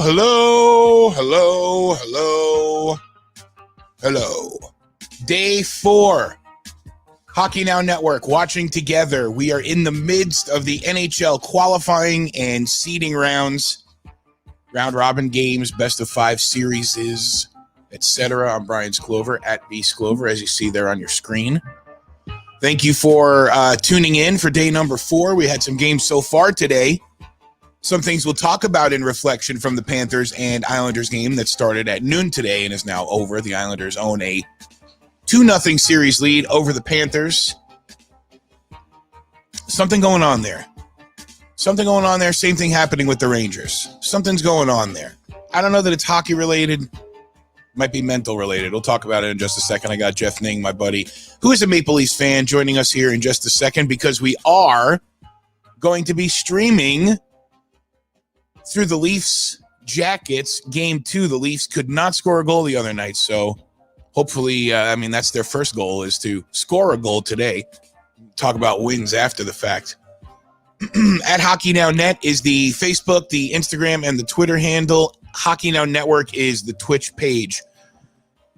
Hello. Day 4. Hockey Now Network, watching together. We are in the midst of the NHL qualifying and seeding rounds, round-robin games, best-of-5 series, etc. I'm Brian Sklover, at B Sklover, as you see there on your screen. Thank you for tuning in for day number 4. We had some games so far today. Some things we'll talk about in reflection from the Panthers and Islanders game that started at noon today and is now over. The Islanders own a 2-0 series lead over the Panthers. Something going on there. Same thing happening with the Rangers. Something's going on there. I don't know that it's hockey related. Might be mental related. We'll talk about it in just a second. I got Jeff Ning, my buddy, who is a Maple Leafs fan, joining us here in just a second because we are going to be streaming through the Leafs Jackets game 2. The Leafs could not score a goal the other night, so hopefully, that's their first goal, is to score a goal today. Talk about wins after the fact. At Hockey Now Net is the Facebook, the Instagram, and the Twitter handle. Hockey Now Network is the Twitch page.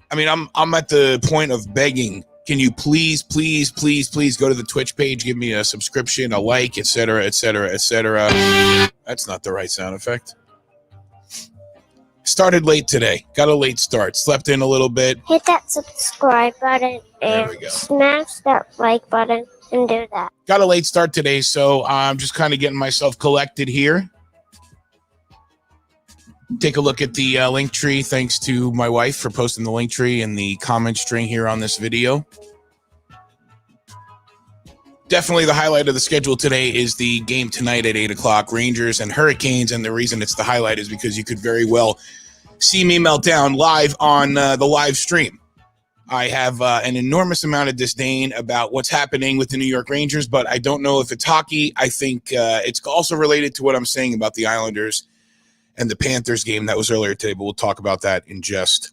I'm at the point of begging. Can you please go to the Twitch page, give me a subscription, a like, etc., etc., etc. That's not the right sound effect. Started late today. Got a late start. Slept in a little bit. Hit that subscribe button and smash that like button and do that. Got a late start today, so I'm just kind of getting myself collected here. Take a look at the link tree. Thanks to my wife for posting the link tree and the comment string here on this video. Definitely the highlight of the schedule today is the game tonight at 8 o'clock, Rangers and Hurricanes. And the reason it's the highlight is because you could very well see me melt down live on the live stream. I have an enormous amount of disdain about what's happening with the New York Rangers, but I don't know if it's hockey. I think it's also related to what I'm saying about the Islanders and the Panthers game that was earlier today, but we'll talk about that in just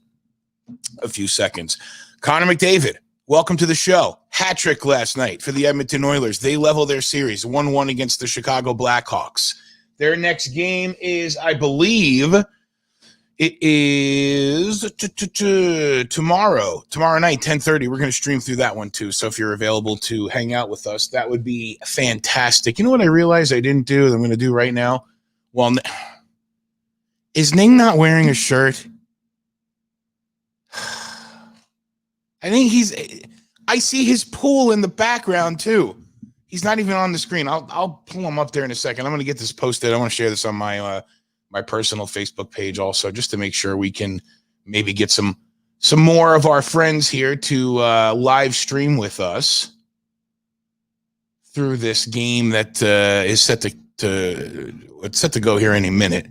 a few seconds. Connor McDavid, welcome to the show. Hat trick last night for the Edmonton Oilers. They level their series 1-1 against the Chicago Blackhawks. Their next game is, I believe, it is tomorrow night, 10:30. We're going to stream through that one too. So if you're available to hang out with us, that would be fantastic. You know what I realized I didn't do that I'm going to do right now? Well, is Ning not wearing a shirt? I think I see his pool in the background too. He's not even on the screen. I'll pull him up there in a second. I'm going to get this posted. I want to share this on my personal Facebook page also, just to make sure we can maybe get some more of our friends here to live stream with us through this game that is set to go here any minute.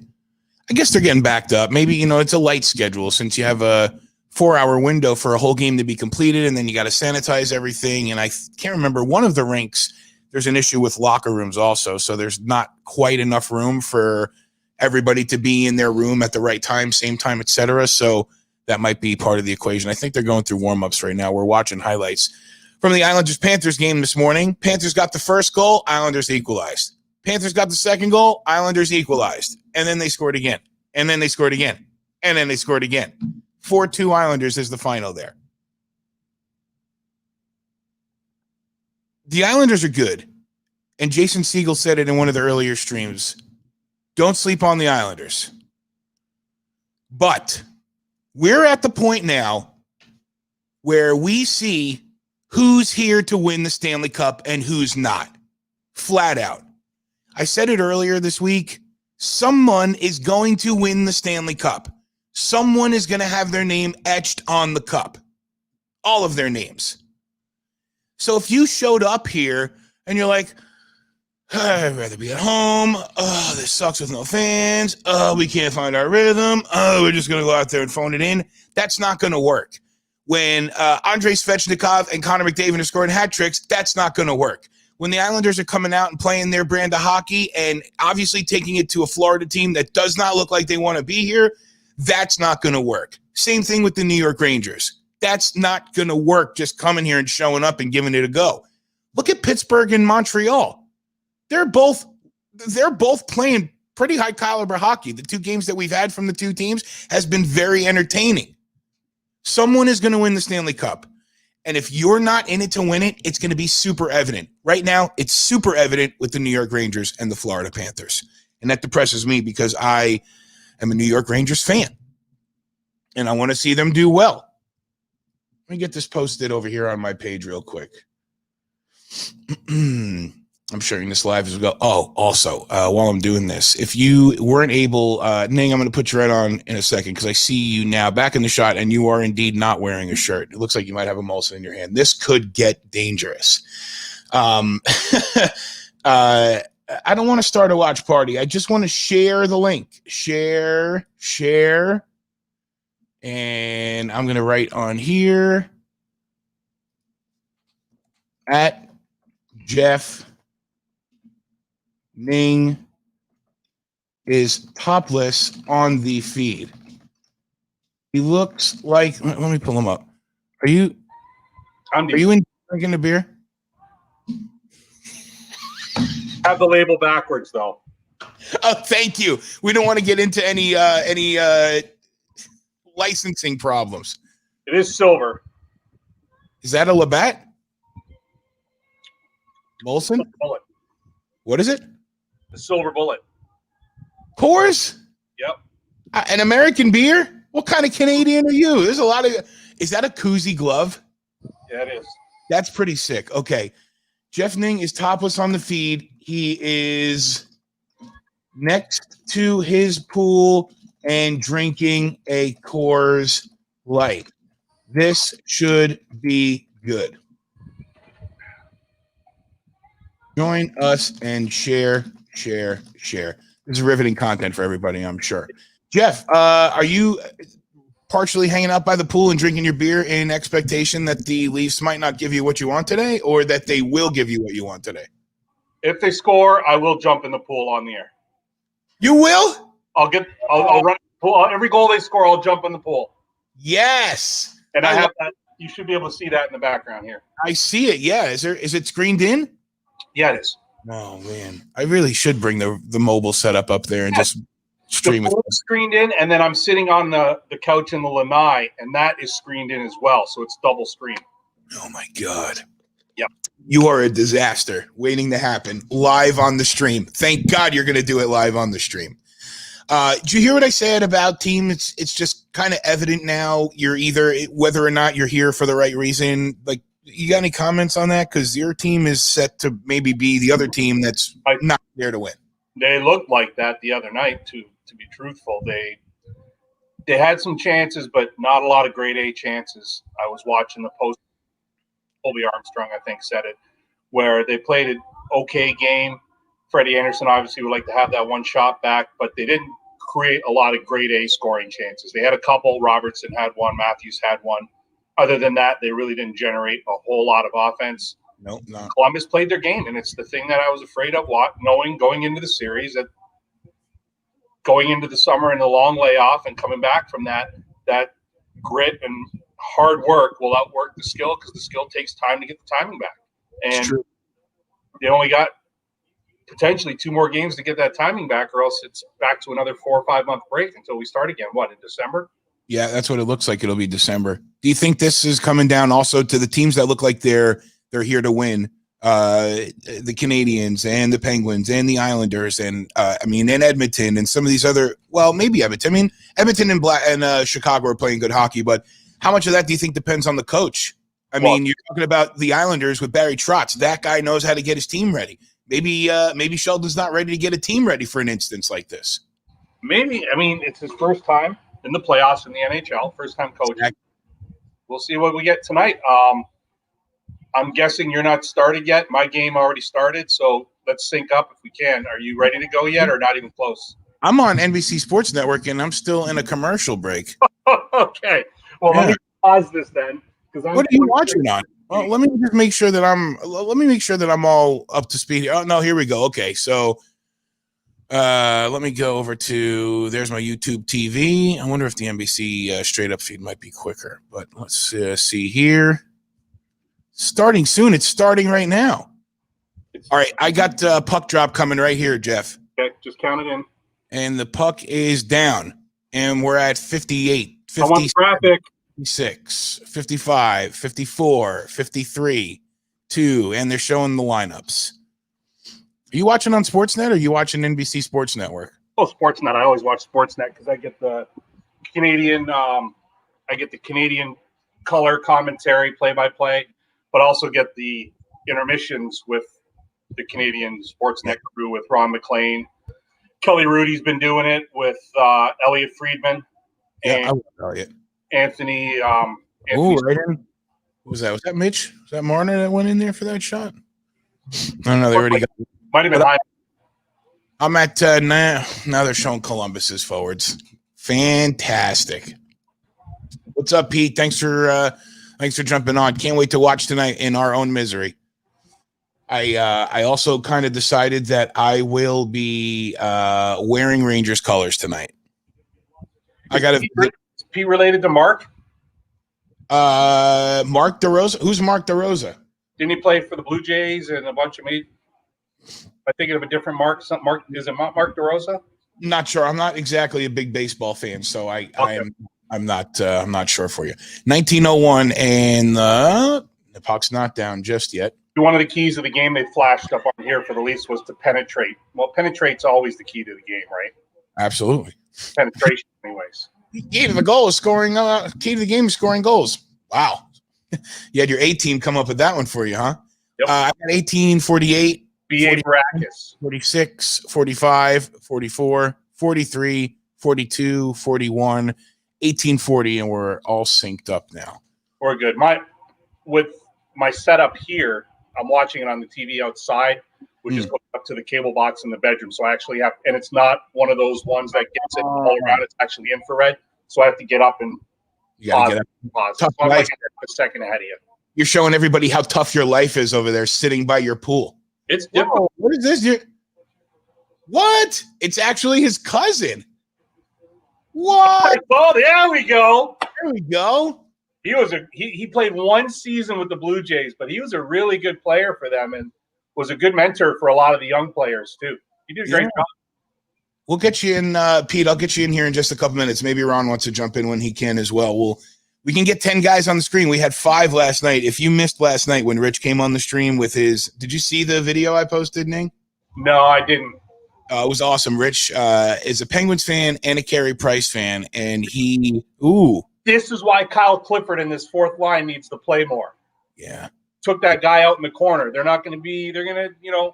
I guess they're getting backed up. Maybe, it's a light schedule since you have a 4-hour window for a whole game to be completed, and then you got to sanitize everything. And I can't remember, one of the rinks, there's an issue with locker rooms also, so there's not quite enough room for everybody to be in their room at the right time, same time, etc. So that might be part of the equation. I think they're going through warm-ups right now. We're watching highlights from the Islanders-Panthers game this morning. Panthers got the first goal, Islanders equalized. Panthers got the second goal, Islanders equalized. And then they scored again. And then they scored again. And then they scored again. 4-2 Islanders is the final there. The Islanders are good. And Jason Segel said it in one of the earlier streams. Don't sleep on the Islanders. But we're at the point now where we see who's here to win the Stanley Cup and who's not. Flat out. I said it earlier this week. Someone is going to win the Stanley Cup. Someone is going to have their name etched on the cup. All of their names. So if you showed up here and you're like, I'd rather be at home. Oh, this sucks with no fans. Oh, we can't find our rhythm. Oh, we're just going to go out there and phone it in. That's not going to work. When Andrei Svechnikov and Connor McDavid are scoring hat tricks, that's not going to work. When the Islanders are coming out and playing their brand of hockey and obviously taking it to a Florida team that does not look like they want to be here, that's not going to work. Same thing with the New York Rangers. That's not going to work just coming here and showing up and giving it a go. Look at Pittsburgh and Montreal. They're both playing pretty high caliber hockey. The 2 games that we've had from the 2 teams has been very entertaining. Someone is going to win the Stanley Cup. And if you're not in it to win it, it's going to be super evident. Right now, it's super evident with the New York Rangers and the Florida Panthers. And that depresses me because I am a New York Rangers fan. And I want to see them do well. Let me get this posted over here on my page real quick. I'm sharing this live as we go. Oh, also, while I'm doing this, if you weren't able, Ning, I'm going to put you right on in a second because I see you now back in the shot and you are indeed not wearing a shirt. It looks like you might have a Molson in your hand. This could get dangerous. I don't want to start a watch party. I just want to share the link. Share. And I'm going to write on here at Jeff Ning is topless on the feed. He looks like, let me pull him up. Are you drinking the beer? Have the label backwards though. Oh, thank you. We don't want to get into any licensing problems. It is silver. Is that a Labatt? Molson? Bullet. What is it? The silver bullet. Coors? Yep. An American beer? What kind of Canadian are you? There's a lot of. Is that a koozie glove? Yeah, it is. That's pretty sick. Okay. Jeff Ning is topless on the feed. He is next to his pool and drinking a Coors Light. This should be good. Join us and share. This is riveting content for everybody, I'm sure. Jeff, are you partially hanging out by the pool and drinking your beer in expectation that the Leafs might not give you what you want today, or that they will give you what you want today? If they score, I will jump in the pool on the air. You will? I'll run the pool. Every goal they score, I'll jump in the pool. Yes. And I have that. You should be able to see that in the background here. I see it. Yeah. Is it screened in? Yeah, it is. Oh man, I really should bring the mobile setup up there and just stream the it. Screened in, and then I'm sitting on the couch in the lanai, and that is screened in as well, so it's double screen. Oh my god. Yep. You are a disaster waiting to happen live on the stream. Thank God you're going to do it live on the stream. Did you hear what I said about team? It's just kind of evident now. You're either whether or not you're here for the right reason. Like, you got any comments on that? Because your team is set to maybe be the other team that's not there to win. They looked like that the other night. To be truthful, they had some chances, but not a lot of grade A chances. I was watching the post. Colby Armstrong, I think, said it, where they played an okay game. Freddie Anderson obviously would like to have that one shot back, but they didn't create a lot of grade A scoring chances. They had a couple. Robertson had one. Matthews had one. Other than that, they really didn't generate a whole lot of offense. Nope, not. Columbus played their game, and it's the thing that I was afraid of, knowing going into the series, that going into the summer and the long layoff and coming back from that grit and hard work will outwork the skill, because the skill takes time to get the timing back. And they only got potentially 2 more games to get that timing back, or else it's back to another 4 or 5 month break until we start again. What, in December? Yeah, that's what it looks like. It'll be December. Do you think this is coming down also to the teams that look like they're here to win? The Canadians and the Penguins and the Islanders and and Edmonton and some of these other. Well, maybe Edmonton. I mean, Edmonton and Chicago are playing good hockey, but how much of that do you think depends on the coach? I mean, you're talking about the Islanders with Barry Trotz. That guy knows how to get his team ready. Maybe Sheldon's not ready to get a team ready for an instance like this. Maybe. I mean, it's his first time in the playoffs in the NHL, first time coaching. Exactly. We'll see what we get tonight. I'm guessing you're not started yet. My game already started, so let's sync up if we can. Are you ready to go yet, or not even close? I'm on NBC Sports Network, and I'm still in a commercial break. Okay. Well, let me pause this then. What are you watching on? Well, let me just make sure that I'm all up to speed here. Oh no, here we go. Okay, so let me go over to there's my YouTube TV. I wonder if the NBC straight up feed might be quicker, but let's see here. Starting soon. It's starting right now. All right, I got puck drop coming right here, Jeff. Okay, just count it in. And the puck is down. And we're at 58, I want 50, graphic. 56, 55, 54, 53, 2. And they're showing the lineups. Are you watching on Sportsnet or are you watching NBC Sports Network? Oh, Sportsnet. I always watch Sportsnet because I get the Canadian color commentary, play-by-play, but also get the intermissions with the Canadian Sportsnet crew with Ron McLean. Kelly Rudy's been doing it with Elliot Friedman and Anthony. Oh, right in. Who was that? Was that Mitch? Was that Marner that went in there for that shot? I don't know. They already got. Might have been high. I'm at now they're showing Columbus's forwards. Fantastic. What's up, Pete? Thanks for jumping on. Can't wait to watch tonight in our own misery. I also kind of decided that I will be wearing Rangers colors tonight. I got to. Is Pete related to Mark? Mark DeRosa. Who's Mark DeRosa? Didn't he play for the Blue Jays and a bunch of me? I'm thinking of a different Mark. Is it Mark DeRosa? Not sure. I'm not exactly a big baseball fan, so I'm not sure for you. 1901, and the puck's not down just yet. One of the keys of the game they flashed up on here for the Leafs was to penetrate. Well, penetrate's always the key to the game, right? Absolutely. Penetration, anyways. Key to the goal is scoring. Key to the game is scoring goals. Wow. You had your A team come up with that one for you, huh? Yep. I got 18, 48. B.A. Baracus. 46, 45, 44, 43, 42, 41, 1840, and we're all synced up now. We're good. With my setup here, I'm watching it on the TV outside, which is hooked up to the cable box in the bedroom. So I actually have, and it's not one of those ones that gets it all around. It's actually infrared. So I have to get up and pause. So I'm like a second ahead of you. You're showing everybody how tough your life is over there sitting by your pool. It's different. Whoa, what is this? What? It's actually his cousin. What? Oh, there we go. There we go. He played one season with the Blue Jays, but he was a really good player for them and was a good mentor for a lot of the young players too. He did a great job. We'll get you in, Pete. I'll get you in here in just a couple minutes. Maybe Ron wants to jump in when he can as well. We can get 10 guys on the screen. We had 5 last night. If you missed last night when Rich came on the stream with his – did you see the video I posted, Ning? No, I didn't. It was awesome. Rich is a Penguins fan and a Carey Price fan, and This is why Kyle Clifford in this fourth line needs to play more. Yeah. Took that guy out in the corner. They're going to,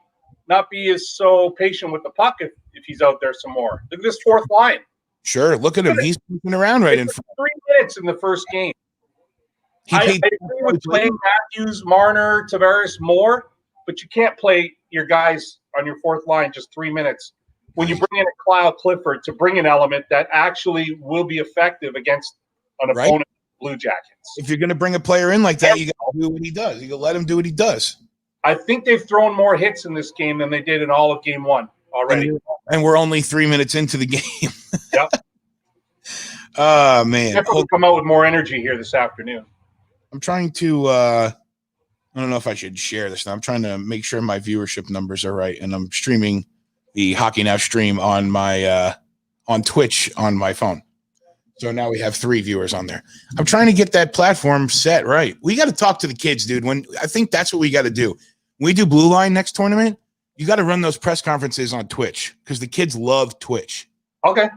not be as so patient with the puck if he's out there some more. Look at this fourth line. Sure, look at him. He's moving around right in front. 3 minutes in the first game. I agree with playing Matthews, Marner, Tavares more, but you can't play your guys on your fourth line just 3 minutes. When you bring in a Kyle Clifford to bring an element that actually will be effective against an opponent, Blue Jackets. If you're going to bring a player in like that, you got to do what he does. You got to let him do what he does. I think they've thrown more hits in this game than they did in all of game one already. And we're only 3 minutes into the game. Yep. Oh, man. Definitely come out with more energy here this afternoon. I'm trying to I don't know if I should share this now. I'm trying to make sure my viewership numbers are right, and I'm streaming the Hockey Now stream on my on Twitch on my phone. So now we have 3 viewers on there. I'm trying to get that platform set right. We got to talk to the kids, dude. I think that's what we got to do. When we do Blue Line next tournament, you got to run those press conferences on Twitch because the kids love Twitch. Okay.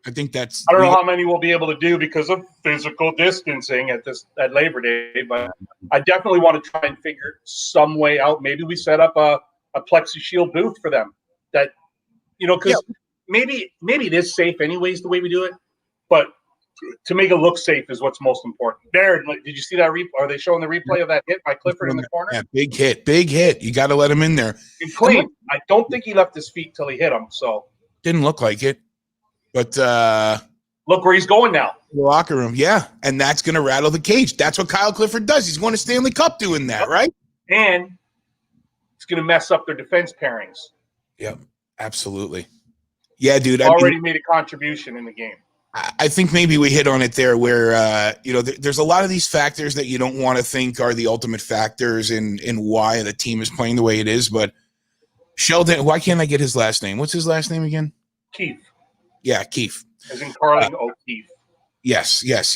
I think that's. I don't know how many we'll be able to do because of physical distancing at Labor Day, but I definitely want to try and figure some way out. Maybe we set up a Plexi Shield booth for them. That because maybe it is safe anyways the way we do it, but to make it look safe is what's most important. Darren, did you see that replay? Are they showing the replay of that hit by Clifford in the corner? Yeah, big hit. You got to let him in there. And clean. I don't think he left his feet till he hit him. So didn't look like it. But look where he's going now. The locker room, yeah. And that's going to rattle the cage. That's what Kyle Clifford does. He's won a Stanley Cup doing that, right? And it's going to mess up their defense pairings. Yep, absolutely. Yeah, dude. Already made a contribution in the game. I think maybe we hit on it there where, there's a lot of these factors that you don't want to think are the ultimate factors in why the team is playing the way it is. But Sheldon, why can't I get his last name? What's his last name again? Keith. Yeah, Keith. As in Carling O'Keefe. Yes. This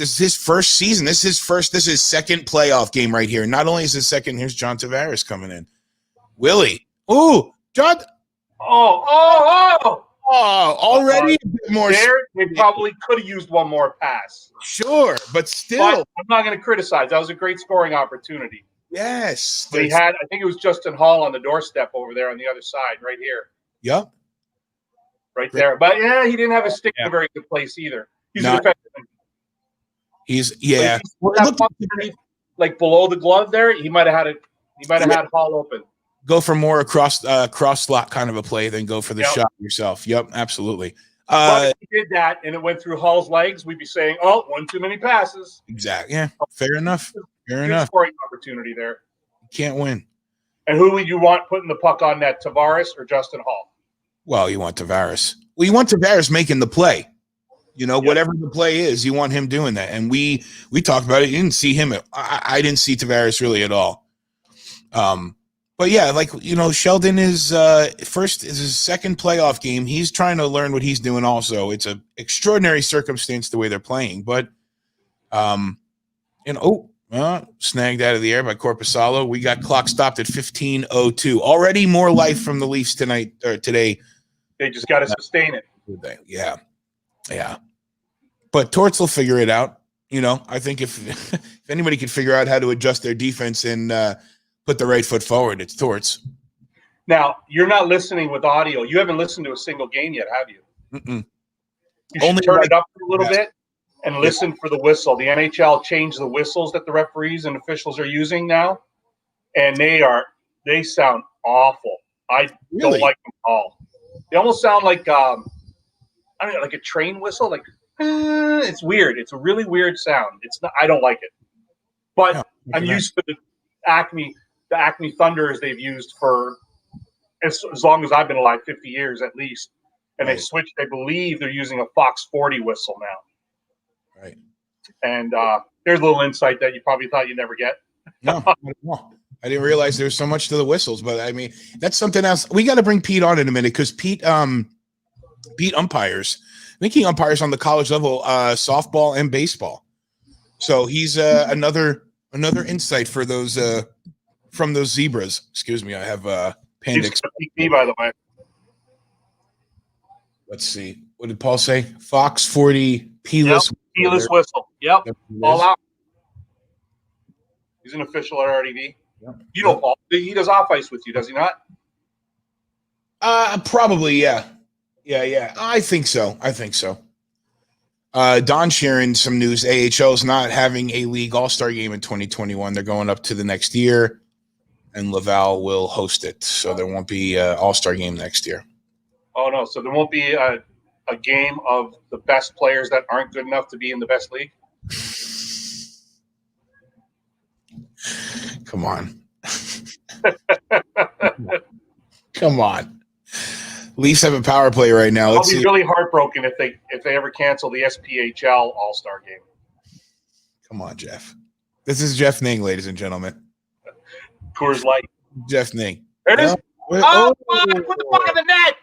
is his first season. This is his second playoff game right here. Not only is his second, here's John Tavares coming in. Willie. Ooh, John. Already a bit more. They probably could have used one more pass. Sure, but still. But I'm not going to criticize. That was a great scoring opportunity. Yes. But I think it was Justin Hall on the doorstep over there on the other side, right here. Yep. Right there. But yeah, he didn't have his stick in a very good place either. He's an effective. Like below the glove there, he might have had it. He might have had Hall open. Go for more cross slot kind of a play than go for the shot yourself. Yep, absolutely. But if he did that and it went through Hall's legs, we'd be saying, "Oh, one too many passes." Exactly. Yeah. Fair enough. Scoring opportunity there. Can't win. And who would you want putting the puck on net, Tavares or Justin Hall? Well, you want Tavares. Well, you want Tavares making the play. Whatever the play is, you want him doing that. And we talked about it. You didn't see him. I didn't see Tavares really at all. But yeah, Sheldon is his second playoff game. He's trying to learn what he's doing also. It's an extraordinary circumstance the way they're playing. But, snagged out of the air by Corpusalo. We got clock stopped at 15:02. Already more life from the Leafs today. They just got to sustain it. Yeah. But Torts will figure it out. I think if anybody can figure out how to adjust their defense and put the right foot forward, it's Torts. Now, you're not listening with audio. You haven't listened to a single game yet, have you? Mm-mm. You should turn it up a little bit and listen for the whistle. The NHL changed the whistles that the referees and officials are using now, and they sound awful. I don't like them at all. They almost sound like like a train whistle. Like it's weird. It's a really weird sound. It's not. I don't like it. But I'm used to the Acme Thunders they've used for as long as I've been alive, 50 years at least. And they switched. I believe they're using a Fox 40 whistle now. Right. And there's a little insight that you probably thought you'd never get. No, I didn't realize there was so much to the whistles, but I mean, that's something else. We got to bring Pete on in a minute because Pete umpires. I think he umpires on the college level, softball and baseball. So he's another insight for those from those zebras. Excuse me, I have appendix. He's by the way. Let's see. What did Paul say? Fox 40 P-less whistle. Yep. All out. He's an official at RDV. Yep. You know Paul. He does off ice with you, does he not? Probably, yeah. Yeah. I think so. Don sharing some news. AHL is not having a league all-star game in 2021. They're going up to the next year, and Laval will host it. So there won't be an all-star game next year. Oh, no. So there won't be a game of the best players that aren't good enough to be in the best league? Come on. Come on. Leafs have a power play right now. I'll be really heartbroken if they ever cancel the SPHL All-Star game. Come on, Jeff. This is Jeff Ning, ladies and gentlemen. Coors Light. Jeff Ning. There it is. Put the puck in the net.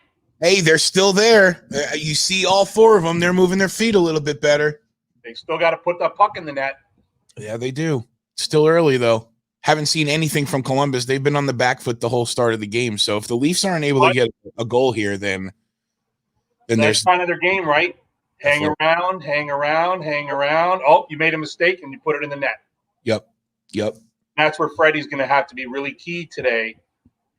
Hey, they're still there. You see all four of them. They're moving their feet a little bit better. They still got to put the puck in the net. Yeah, they do. Still early, though. Haven't seen anything from Columbus. They've been on the back foot the whole start of the game. So if the Leafs aren't able to get a goal here, then there's kind of their game, right? Hang around. Oh, you made a mistake and you put it in the net. Yep. That's where Freddie's going to have to be really key today,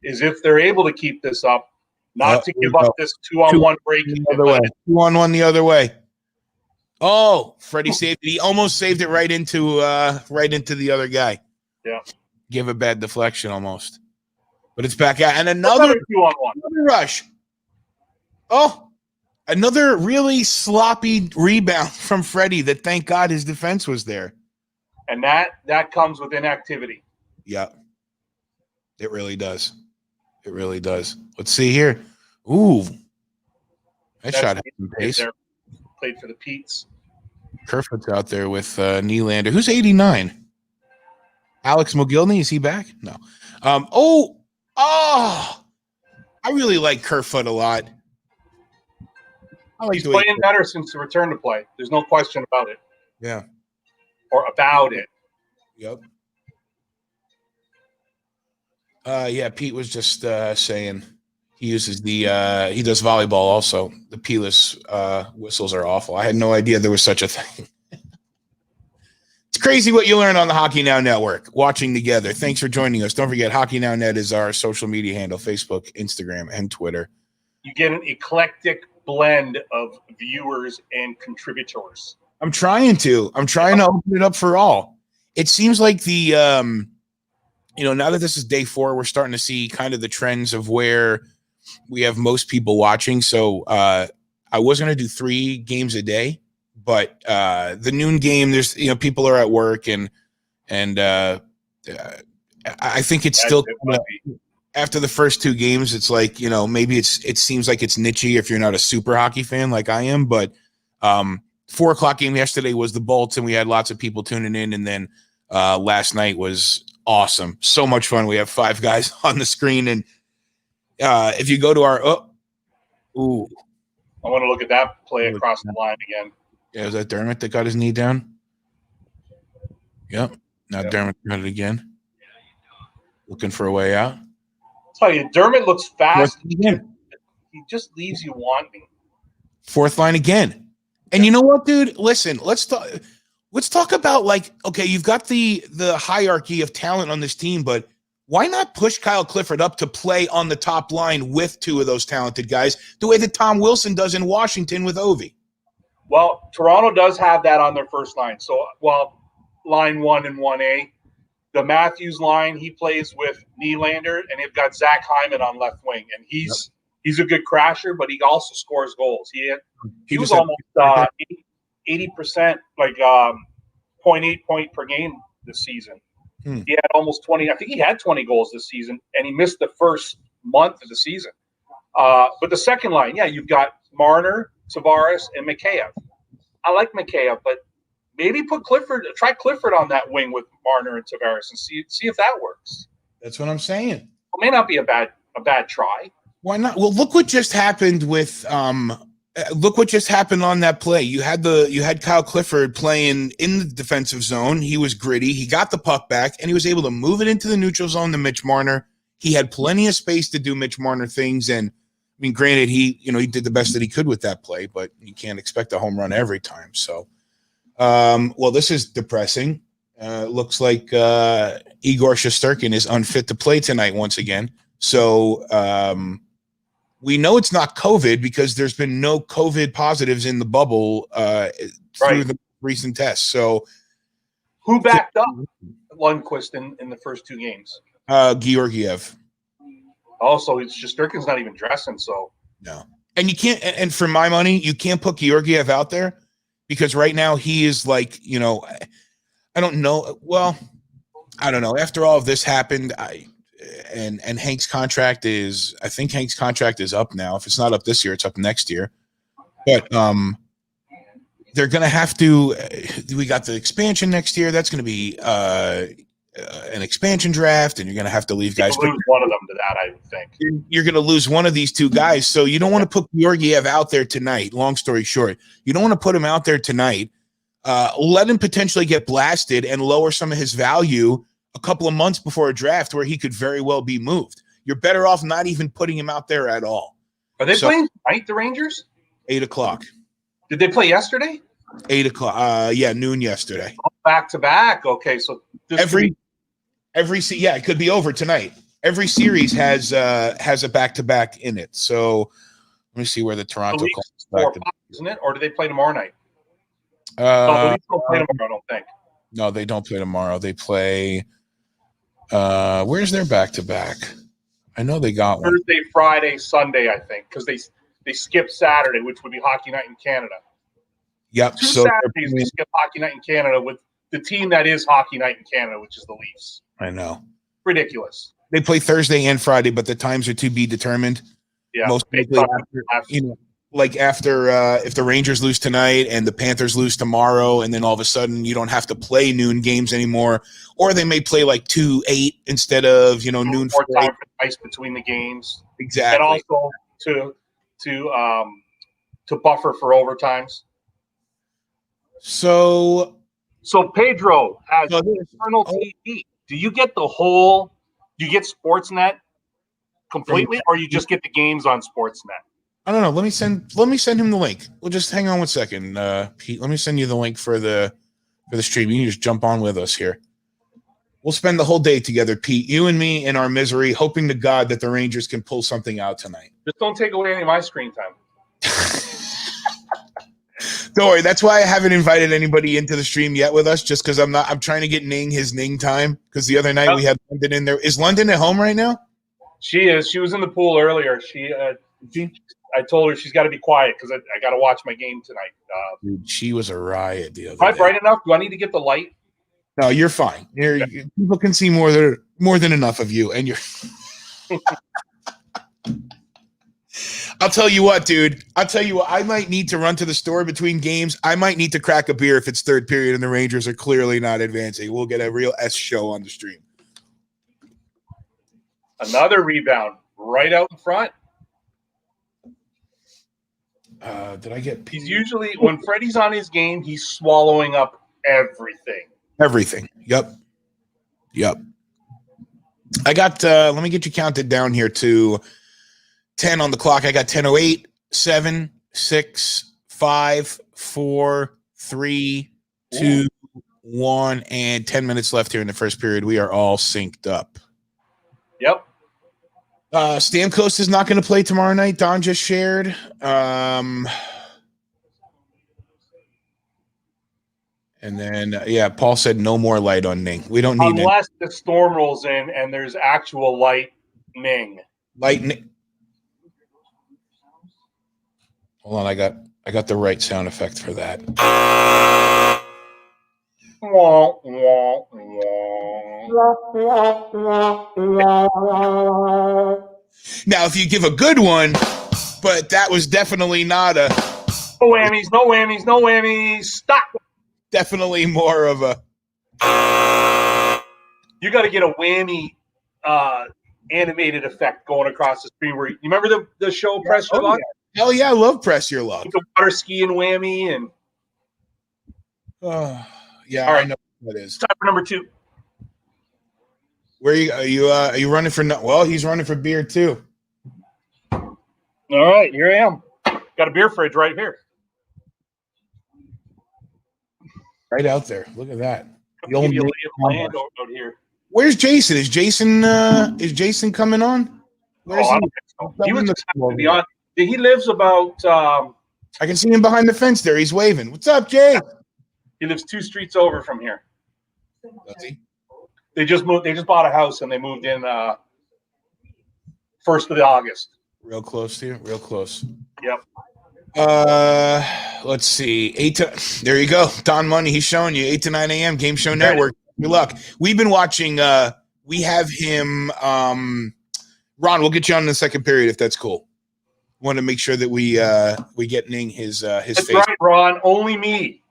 is if they're able to keep this up, not to give up this 2-on-1 break. 2-on-1 the other way. Oh, Freddie saved it. He almost saved it right into the other guy. Yeah. Give a bad deflection almost. But it's back out. And another 2-on-1 rush. Oh, another really sloppy rebound from Freddie that thank God his defense was there. And that comes with inactivity. Yeah. It really does. It really does. Let's see here. Ooh. That shot had some pace. Played for the Petes. Kerfoot's out there with Nylander. Who's 89? Alex Mogilny, is he back? No. I I really like Kerfoot a lot. I like He's playing better since the return to play. There's no question about it. Yeah. Or about it. Yep. Yeah, Pete was just saying he uses the he does volleyball also. The P-less whistles are awful. I had no idea there was such a thing. It's crazy what you learn on the Hockey Now Network, watching together. Thanks for joining us. Don't forget, Hockey Now Net is our social media handle, Facebook, Instagram, and Twitter. You get an eclectic blend of viewers and contributors. I'm trying to open it up for all. It seems like the, now that this is day 4, we're starting to see kind of the trends of where we have most people watching. So I was going to do 3 games a day. But the noon game, there's people are at work and I think it's still after the first 2 games, it's like maybe it seems like it's niche-y if you're not a super hockey fan like I am. But 4:00 game yesterday was the Bolts, and we had lots of people tuning in. And then last night was awesome, so much fun. We have 5 guys on the screen, and if you go to our I want to look at that play across the line again. Yeah, is that Dermott that got his knee down? Yep. Now Dermott got it again. Looking for a way out. I'll tell you, Dermott looks fast. He just leaves you wanting. 4th line again. And you know what, dude? Listen, let's talk about, like, okay, you've got the hierarchy of talent on this team, but why not push Kyle Clifford up to play on the top line with 2 of those talented guys, the way that Tom Wilson does in Washington with Ovi? Well, Toronto does have that on their first line. So, line 1 and 1A. The Matthews line, he plays with Nylander, and they've got Zach Hyman on left wing. And he's a good crasher, but he also scores goals. He was almost 80%, like 0.8 point per game this season. He had almost 20. I think he had 20 goals this season, and he missed the first month of the season. But the second line, you've got Marner, Tavares, and Mikheyev. I like Mikheyev, but maybe try Clifford on that wing with Marner and Tavares and see if that works. That's what I'm saying. It may not be a bad try. Why not? Well, look what just happened with look what just happened on that play. You had Kyle Clifford playing in the defensive zone. He was gritty. He got the puck back, and he was able to move it into the neutral zone to Mitch Marner. He had plenty of space to do Mitch Marner things, and I mean, granted, he did the best that he could with that play, but you can't expect a home run every time. So, well, this is depressing. Looks like Igor Shesterkin is unfit to play tonight once again. So we know it's not COVID because there's been no COVID positives in the bubble through the recent tests. So, who backed up Lundqvist in the first 2 games? Georgiev. Also, Shesterkin's not even dressing, so no. And you can't. And for my money, you can't put Georgiev out there because right now he is like, I don't know. Well, I don't know. After all of this happened, and Hank's contract is, I think Hank's contract is up now. If it's not up this year, it's up next year. But they're going to have to. We got the expansion next year. That's going to be an expansion draft, and you're going to have to leave guys. Lose one of them to that, I would think. You're going to lose one of these 2 guys, so you don't want to put Georgiev out there tonight. Long story short, you don't want to put him out there tonight. Let him potentially get blasted and lower some of his value a couple of months before a draft where he could very well be moved. You're better off not even putting him out there at all. Are they playing tonight, the Rangers? 8:00. Did they play yesterday? 8:00. Noon yesterday. Back to back. Okay, so it could be over tonight. Every series has a back-to-back in it. So let me see where the Toronto isn't it? Or do they play tomorrow night? No, they don't play tomorrow, I don't think. No, they don't play tomorrow. They play where's their back-to-back? I know they got one. Thursday, Friday, Sunday, I think, because they skip Saturday, which would be Hockey Night in Canada. Yep. 2 Saturdays they skip Hockey Night in Canada with the team that is Hockey Night in Canada, which is the Leafs. I know. Ridiculous. They play Thursday and Friday, but the times are to be determined. Yeah. Most likely after if the Rangers lose tonight and the Panthers lose tomorrow, and then all of a sudden you don't have to play noon games anymore, or they may play like 2-8 instead of noon. More time for ice between the games, Exactly. and also to buffer for overtimes. So Pedro has Oh, internal TV. Do you get the whole? Do you get Sportsnet completely, or you just get the games on Sportsnet? I don't know. Let me send him the link. We'll just hang on one second, Pete. Let me send you the link for the stream. You can just jump on with us here. We'll spend the whole day together, Pete. You and me in our misery, hoping to God that the Rangers can pull something out tonight. Just don't take away any of my screen time. Don't worry. That's why I haven't invited anybody into the stream yet with us, just because I'm trying to get Ning his Ning time. Because the other night we had London in there. Is London at home right now? She is. She was in the pool earlier. I told her she's got to be quiet because I got to watch my game tonight. Dude, she was a riot the other am I day. bright enough? Do I need to get the light? No, you're fine. People can see more than enough of you, and you're. I'll tell you what, dude. I'll tell you what. I might need to run to the store between games. I might need to crack a beer if it's third period and the Rangers are clearly not advancing. We'll get a real S show on the stream. Another rebound right out in front. Did I get? He's usually, when Freddie's on his game, he's swallowing up everything. Everything. Yep. I got. Let me get you counted down here to 10 on the clock. I got 10:08, 7, 6, 5, 4, 3, 2, 1, and 10 minutes left here in the first period. We are all synced up. Yep. Stamkos is not going to play tomorrow night. Don just shared. And then, Paul said no more light on Ning. We don't need unless the storm rolls in and there's actual light Ning. Lightning. Hold on, I got the right sound effect for that. Wah, wah, wah. Now, if you give a good one, but that was definitely not a. No whammies, no whammies, no whammies. Stop. Definitely more of a. You got to get a whammy animated effect going across the screen. Where you remember the show Press Your Luck? Hell yeah, I love Press Your Luck. The water skiing whammy and. Yeah, all right. I know what that is. Time for number 2. Where are you running for? Well, he's running for beer too. All right, here I am. Got a beer fridge right here. Right out there. Look at that. Give you a lay of the land out here. Where's Jason? Is Jason coming on? Where's I don't think so. He was expected to be on. He lives about. I can see him behind the fence there. He's waving. What's up, Jay? He lives 2 streets over from here. Does he? They just moved. They just bought a house and they moved in 1st of August. Real close to you. Real close. Yep. Let's see. There you go. Don Money. He's showing you 8 to 9 a.m. Game Show Network. Good luck. We've been watching. We have him. Ron, we'll get you on in the second period if that's cool. Want to make sure that we get Ning his That's face. right, Ron. Only me.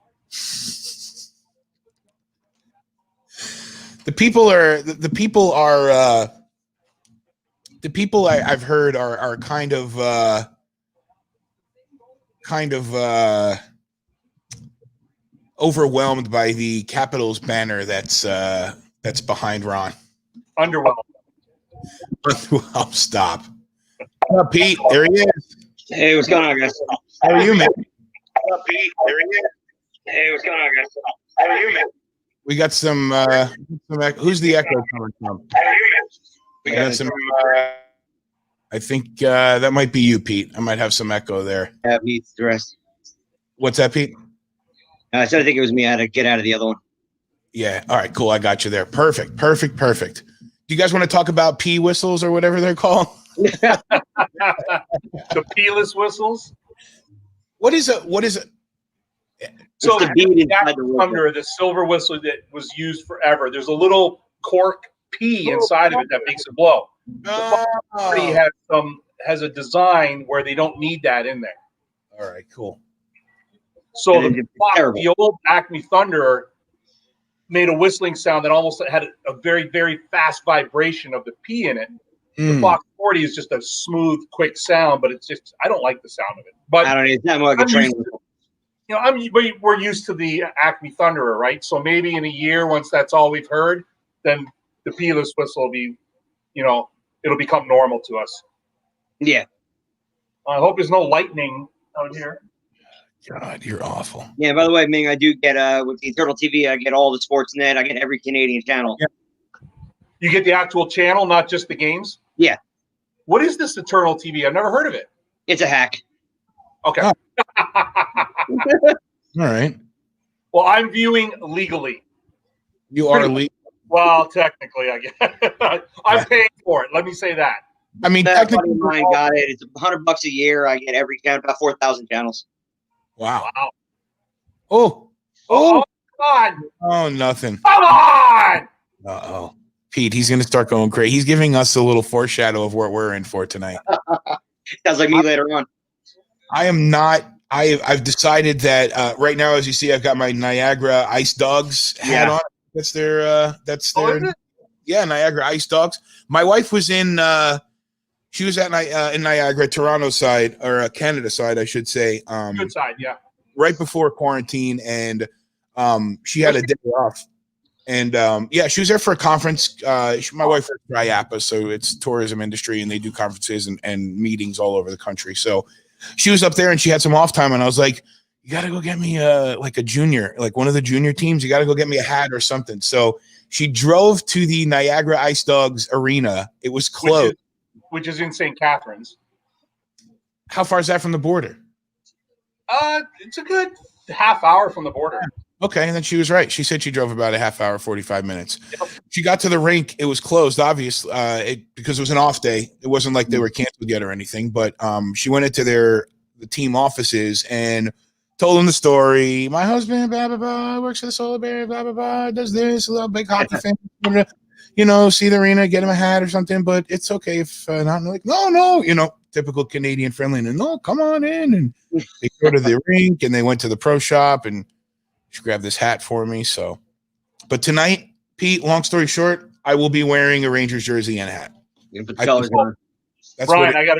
The people I've heard are kind of overwhelmed by the Capitals banner that's behind Ron. Underwhelmed. Well, stop. Pete, there he is. Hey, what's going on, guys? How are you, man? Pete, there he is. Hey, what's going on, guys? How are you, man? We got some who's the echo coming from? We got some. I think that might be you, Pete. I might have some echo there. That meets the rest. What's that, Pete? I said I think it was me. I had to get out of the other one. Yeah. All right. Cool. I got you there. Perfect. Do you guys want to talk about pee whistles or whatever they're called? The peeless whistles. What is it? So the bead inside the thunder, the silver whistle that was used forever. There's a little cork pea inside of it that makes it blow. The party has a design where they don't need that in there. All right, cool. So the old Acme Thunder made a whistling sound that almost had a very, very fast vibration of the pea in it. The Fox 40 is just a smooth, quick sound, but it's just I don't like the sound of it. But I don't know. It's not more like a train whistle. We're used to the Acme Thunderer, right? So maybe in a year, once that's all we've heard, then the Peerless whistle will be, it'll become normal to us. Yeah. I hope there's no lightning out here. God, you're awful. Yeah. By the way, Ming, I do get with the Eternal TV. I get all the Sportsnet. I get every Canadian channel. Yeah. You get the actual channel, not just the games. Yeah. What is this Eternal TV? I've never heard of it. It's a hack. Okay. Oh. All right. Well, I'm viewing legally. You are legal. Well, technically, I guess. I'm paying for it. Let me say that. I mean, That buddy technically, of mine got it. It's $100 a year. I get every channel, about 4,000 channels. wow. Wow. Oh, Come on. oh, nothing. Come on. Uh-oh. Pete, he's going to start going crazy. He's giving us a little foreshadow of what we're in for tonight. Sounds like me later on. I am not. I've decided that right now, as you see, I've got my Niagara Ice Dogs hat on. That's their. Yeah, Niagara Ice Dogs. My wife was in. She was at in Niagara, Toronto side or Canada side, I should say. Good side, yeah. Right before quarantine, and she had a day off. And she was there for a conference. My wife is IAPA, so it's tourism industry, and they do conferences and meetings all over the country. So she was up there, and she had some off time, and I was like, "You got to go get me like a junior, like one of the junior teams. You got to go get me a hat or something." So she drove to the Niagara Ice Dogs arena. It was closed, which is in St. Catharines. How far is that from the border? It's a good half hour from the border. Okay, and then she was right. She said she drove about a half hour, 45 minutes. Yep. She got to the rink. It was closed, obviously, because it was an off day. It wasn't like they were canceled yet or anything. But she went into the team offices and told them the story. My husband, blah, blah, blah, works for the Solar Bear, blah, blah, blah, does this, a little big hockey fan. See the arena, get him a hat or something. But it's okay if not. And like, no, typical Canadian friendliness. No, come on in. And they go to the rink and they went to the pro shop and she grabbed this hat for me. So, but tonight, Pete, long story short, I will be wearing a Rangers jersey and a hat. Brian, I got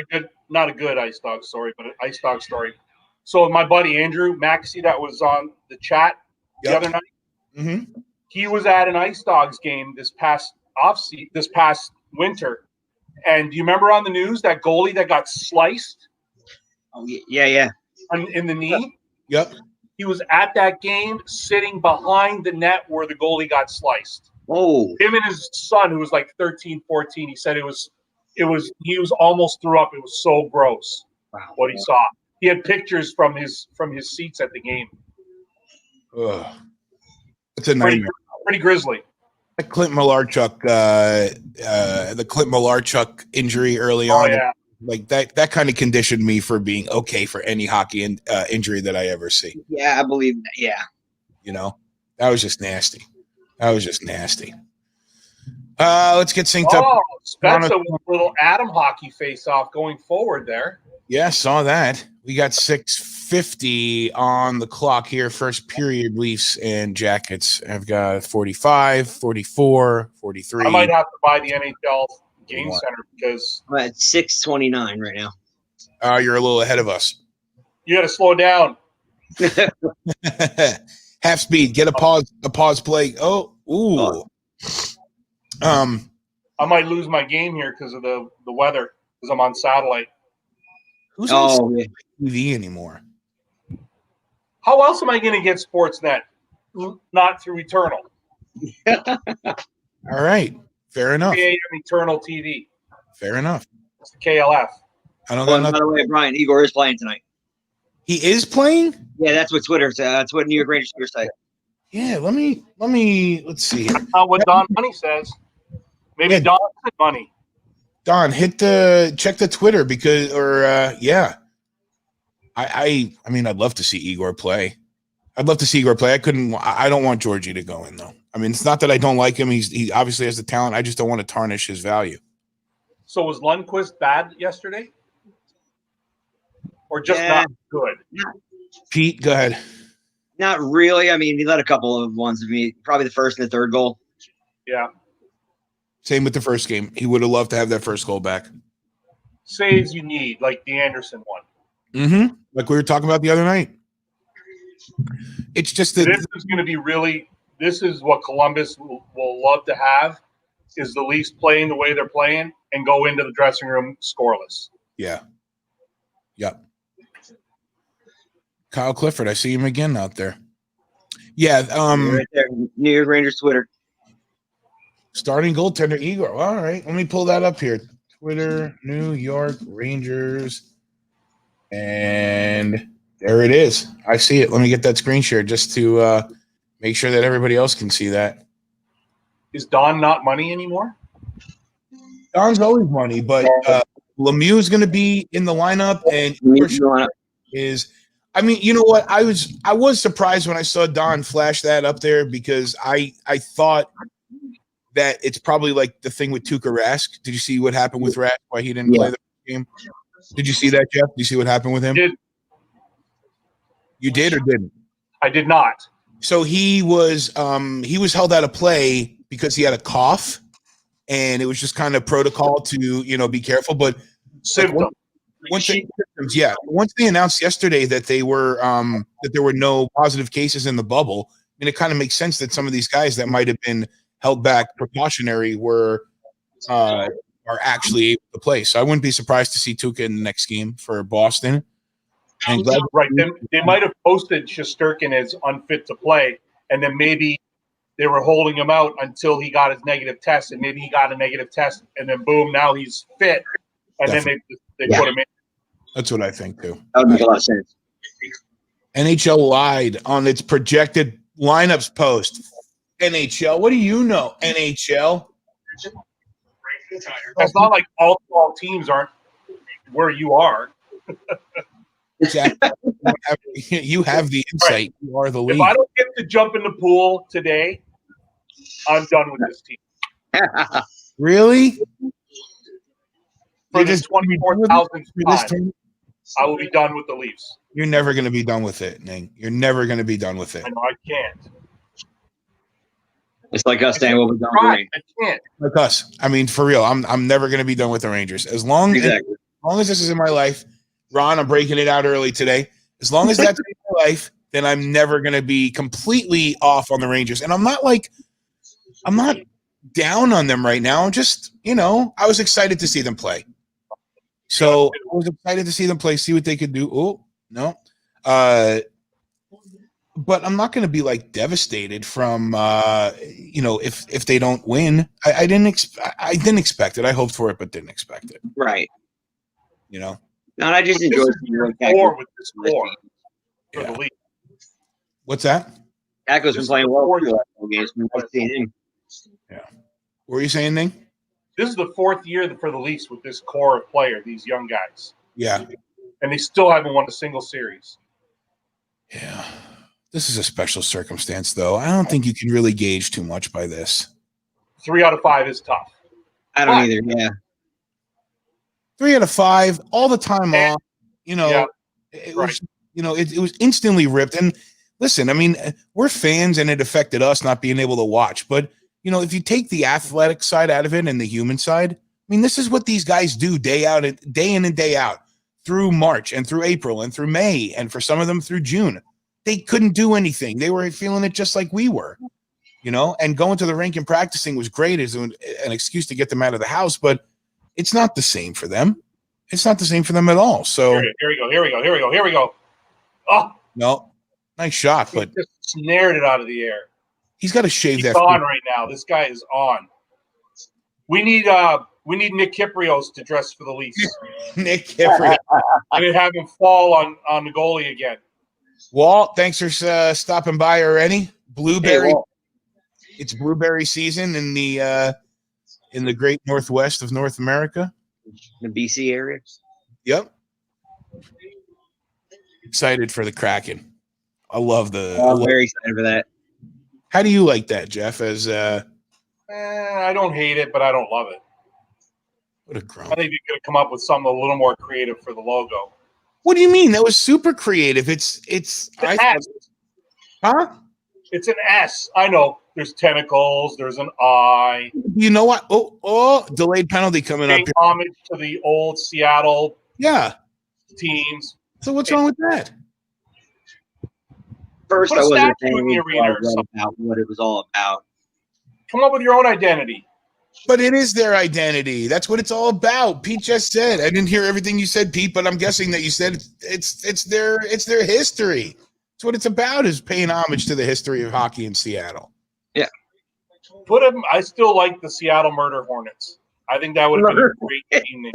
not a good Ice Dog story, but an Ice Dog story. So my buddy Andrew Maxey, that was on the chat the other night, he was at an Ice Dogs game this past winter. And do you remember on the news that goalie that got sliced? Oh yeah. In the knee? Yep. He was at that game sitting behind the net where the goalie got sliced. Oh. Him and his son, who was like 13, 14, he said he was almost threw up. It was so gross. Wow. What he saw. He had pictures from his seats at the game. Ugh. It's a nightmare. Pretty grisly. The Clint Malarchuk injury early on. Yeah. Like that kind of conditioned me for being okay for any hockey injury that I ever see. Yeah, I believe that. Yeah. That was just nasty. Let's get synced up. Oh, Spencer with a little Adam hockey face-off going forward there. Yeah, saw that. We got 6:50 on the clock here. First period, Leafs and Jackets. I've got 45, 44, 43. I might have to buy the NHL Game Center because I'm at 6:29 right now. You're a little ahead of us. You got to slow down. Half speed. Get a pause play. Oh, ooh. I might lose my game here because of the weather because I'm on satellite. Who's on TV anymore? How else am I going to get Sportsnet? Not through Eternal. All right. Fair enough. AM Eternal TV. Fair enough. It's the KLF. I don't know. By the way, Brian, Igor is playing tonight. He is playing? Yeah, that's what Twitter. That's what New York Rangers Twitter say. Yeah, let's see. That's not what Don Money says. Maybe Don said money. Don, check the Twitter I mean, I'd love to see Igor play. I don't want Georgie to go in though. I mean, it's not that I don't like him. He obviously has the talent. I just don't want to tarnish his value. So was Lundqvist bad yesterday? Or just not good? Pete, go ahead. Not really. I mean, he let a couple of ones of me. Probably the first and the third goal. Yeah. Same with the first game. He would have loved to have that first goal back. Saves you need, like the Anderson one. Mm-hmm. Like we were talking about the other night. It's just that This is going to be really. This is what Columbus will love to have, is the Leafs playing the way they're playing and go into the dressing room scoreless. Yeah. Yep. Kyle Clifford, I see him again out there. Yeah. Right there, New York Rangers Twitter. Starting goaltender Igor. All right, let me pull that up here. Twitter, New York Rangers, and there it is. I see it. Let me get that screen share just to make sure that everybody else can see that. Is Don not money anymore? Don's always money, but Lemieux is going to be in the lineup, and is. I mean, you know what? I was surprised when I saw Don flash that up there because I thought that it's probably like the thing with Tuukka Rask. Did you see what happened with Rask? Why he didn't play the game? Did you see that, Jeff? Did you see what happened with him? You did or didn't? I did not. So he was held out of play because he had a cough, and it was just kind of protocol to be careful. But Symptom. once they announced yesterday that they were that there were no positive cases in the bubble, and it kind of makes sense that some of these guys that might have been held back precautionary are actually able to play. So I wouldn't be surprised to see Tuukka in the next game for Boston. And right, they might have posted Shesterkin as unfit to play, and then maybe they were holding him out until he got his negative test, and maybe he got a negative test, and then boom, now he's fit, and Definitely. then they put him in. That's what I think too. That would make a lot of sense. NHL lied on its projected lineups post. NHL, what do you know? NHL. It's not like all 12 teams aren't where you are. Exactly. You have the insight. Right. You are the league. If I don't get to jump in the pool today, I'm done with this team. Really? For this 24,000 spot, I will be done with the Leafs. You're never going to be done with it, Ning. You're never going to be done with it. I know I can't. It's like us saying, "Well, we're done with I can't." Like us. I mean, for real. I'm never going to be done with the Rangers as long as this is in my life. Ron, I'm breaking it out early today. As long as that's in my life, then I'm never going to be completely off on the Rangers. And I'm not down on them right now. I'm just, I was excited to see them play. So I was excited to see them play, see what they could do. Oh, no. But I'm not going to be like devastated from, if they don't win. I didn't expect it. I hoped for it, but didn't expect it. Right. No, I just enjoyed score with the score for the league. What's that? Taco's been playing well for the last couple games. Yeah. What were you saying, Ning? This is the fourth year for the Leafs with this core of player, these young guys. Yeah. And they still haven't won a single series. Yeah. This is a special circumstance, though. I don't think you can really gauge too much by this. 3 out of 5 is tough. I don't either, yeah. 3 out of 5, all the time off. It was, it was instantly ripped. And listen, I mean, we're fans, and it affected us not being able to watch. But if you take the athletic side out of it and the human side, I mean, this is what these guys do day in and day out through March and through April and through May, and for some of them through June. They couldn't do anything. They were feeling it just like we were, and going to the rink and practicing was great as an excuse to get them out of the house, but it's not the same for them. It's not the same for them at all. So here we go. Oh, no, nice shot, but he just snared it out of the air. He's got to shave He's that. On right now. This guy is on. We need Nick Kyprios to dress for the Leafs. Nick Kyprios. And have him fall on the goalie again. Walt, thanks for stopping by already. Blueberry. It's blueberry season in the great Northwest of North America. The BC area. Yep. Excited for the Kraken. I love very excited for that. How do you like that, Jeff? As I don't hate it, but I don't love it. What a grump. I think you could have come up with something a little more creative for the logo. What do you mean? That was super creative. It's Huh? It's an S. I know. There's tentacles. There's an eye. You know what? Oh, delayed penalty coming up Paying here. homage to the old Seattle teams. So what's wrong with that? First, Put I a wasn't a statue in the fan arena or until I read about what it was all about. Come up with your own identity. But it is their identity. That's what it's all about. Pete just said. I didn't hear everything you said, Pete, but I'm guessing that you said it's their history. It's what it's about, is paying homage to the history of hockey in Seattle. Yeah. Put them. I still like the Seattle Murder Hornets. I think that would have been a great team name.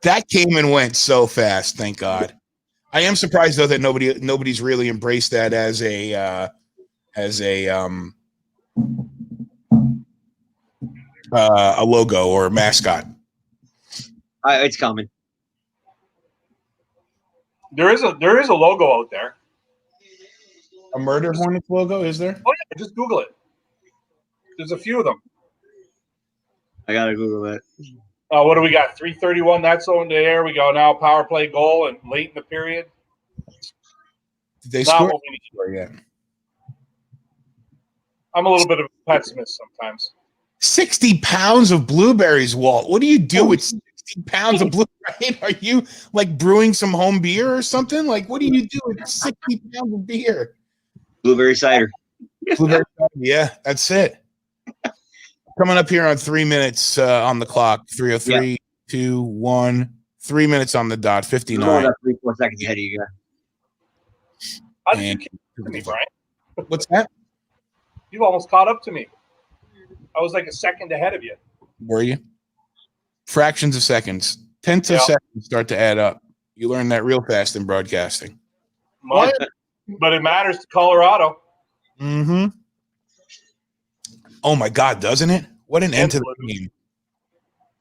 That came and went so fast, thank God. I am surprised though that nobody's really embraced that as a logo or a mascot. It's coming. There is a logo out there. A Murder Hornets logo, is there? Oh yeah, just Google it. There's a few of them. I gotta Google it. What do we got? 3:31. That's on the air. We go now. Power play goal and late in the period. Did they Not score? what we need. Or yet? I'm a little bit of a pessimist sometimes. 60 pounds of blueberries, Walt. What do you do with 60 pounds of blueberries? Are you like brewing some home beer or something? Like, what do you do with 60 pounds of beer? Blueberry cider. Blueberry cider, yeah, that's it. Coming up here on 3 minutes on the clock. 3:03, 2, 1. 3 minutes on the dot. 59. I'm about 3-4 seconds ahead of you guys. How did you catch up to me, Brian? What's that? You almost caught up to me. I was like a second ahead of you. Were you? Fractions of seconds. Tenths of seconds start to add up. You learn that real fast in broadcasting. But it matters to Colorado. Mm-hmm. Oh my God, doesn't it? What an end to the game.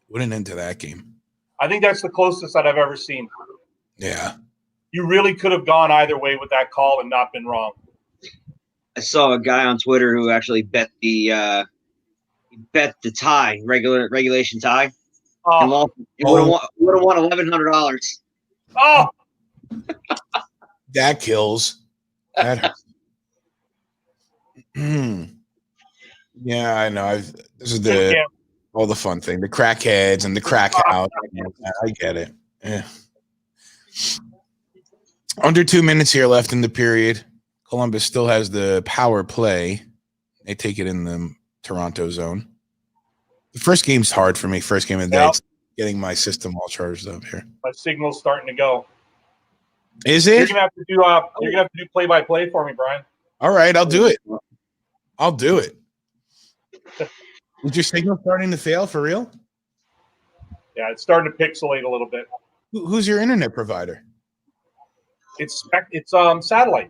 What an end to that game. I think that's the closest that I've ever seen. Yeah. You really could have gone either way with that call and not been wrong. I saw a guy on Twitter who actually bet the tie, regulation tie, and lost. He would have won $1,100. Oh, that kills. That hurts. Yeah, I know. This is all the fun thing, the crackheads and the crack house. I get it. Yeah. Under 2 minutes here left in the period. Columbus still has the power play. They take it in the Toronto zone. The first game's hard for me. First game of the day. It's getting my system all charged up here. My signal's starting to go. Is it? You're gonna have to do play-by-play for me, Brian. All right, I'll do it. I'll do it. Is your signal starting to fail for real? Yeah, it's starting to pixelate a little bit. Who's your internet provider? It's satellite.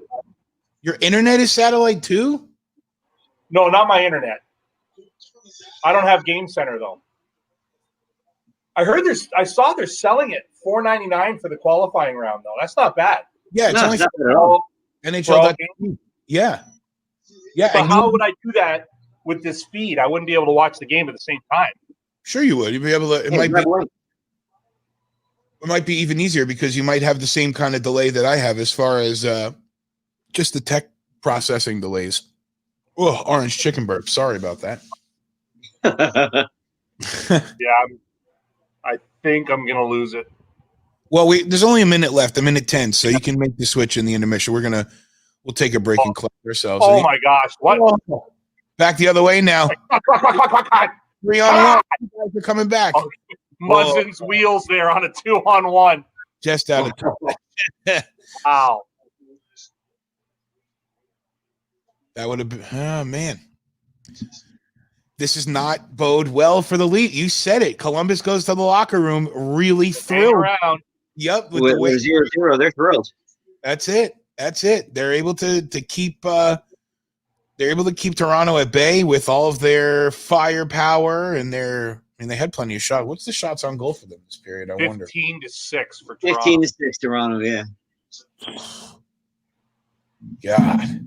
Your internet is satellite too? No, not my internet. I don't have Game Center though. I saw they're selling it $4.99 for the qualifying round though. That's not bad. Yeah, it's only not bad at all. NHL. Yeah. Yeah. But how would I do that with this feed? I wouldn't be able to watch the game at the same time. Sure you would. You'd be able to. It might be even easier because you might have the same kind of delay that I have as far as just the tech processing delays. Oh, orange chicken burp. Sorry about that. Yeah, I think I'm gonna lose it. Well, there's only a minute left, a minute 10, so you can make the switch in the intermission. We'll take a break and collect ourselves. Oh my gosh! What? Back the other way now. 3 on 1. You guys are coming back. Oh, Muzzin's wheels there on a 2-on-1. Just out of time. Wow. That would have been, oh man. This is not bode well for the lead. You said it. Columbus goes to the locker room really thrilled. Around. Yep. With 0-0, they're thrilled. That's it. That's it. They're able to keep Toronto at bay with all of their firepower and they had plenty of shots. What's the shots on goal for them this period? I wonder. 15-6 for Toronto. 15-6 Toronto, yeah. God.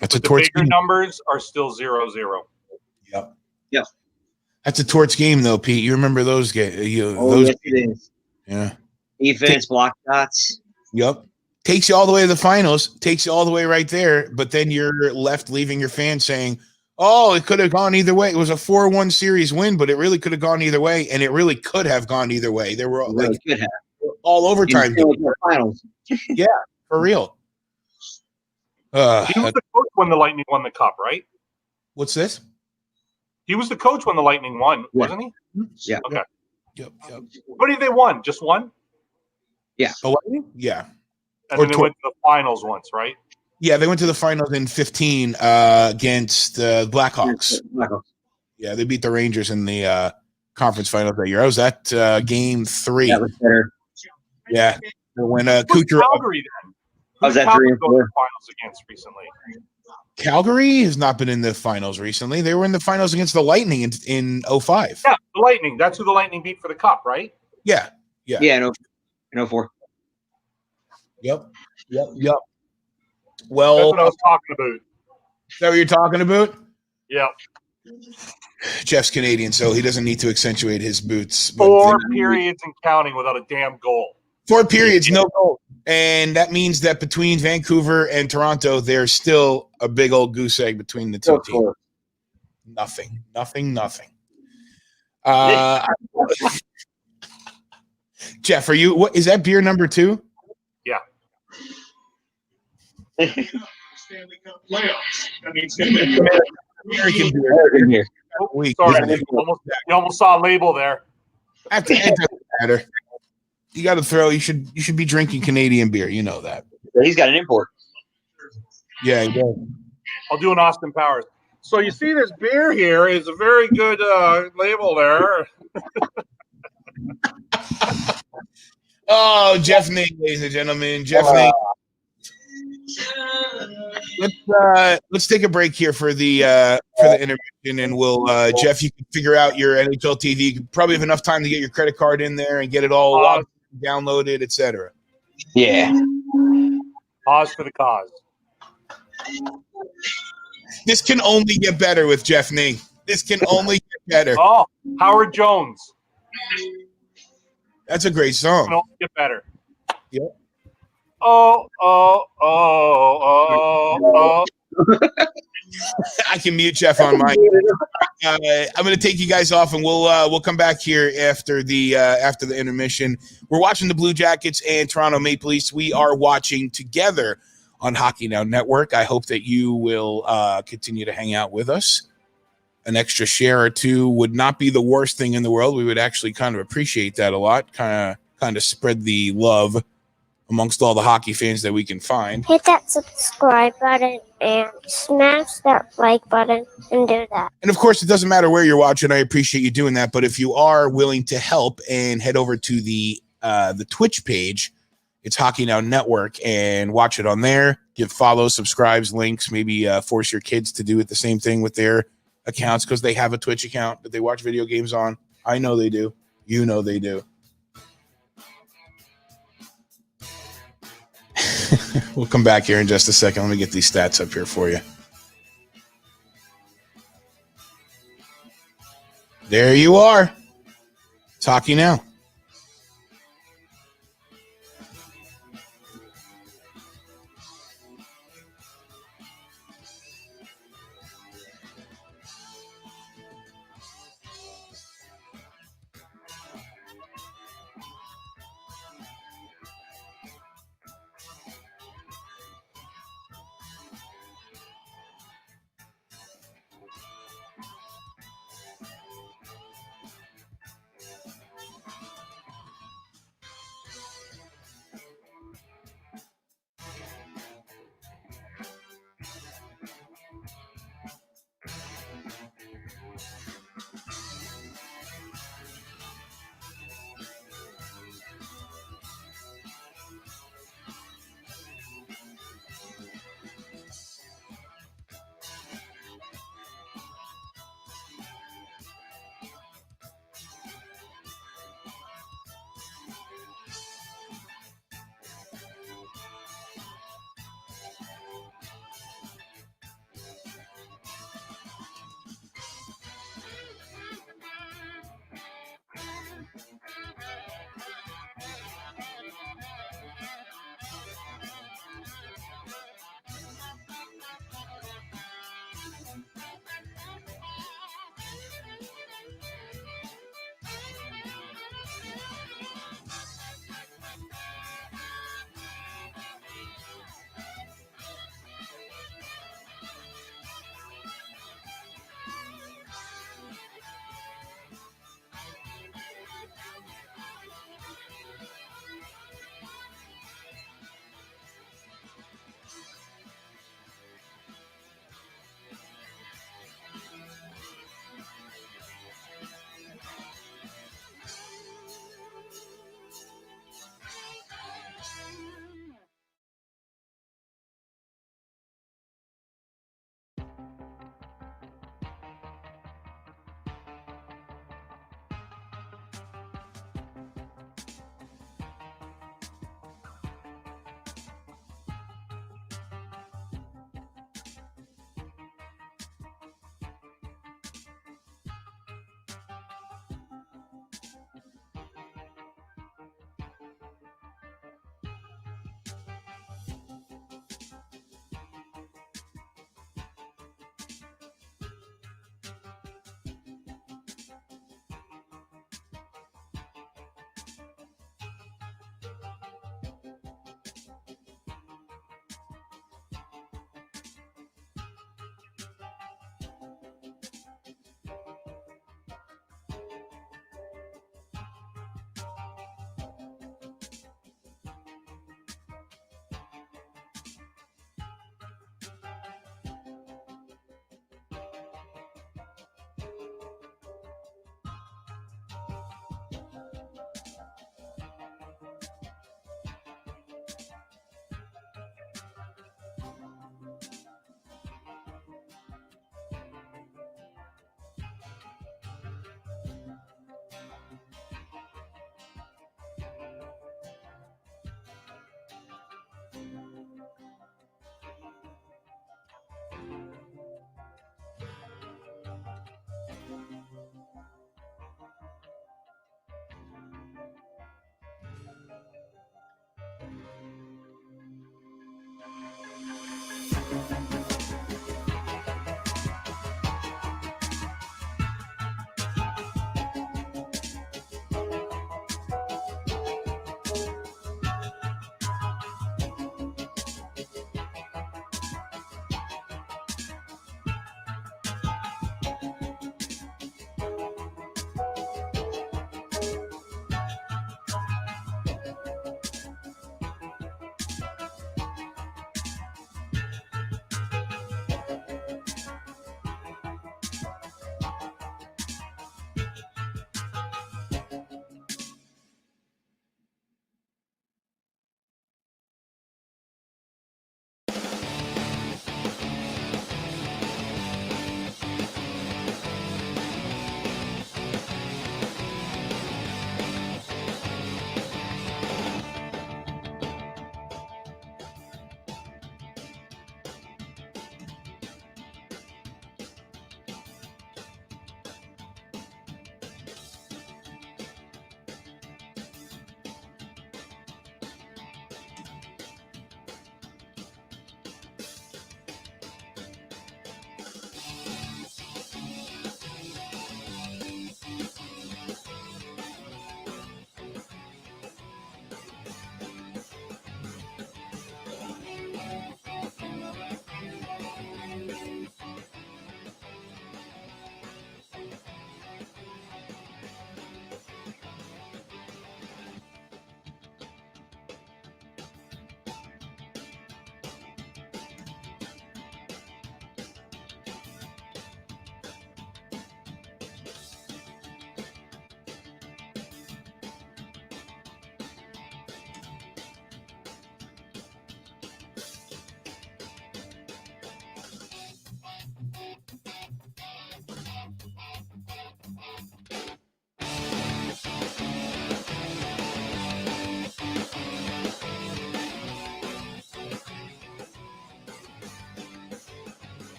That's a the torch bigger game. numbers are still 0-0. Yep. Yep. That's a torch game, though, Pete. You remember those games? Yes, it is. Yeah. Defense, block shots. Yep. takes you all the way to the finals, takes you all the way right there, but then you're left leaving your fans saying, oh, it could have gone either way. It was a 4-1 series win, but it really could have gone either way, and it really could have gone either way. There were like all overtime. Finals. Yeah, for real. He was the coach when the Lightning won the cup, right? What's this? He was the coach when the Lightning won, wasn't he? Yeah. Okay. Yep. What did they won? Just one? Yeah. Oh, yeah. And then they went to the finals once, right? Yeah, they went to the finals in 15 against the Blackhawks. Yeah, they beat the Rangers in the conference finals that year. I was at game 3. That was better. Yeah. When Kucherov. Calgary then. I was at 3 and 4. Finals against recently. Calgary has not been in the finals recently. They were in the finals against the Lightning in 05. Yeah, the Lightning. That's who the Lightning beat for the cup, right? Yeah. In 04. Yep. Well, that's what I was talking about. Is that what you're talking about? Yeah. Jeff's Canadian, so he doesn't need to accentuate his boots. 4 periods and counting without a damn goal. 4 periods, no goal. And that means that between Vancouver and Toronto, there's still a big old goose egg between the two teams. Nothing. Jeff, what is that beer number 2? Yeah. American beer. Oh, sorry, you almost saw a label there. It doesn't matter. You got to throw. You should be drinking Canadian beer. You know that. He's got an import. Yeah, he does. I'll do an Austin Powers. So you see, this beer here is a very good label there. Oh, Jeff Ning, ladies and gentlemen, Jeff Ning. Let's take a break here for the intermission, and we'll Jeff, you can figure out your NHL TV. You probably have enough time to get your credit card in there and get it all logged, downloaded, etc. Yeah. Pause for the cause. This can only get better with Jeff Ning. This can only get better. Oh, Howard Jones. That's a great song. Can only get better. Yep. Oh. I can mute Jeff on mine. I'm going to take you guys off, and we'll come back here after the intermission. We're watching the Blue Jackets and Toronto Maple Leafs. We are watching together on Hockey Now Network. I hope that you will continue to hang out with us. An extra share or two would not be the worst thing in the world. We would actually kind of appreciate that a lot. Kind of spread the love amongst all the hockey fans that we can find. Hit that subscribe button and smash that like button and do that. And of course, it doesn't matter where you're watching. I appreciate you doing that. But if you are willing to help and head over to the Twitch page, it's Hockey Now Network, and watch it on there. Give follows, subscribes, links. Maybe force your kids to do it the same thing with their accounts because they have a Twitch account that they watch video games on. I know they do. You know they do. We'll come back here in just a second. Let me get these stats up here for you. There you are. It's Hockey Now.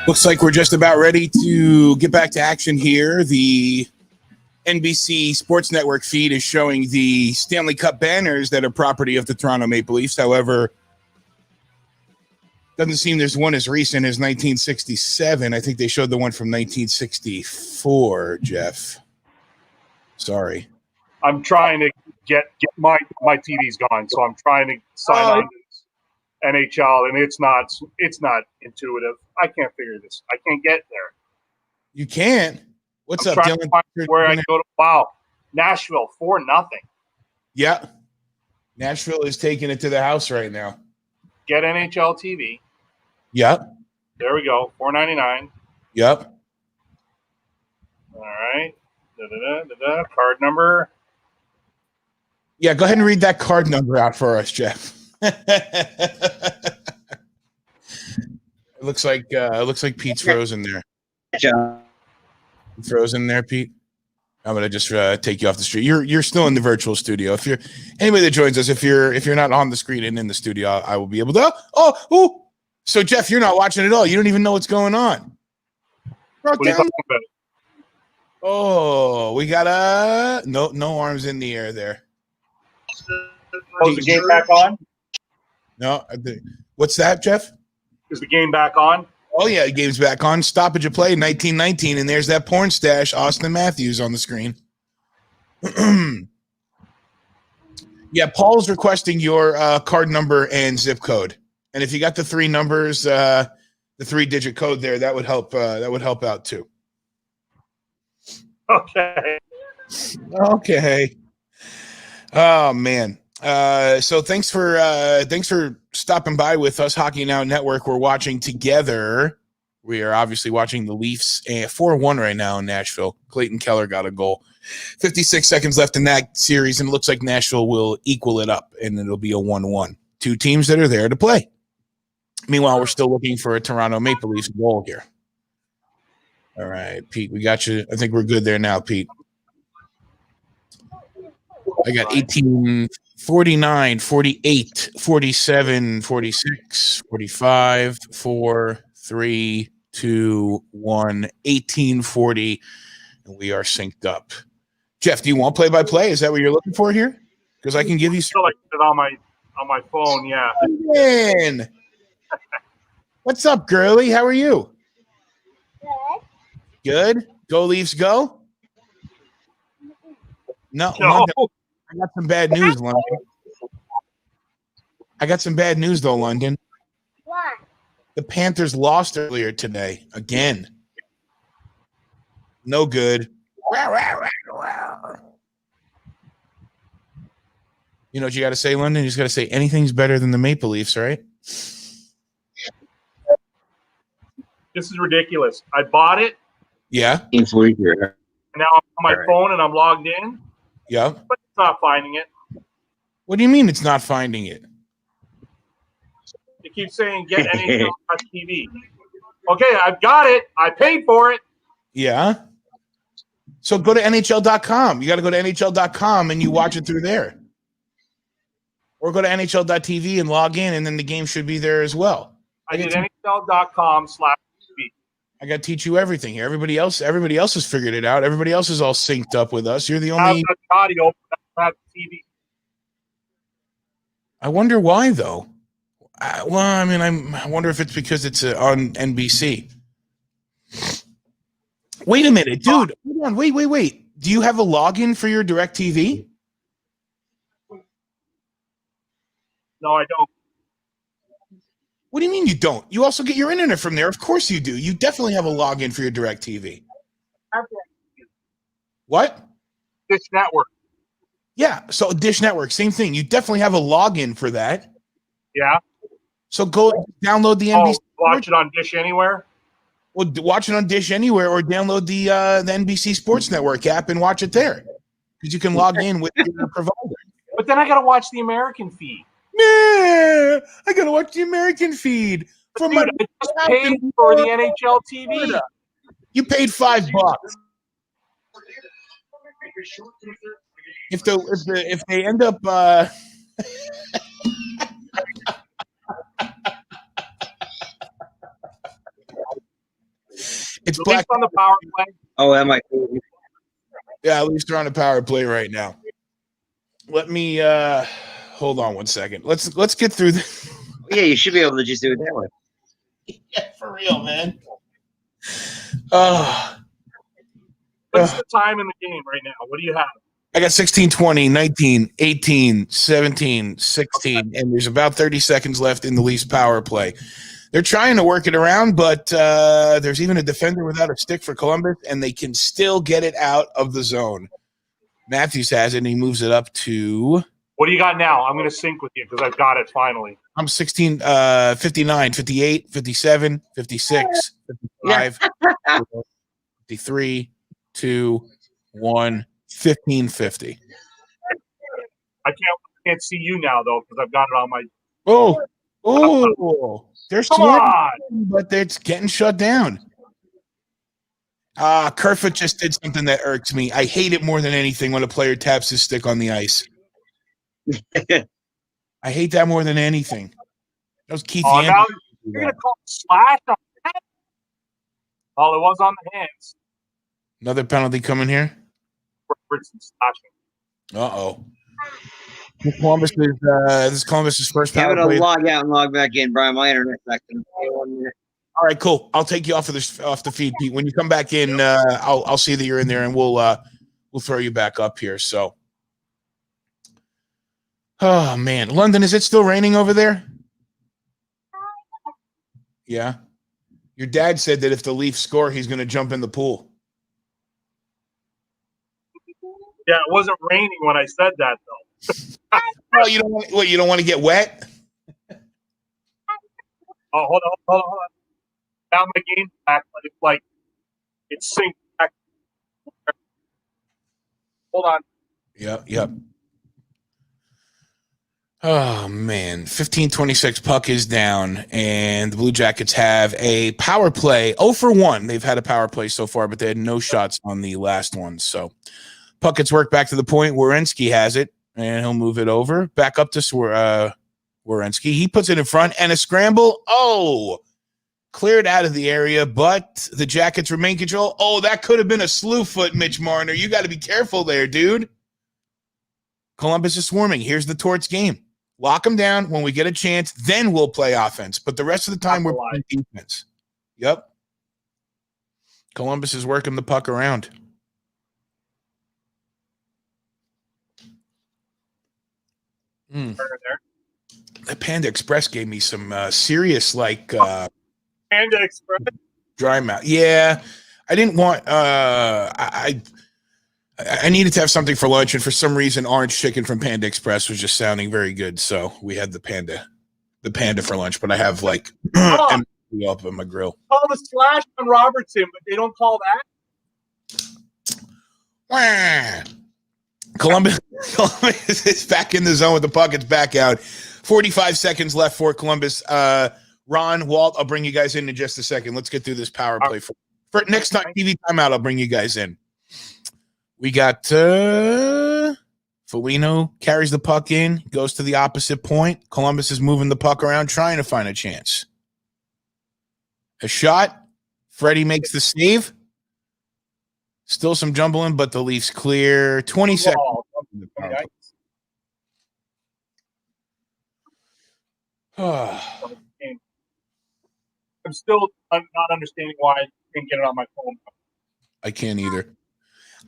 Looks like we're just about ready to get back to action here. The NBC Sports Network feed is showing the Stanley Cup banners that are property of the Toronto Maple Leafs. However, doesn't seem there's one as recent as 1967. I think they showed the one from 1964, Jeff. Sorry. I'm trying to get my TV's gone, so I'm trying to sign on to NHL, and it's not intuitive. I can't figure this. I can't get there. You can't. What's I'm up, trying Dylan? to find where I go to. Wow, Nashville 4-0. Yeah, Nashville is taking it to the house right now. Get NHL TV. Yep. There we go. $4.99. Yep. All right. Da-da-da-da-da. Card number. Yeah, go ahead and read that card number out for us, Jeff. It looks like Pete's frozen there. John. Frozen there, Pete. I'm gonna just take you off the street. You're still in the virtual studio. If you're anybody that joins us, if you're not on the screen and in the studio, I will be able to. Oh. So Jeff, you're not watching at all. You don't even know what's going on. What are you talking about? Oh, we got no arms in the air there. Oh, is the game back on? No, what's that, Jeff? Is the game back on? Oh yeah, the game's back on. Stoppage of play, 1919, and there's that porn stash, Austin Matthews, on the screen. Yeah, Paul's requesting your card number and zip code, and if you got the three numbers, the 3-digit code there, that would help. That would help out too. Okay. Oh man. So thanks for stopping by with us, Hockey Now Network. We're watching together. We are obviously watching the Leafs 4-1 right now in Nashville. Clayton Keller got a goal. 56 seconds left in that series, and it looks like Nashville will equal it up, and it'll be a 1-1. Two teams that are there to play. Meanwhile, we're still looking for a Toronto Maple Leafs goal here. All right, Pete, we got you. I think we're good there now, Pete. I got 18, 49, 48, 47, 46, 45, 4, 3, 2, 1, 1840, and we are synced up. Jeff, do you want play-by-play? Is that what you're looking for here? Because I can give you some. I like it on my phone, yeah. Man. What's up, girly? How are you? Good. Go Leafs, go. No. London, I got some bad news, London. I got some bad news, though, London. What? The Panthers lost earlier today. Again. No good. You know what you got to say, London? You just got to say anything's better than the Maple Leafs, right? This is ridiculous. I bought it. Yeah. And now I'm on my phone and I'm logged in. Yeah. But it's not finding it. What do you mean it's not finding it? It keeps saying get NHL.tv. Okay, I've got it. I paid for it. Yeah. So go to NHL.com. You got to go to NHL.com and you watch it through there. Or go to NHL.tv and log in, and then the game should be there as well. I did NHL.com/TV. I got to teach you everything here. Everybody else has figured it out. Everybody else is all synced up with us. You're the only. Audio, not TV. I wonder why, though. I wonder if it's because it's on NBC. Wait a minute, dude. Hold on. Wait. Do you have a login for your DirecTV? No, I don't. What do you mean you don't? You also get your internet from there. Of course you do. You definitely have a login for your DirecTV. What? Dish Network. Yeah, so Dish Network, same thing. You definitely have a login for that. Yeah. So go download the NBC. Watch it on Dish Anywhere? Well, watch it on Dish Anywhere or download the NBC Sports Network app and watch it there. Because you can log in with your provider. But then I got to watch the American feed. Nah, I got to watch the American feed. Dude, I just paid for the NHL TV. You paid $5. If they end up it's black on the power play. Oh, that might. Yeah, at least they're on a power play right now. Let me hold on one second. Let's get through this. Yeah, you should be able to just do it that way. Yeah, for real, man. What's the time in the game right now? What do you have? I got 16, 20, 19, 18, 17, 16, and there's about 30 seconds left in the Leafs power play. They're trying to work it around, but there's even a defender without a stick for Columbus, and they can still get it out of the zone. Matthews has it, and he moves it up to... What do you got now? I'm going to sync with you because I've got it finally. I'm 16, 59, 58, 57, 56, 55, 53, 2, 1, 1550. I can't see you now, though, because I've got it on my... They're Come swarming, on! but it's getting shut down. Kerfoot just did something that irks me. I hate it more than anything when a player taps his stick on the ice. I hate that more than anything. That was Keith Yandel. Now you're going to call slash on that? Oh, it was on the hands. Another penalty coming here. Robertson slashing. Uh-oh. This is Columbus's first power Give it a play. log out and log back in, Brian. My internet's back in. All right, cool. I'll take you off the feed, Pete. When you come back in, I'll see that you're in there, and we'll throw you back up here. So, oh man, London, is it still raining over there? Yeah. Your dad said that if the Leafs score, he's going to jump in the pool. Yeah, it wasn't raining when I said that, though. Oh, you don't want to get wet? Oh, hold on. Now my game's back, but it's like it's synced back. Hold on. Yep. Oh, man. 15-26 puck is down, and the Blue Jackets have a power play. 0 for 1. They've had a power play so far, but they had no shots on the last one. So puck gets worked back to the point. Werenski has it, and he'll move it over. Back up to Werenski. He puts it in front, and a scramble. Oh, cleared out of the area, but the Jackets remain control. Oh, that could have been a slew foot, Mitch Marner. You got to be careful there, dude. Columbus is swarming. Here's the Torts game. Lock them down when we get a chance, then we'll play offense. But the rest of the time, we're playing defense. Yep. Columbus is working the puck around. The Panda Express gave me some serious, Panda Express? Dry mouth. Yeah. I didn't want I needed to have something for lunch, and for some reason, orange chicken from Panda Express was just sounding very good. So we had the panda for lunch. But I have like up on my grill. Call the slash on Robertson, but they don't call that. Columbus is back in the zone with the puck. It's back out. 45 seconds left for Columbus. Ron, Walt, I'll bring you guys in just a second. Let's get through this power play. For next time TV timeout, I'll bring you guys in. We got Foligno carries the puck in, goes to the opposite point. Columbus is moving the puck around, trying to find a chance. A shot. Freddie makes the save. Still some jumbling, but the Leafs clear. 20 seconds. I'm still not understanding why I didn't get it on my phone. I can't either.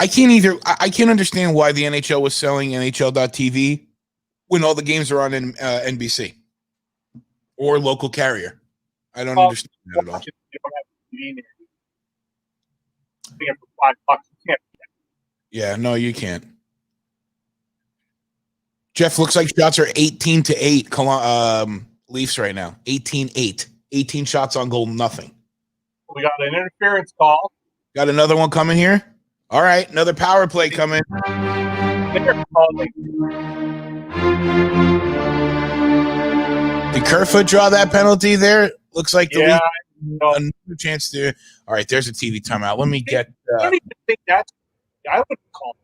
I can't understand why the NHL was selling NHL.TV when all the games are on NBC. or local carrier. I don't Oh, understand that at all. You don't have TV near you. Pay for $5. You can't. Yeah, no, you can't. Jeff, looks like shots are 18-8 Leafs right now. 18-8. 18 shots on goal, nothing. We got an interference call. Got another one coming here. All right, another power play coming. They're calling. Did Kerfoot draw that penalty there? Looks like the Yeah, Leafs another chance to. All right, there's a TV timeout. Let me get. I don't even think that's. I wouldn't call.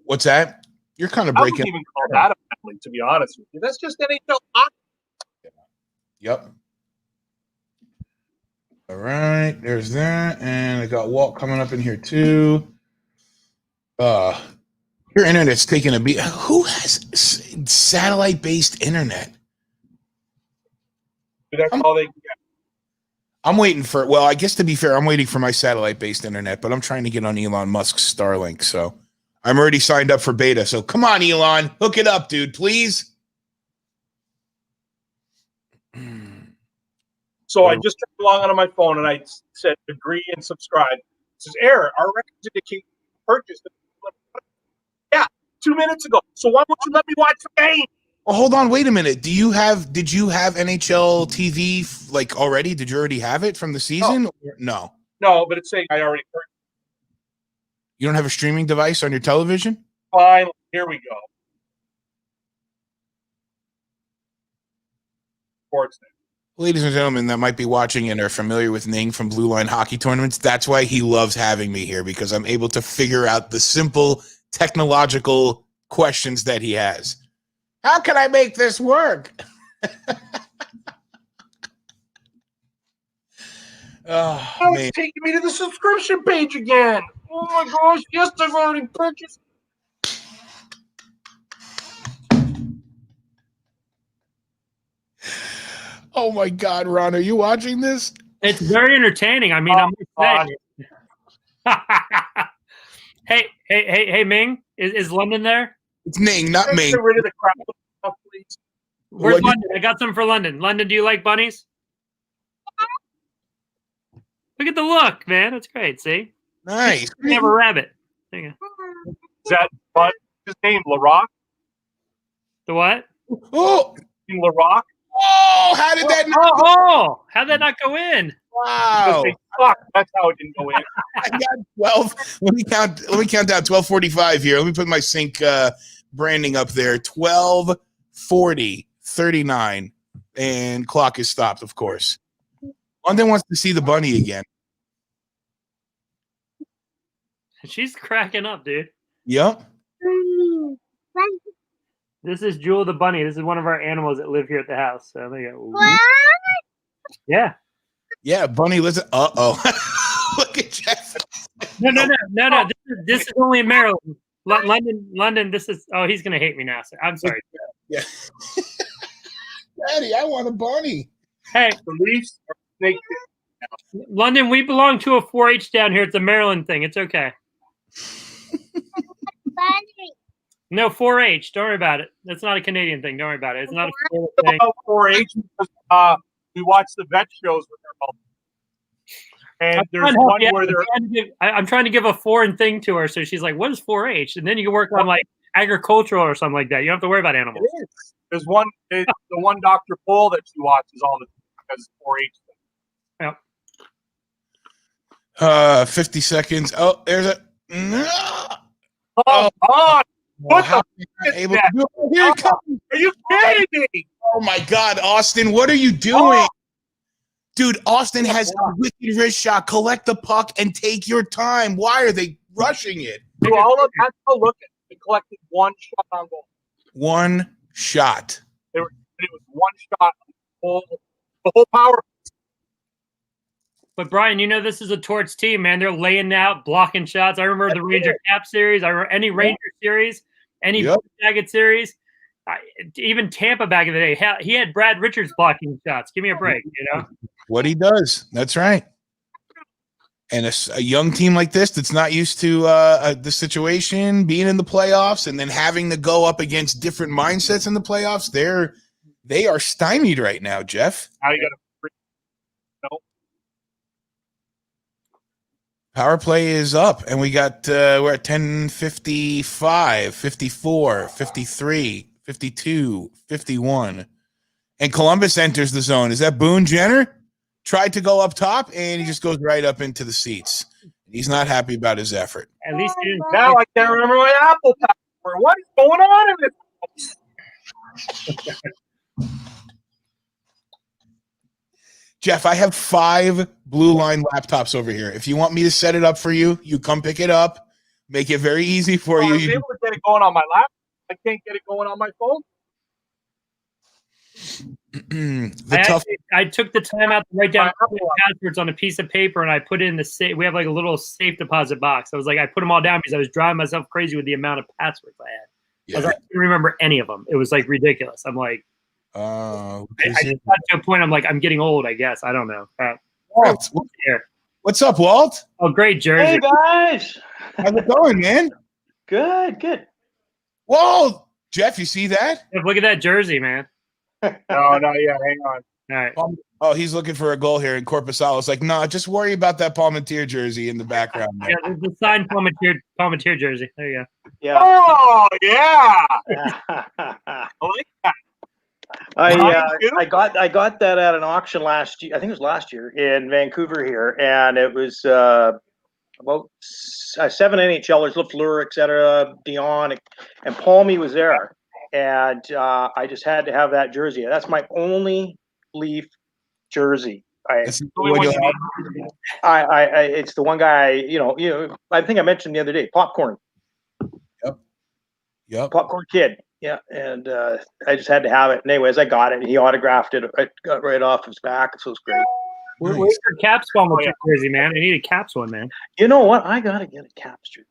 What's that? You're kind of I breaking. wouldn't even call that a penalty, to be honest with you. That's just NHL hockey. Yep. All right, there's that, and I got Walt coming up in here too. Your internet's taking a beat. Who has satellite-based internet? That's all they can get. I'm waiting for. Well, I guess to be fair, I'm waiting for my satellite-based internet, but I'm trying to get on Elon Musk's Starlink, so I'm already signed up for beta. So come on, Elon, hook it up, dude, please. So I just turned along on my phone and I said agree and subscribe. It says error. Our records indicate purchase. Yeah, 2 minutes ago. So why won't you let me watch the game? Well, hold on, wait a minute. Did you have NHL TV like already? Did you already have it from the season? No. No, but it's saying I already heard. You don't have a streaming device on your television? Fine. Here we go. Sportsnet. Ladies and gentlemen that might be watching and are familiar with Ning from Blue Line Hockey Tournaments, that's why he loves having me here, because I'm able to figure out the simple technological questions that he has. How can I make this work? Oh, Oh, man. it's taking me to the subscription page again. Oh my gosh, yes, I've already purchased. Oh my God, Ron, are you watching this? It's very entertaining. I mean, I'm Hey, Ming, is London there? It's Ning, not Ming. Get rid of the crap stuff, please. Where's What- London? I got some for London. London, do you like bunnies? Look at the look, man. That's great. See? Nice. We have a rabbit. There you go. Is that what his name? LaRock? The what? Oh, LaRock? oh, how did that not go? Oh, how'd that not go in? Wow. They suck. That's how it didn't go in. I got 12. Let me count down 12:45 here. Let me put my sync branding up there. 12:40, 39, and clock is stopped, of course. London wants to see the bunny again. She's cracking up, dude. Yep. This is Jewel the bunny. This is one of our animals that live here at the house. So there you go. What? Yeah. Yeah, bunny, listen. Uh-oh. Look at Jeff. No. This is only in Maryland. London, this is, oh, he's going to hate me now. So I'm sorry. Yeah. Daddy, I want a bunny. Hey, The Leafs are snake. London, we belong to a 4-H down here. It's a Maryland thing. It's okay. No, 4-H. Don't worry about it. That's not a Canadian thing. Don't worry about it. It's not a Florida thing. About 4-H because we watch the vet shows with their mom. And there's one where they're I'm trying to give a foreign thing to her, so she's like, "What is 4-H?" And then you can work on like agricultural or something like that. You don't have to worry about animals. It is. There's one, the one Dr. Bull that she watches all the time because it's 4-H. Yep. 50 seconds. Oh, there's a. Oh, God. What How the am I f- able is to that? do it? Here it comes. Are you kidding me? Oh my God, Austin, what are you doing? Dude, Austin has a wicked wrist shot. Collect the puck and take your time. Why are they rushing it? Do all of that. Oh, look, they collected one shot on goal. One shot. It was one shot on the whole power. But Brian, you know this is a Torts team, man. They're laying out, blocking shots. I remember the Ranger Cap series. I remember any Ranger series, any Jacket series. Even Tampa back in the day, he had Brad Richards blocking shots. Give me a break, you know. What he does. That's right. And a young team like this that's not used to the situation, being in the playoffs, and then having to go up against different mindsets in the playoffs, they're They are stymied right now, Jeff. Now you got to. Power play is up, and we got we're at 10:55, 54, 53, 52, 51. And Columbus enters the zone. Is that Boone Jenner? Tried to go up top, and he just goes right up into the seats. He's not happy about his effort. At least he didn't. Now I can't remember my Apple password. What is going on in this? Jeff, I have 5 Blue Line laptops over here. If you want me to set it up for you, you come pick it up. Make it very easy for you. I was able to get it going on my laptop. I can't get it going on my phone. I took the time out to write down passwords on a piece of paper, and I put it in the safe. We have like a little safe deposit box. I was like, I put them all down because I was driving myself crazy with the amount of passwords I had. Yeah. I was like, I didn't remember any of them. It was like ridiculous. I'm like, I just got to a point. I'm like, I'm getting old. I guess I don't know. Walt, what's up, Walt? Oh, great jersey! Hey guys, How's it going, man? good. Whoa, Jeff, you see that? Look at that jersey, man. No, hang on. All right. Oh, he's looking for a goal here in Corpusalo's. Like, no, just worry about that Palmentier jersey in the background. Yeah, the signed Palmentier jersey. There you go. Yeah. Oh, yeah. I like that. I got that at an auction last year. I think it was last year in Vancouver here, and it was about 7 NHLers, Lafleur, etc., Dion, and Palmy was there, and I just had to have that jersey. That's my only Leaf jersey. It's the one guy. I think I mentioned the other day. Popcorn. Yep. Popcorn Kid. Yeah, and I just had to have it. And anyways, I got it. He autographed it. I got right off his back, so it was great. Where's your Caps jersey, man? I need a Caps one, man. You know what? I gotta get a Caps jersey.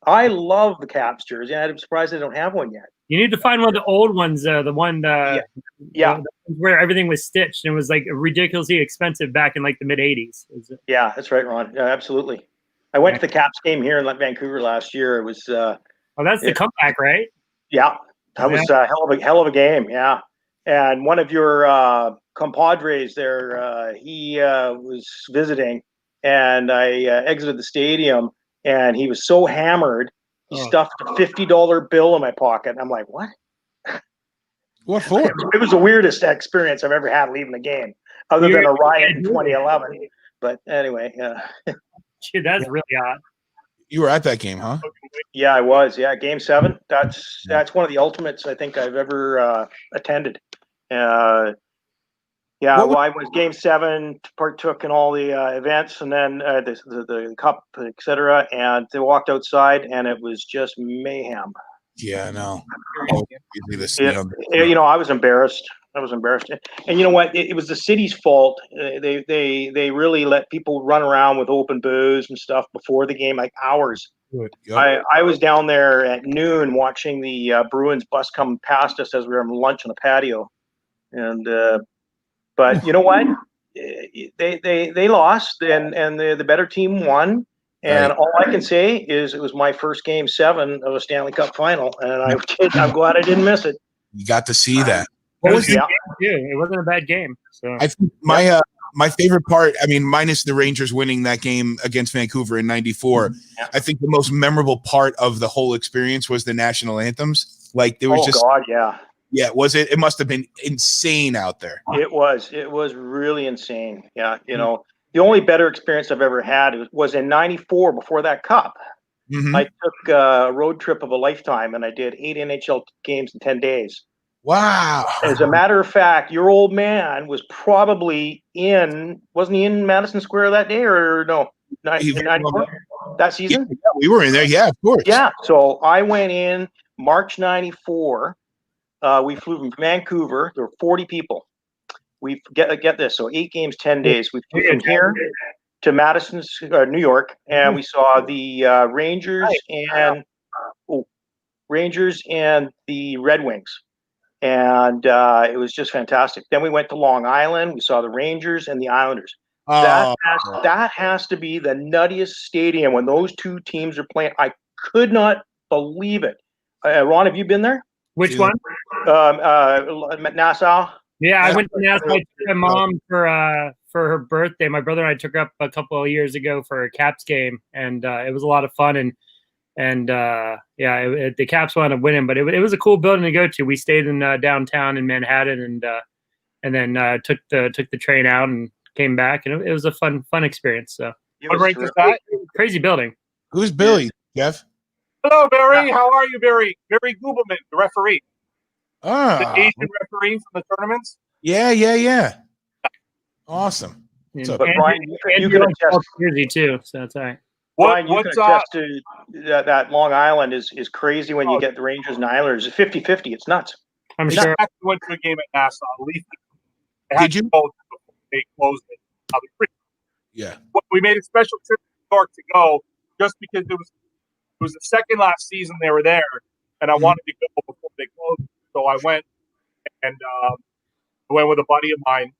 I love the Caps jersey. I'm surprised I don't have one yet. You need to find one of the old ones. The one, where everything was stitched and it was like ridiculously expensive back in like the mid '80s. Yeah, that's right, Ron. Yeah, absolutely. I went to the Caps game here in Vancouver last year. It was. That's the comeback, right? Yeah, that was a hell of a game. Yeah, and one of your compadres there, he was visiting, and I exited the stadium, and he was so hammered. He stuffed a $50 bill in my pocket. I'm like, what? What for? It was the weirdest experience I've ever had leaving the game, other than a riot in 2011. But anyway, Dude, that's really odd. You were at that game, huh? Yeah, I was. Yeah, Game 7. That's one of the ultimates I think I've ever attended. I was Game 7, partook in all the events, and then the cup, etc. And they walked outside, and it was just mayhem. Yeah, I know. I was embarrassed. And you know what? It was the city's fault. They really let people run around with open booze and stuff before the game, like hours. Yep. I was down there at noon watching the Bruins bus come past us as we were having lunch on the patio, and but you know what? They lost, and the better team won. And all I can say is it was my first Game 7 of a Stanley Cup final, and I'm glad I didn't miss it. You got to see that. It wasn't a bad game. So I think my favorite part, I mean, minus the Rangers winning that game against Vancouver in '94, I think the most memorable part of the whole experience was the national anthems. Like there was Yeah, was it? It must have been insane out there. It was really insane. Yeah, the only better experience I've ever had was in '94 before that cup. Mm-hmm. I took a road trip of a lifetime, and I did 8 NHL games in 10 days. Wow. As a matter of fact, your old man was probably wasn't he in Madison Square that day or no? 94? That season? Yeah, we were in there. Yeah, of course. Yeah. So I went in March '94. We flew from Vancouver. There were 40 people. We get this. So 8 games, 10 days. We flew from here to Madison, New York, and we saw the Rangers and the Red Wings. And it was just fantastic. Then we went to Long Island. We saw the Rangers and the Islanders. That has to be the nuttiest stadium when those two teams are playing. I could not believe it. Ron, have you been there? Which one? Nassau. Yeah, I went to Nassau. I took my mom for her birthday. My brother and I took her up a couple of years ago for a Caps game, and it was a lot of fun. And the Caps wound up winning, but it was a cool building to go to. We stayed in downtown in Manhattan, and then took the train out and came back, and it was a fun experience. So What rank is that? Crazy building. Who's Billy, Jeff? Hello, Barry. How are you, Barry? Barry Gubelman, the referee. Ah, The Asian referee from the tournaments. Yeah. Awesome. And, But Brian, you can attest Jersey too, so that's all right. Brian, you can attest to that Long Island is crazy when you get the Rangers and Islanders. It's 50-50. It's nuts. I'm sure. I went to a game at Nassau. Did you? They closed it. Yeah. We made a special trip to New York to go just because it was the second last season they were there, and I wanted to go before they closed. So I went, and I went with a buddy of mine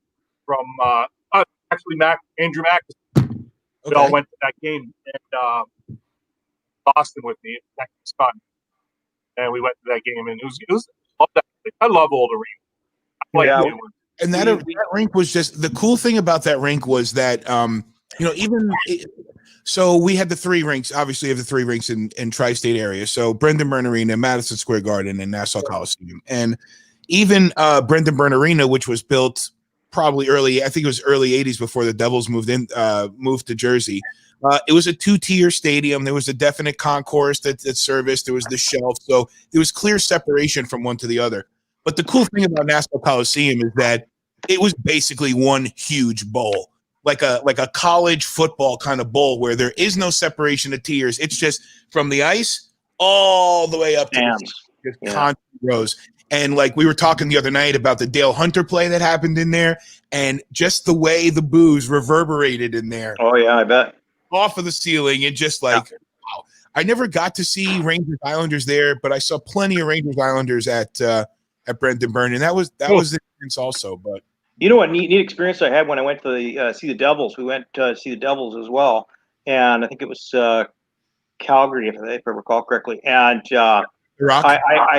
from Andrew Mack. We all went to that game, and Boston with me, his son, and we went to that game, and it was I love old arena. And that rink was just the cool thing about that rink was that so we had the three rinks. Obviously, we have the three rinks in tri-state area. So Brendan Byrne Arena, Madison Square Garden, and Nassau Coliseum. And even Brendan Byrne Arena, which was built probably early 80s before the Devils moved to Jersey. It was a 2-tier stadium. There was a definite concourse that serviced. There was the shelf. So there was clear separation from one to the other. But the cool thing about Nassau Coliseum is that it was basically one huge bowl, like a college football kind of bowl where there is no separation of tiers. It's just from the ice all the way up to the constant rows. And like we were talking the other night about the Dale Hunter play that happened in there, and just the way the booze reverberated in there. Oh yeah, I bet. Off of the ceiling, and just like wow. I never got to see Rangers Islanders there, but I saw plenty of Rangers Islanders at Brendan Byrne, and that was the experience also. But you know what neat experience I had when I went to see the Devils. We went to see the Devils as well, and I think it was Calgary, if I recall correctly. And I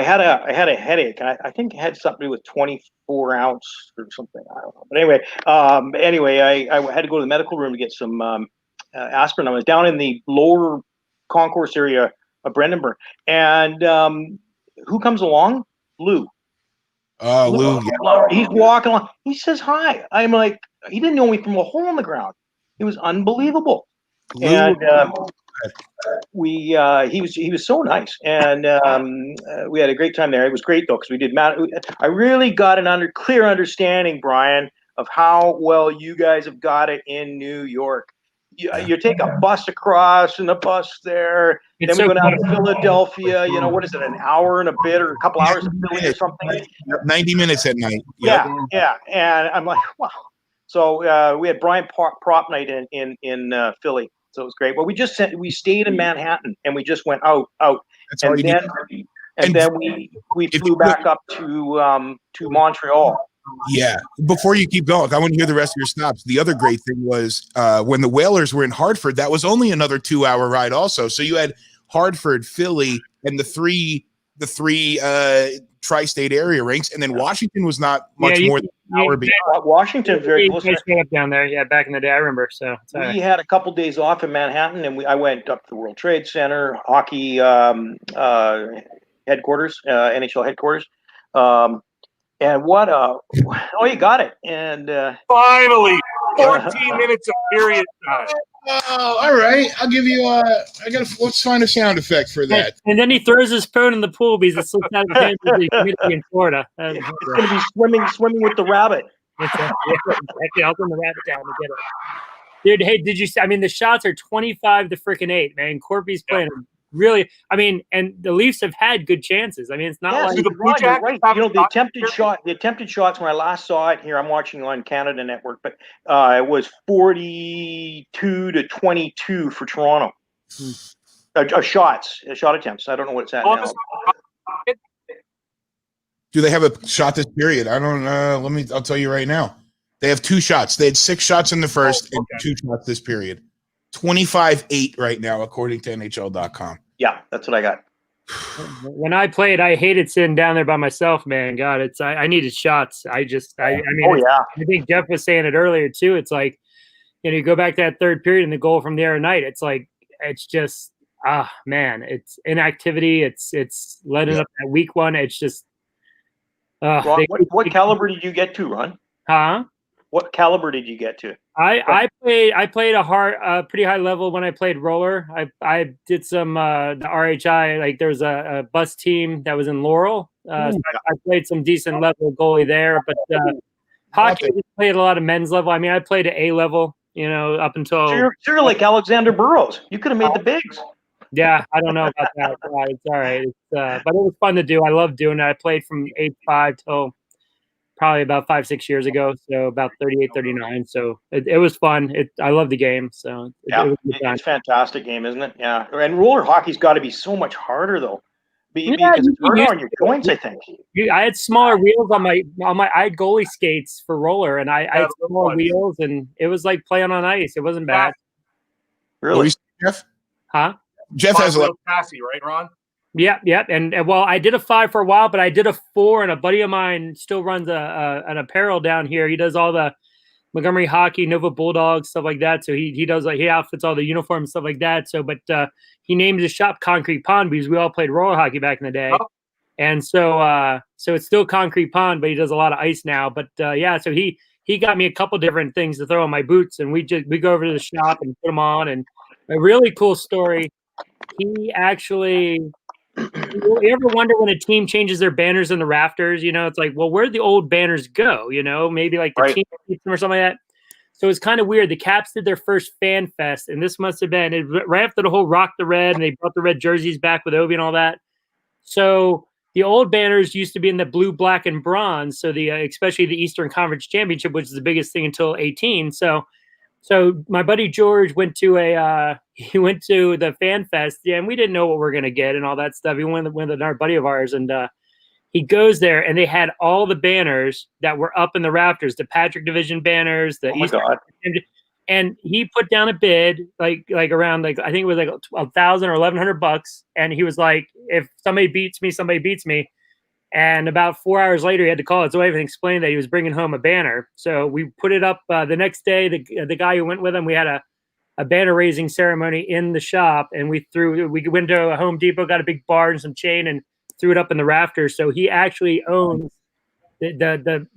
had a headache, and I think it had something to do with 24 ounce or something. I don't know, but anyway, I had to go to the medical room to get some aspirin. I was down in the lower concourse area of Brendan Byrne, and who comes along? Lou. Lou, he's walking along. He says hi. I'm like, he didn't know me from a hole in the ground. It was unbelievable. Lou, and he was so nice, and we had a great time there. It was great though, because we did. I really got an clear understanding, Brian, of how well you guys have got it in New York. You take a bus across, and a bus there. Then we go down to Philadelphia. What is it? An hour and a bit, or a couple hours of Philly or something. 90 minutes at night. Yeah. And I'm like, wow. So we had Brian prop night in Philly, so it was great. Well, we stayed in Manhattan, and we just went out, and then we flew back up to Montreal. Yeah. Before you keep going, I want to hear the rest of your stops. The other great thing was when the Whalers were in Hartford, that was only another 2-hour ride also. So you had Hartford, Philly, and the three tri-state area rinks, and then Washington was not much more than an hour beyond. Washington very close. Up down there, yeah, back in the day, I remember. So we had a couple days off in Manhattan, and I went up to the World Trade Center, hockey headquarters, NHL headquarters. And what you got it. And finally 14 minutes of period time. Oh, all right. I'll give you let's find a sound effect for that. And then he throws his phone in the pool because it slips out of his hands in Florida. It's going to be swimming with the rabbit. Exactly. I'll bring the rabbit down to get it. Dude, hey, did you see? I mean, the shots are 25 to freaking 8, man. Corby's playing really, and the Leafs have had good chances. I mean, it's not like the Blue Jackets. Right. The attempted shots. When I last saw it here, I'm watching on Canada Network, but it was 42 to 22 for Toronto. Shot attempts. I don't know what it's at now. Do they have a shot this period? I don't know. I'll tell you right now. They have 2 shots. They had 6 shots in the first and 2 shots this period. 25-8 right now, according to NHL.com. Yeah, that's what I got. When I played, I hated sitting down there by myself, man. God, I needed shots. I mean, Oh yeah. I think Jeff was saying it earlier too. It's like, you go back to that third period and the goal from the other night. It's like, it's just, man, it's inactivity. It's letting up that weak one. It's just, Ron, what caliber did you get to, Ron? Huh? What caliber did you get to? I played a pretty high level when I played roller. I did some the RHI, like there was a bus team that was in Laurel. So I played some decent level goalie there, but hockey, I played a lot of men's level. I mean, I played at A level, up until. So you're like Alexander Burrows. You could have made the bigs. Yeah, I don't know about that. It's all right. But it was fun to do. I love doing it. I played from 8-5 till probably about 5-6 years ago, so about 38, 39. So it was fun. I love the game. So it was it's a fantastic game, isn't it? Yeah, and roller hockey's got to be so much harder though, because it's harder on your joints. I think. I had smaller wheels on my. I had goalie skates for roller, and I had smaller wheels, and it was like playing on ice. It wasn't bad. Really, Jeff? Huh? Jeff has a little passy, right, Ron? Yep. And well, I did a 5 for a while, but I did a 4, and a buddy of mine still runs an apparel down here. He does all the Montgomery Hockey, Nova Bulldogs, stuff like that. So he does he outfits all the uniforms, stuff like that. So, but he named his shop Concrete Pond because we all played roller hockey back in the day. Oh. And so it's still Concrete Pond, but he does a lot of ice now. But so he got me a couple different things to throw on my boots, and we go over to the shop and put them on. And a really cool story. He actually. You ever wonder when a team changes their banners in the rafters? It's like, well, where'd the old banners go? Maybe like the team or something like that. So it's kind of weird. The Caps did their first fan fest, and this must have been right after the whole Rock the Red, and they brought the red jerseys back with Obi and all that. So the old banners used to be in the blue, black, and bronze. So especially the Eastern Conference Championship, which is the biggest thing until 18. So my buddy George went to the fan fest, and we didn't know what we were gonna get and all that stuff. He went with another buddy of ours, and he goes there, and they had all the banners that were up in the rafters, the Patrick Division banners, the Eastern, and he put down a bid like around I think it was like $1,000 or $1,100, and he was like, if somebody beats me, somebody beats me. And about 4 hours later, he had to call his wife and explain that he was bringing home a banner. So we put it up the next day. The guy who went with him, we had a banner raising ceremony in the shop, and we went to a Home Depot, got a big bar and some chain, and threw it up in the rafters. So he actually owns the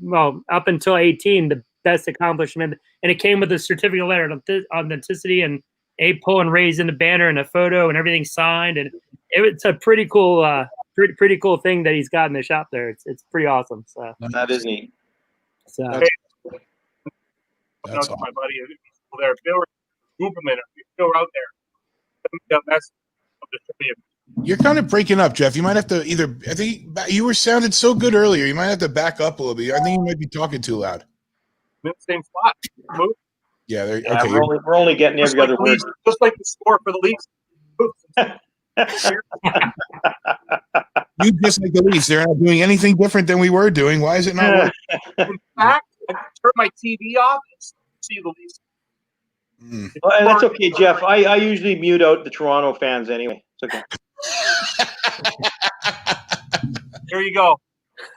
up until 18 the best accomplishment, and it came with a certificate of letter of authenticity and Abe Pullen raised in the banner and a photo and everything signed, and it's a pretty cool. Pretty cool thing that he's got in the shop there. It's pretty awesome. So that is neat. So that's awesome. My buddy there, Bill Hooperman, if you're still out there. You're kind of breaking up, Jeff. You might have to I think you sounded so good earlier. You might have to back up a little bit. I think you might be talking too loud. I'm in the same spot. Move. Yeah, okay. We're only getting every other word. Just like the score for the Leafs. You just like the Leafs. They're not doing anything different than we were doing. Why is it not working? In fact, I turn my TV off and see the Leafs. Well, that's okay, Jeff. I usually mute out the Toronto fans anyway. It's okay. There you go.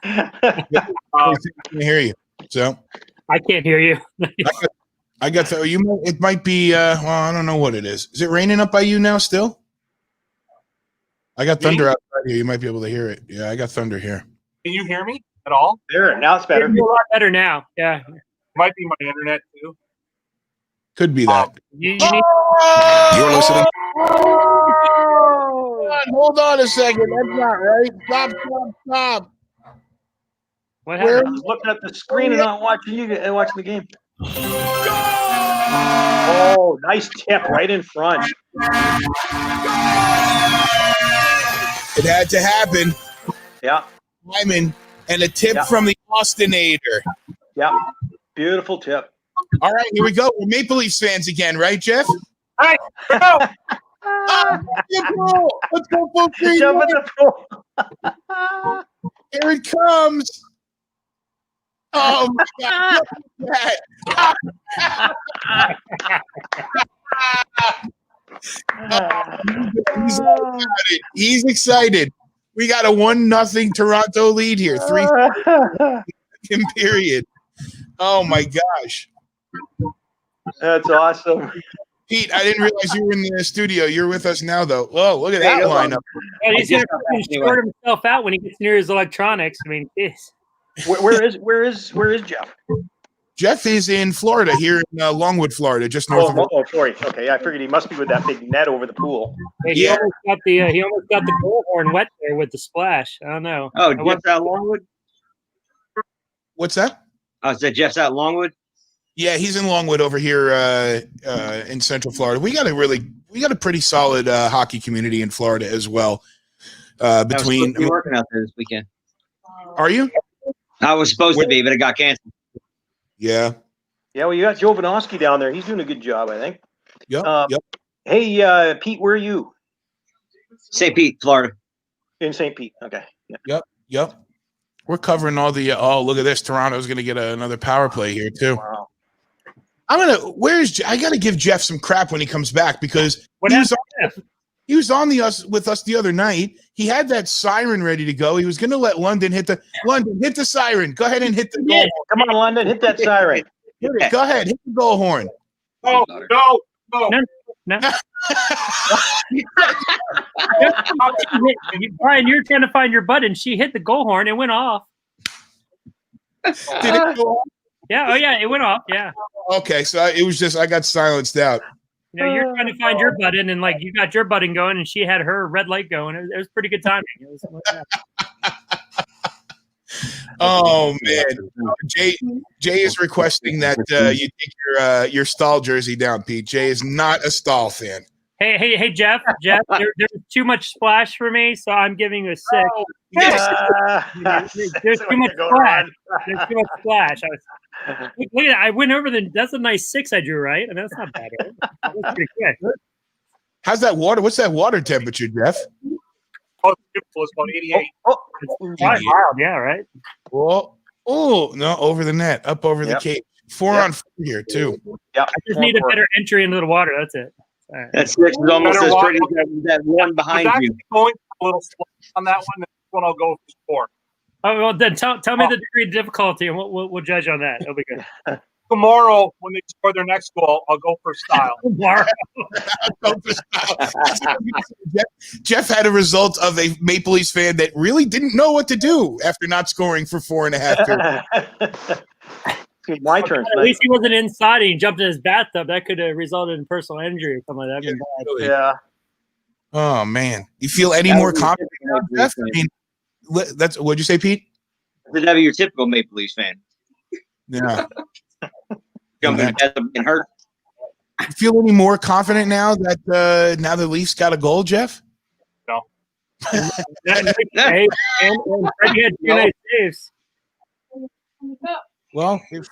I can hear you. So I can't hear you. I got to. It might be. Well, I don't know what it is. Is it raining up by you now? Still? I got thunder outside here. You might be able to hear it. Yeah, I got thunder here. Can you hear me at all? There, now it's better. It's a lot better now. Yeah. Might be my internet too. Could be that. You're listening. Hold on a second. That's not right. Stop. What happened? I was looking at the screen and not watching you and watching the game. Oh, nice tip right in front. It had to happen. Yeah. Lyman, and a tip from the Austinator. Yeah. Beautiful tip. All right, here we go. We're Maple Leafs fans again, right, Jeff? All right, go. Let's go full speed. Jump in the pool. Here it comes. Oh, my God. He's all about it. He's excited. We got a 1-0 Toronto lead here. 3 period. Oh my gosh. That's awesome. Pete, I didn't realize you were in the studio. You're with us now, though. Oh, look at that lineup. Yeah, he's going to short himself out when he gets near his electronics. I mean, jeez. Where is Jeff? Jeff is in Florida, here in Longwood, Florida, just north of. Oh, sorry. Okay, I figured he must be with that big net over the pool. Hey, he almost got the goal horn wet there with the splash. I don't know. Oh, Jeff's out Longwood. What's that? Oh, is that Jeff's out Longwood? Yeah, he's in Longwood over here in Central Florida. We got a pretty solid hockey community in Florida as well. Between I was working out there this weekend. Are you? I was supposed to be, but it got canceled. Yeah. Yeah, well, you got Jovanovski down there. He's doing a good job, I think. Yep. Hey, Pete, where are you? St. Pete, Florida. In St. Pete. Okay. Yeah. Yep. We're covering all the. Oh, look at this! Toronto's going to get another power play here too. Wow. I got to give Jeff some crap when he comes back because he was on with us the other night. He had that siren ready to go. He was going to let London hit the siren. Go ahead and hit the goal horn. Come on, London, hit that siren. Go ahead, hit the goal horn. Oh, no. Brian, you're trying to find your button. She hit the goal horn. It went off. Did it go off? Yeah. Oh, yeah. It went off. Yeah. Okay, so it was just I got silenced out. You know, you're trying to find your button, and like you got your button going, and she had her red light going. It was pretty good timing. It was like that. Oh man, Jay is requesting that you take your Stahl jersey down, Pete. Jay is not a Stahl fan. Hey, Jeff, there's too much splash for me, so I'm giving you a 6. There's too much splash. There's too much splash. Look at that. I went over that's a nice 6 I drew, right? I mean, that's not bad. Right? That's pretty good. How's that water? What's that water temperature, Jeff? Oh, it's beautiful. It's about 88. It's wild, yeah, right? Oh, no, over the net, up over the cage. 4 on 4 here, too. Yeah, I just need a better entry into the water. That's it. All right. That 6 is almost as pretty as that one behind you. Going a little slow on that one. This one I'll go for 4. Oh, well, then tell me the degree of difficulty, and we'll judge on that. It'll be good. Tomorrow, when they score their next goal, I'll go for style. Tomorrow. Jeff had a result of a Maple Leafs fan that really didn't know what to do after not scoring for 4.5 periods. My turn. At least he wasn't inside and he jumped in his bathtub. That could have resulted in personal injury or something like that. Yeah. Oh man, you feel any more confident now, Jeff? I mean, what'd you say, Pete? That'd be your typical Maple Leafs fan. Yeah. Jumping and hurt. You feel any more confident now that now the Leafs got a goal, Jeff? No. and Freddie had 2 nice saves. Well, if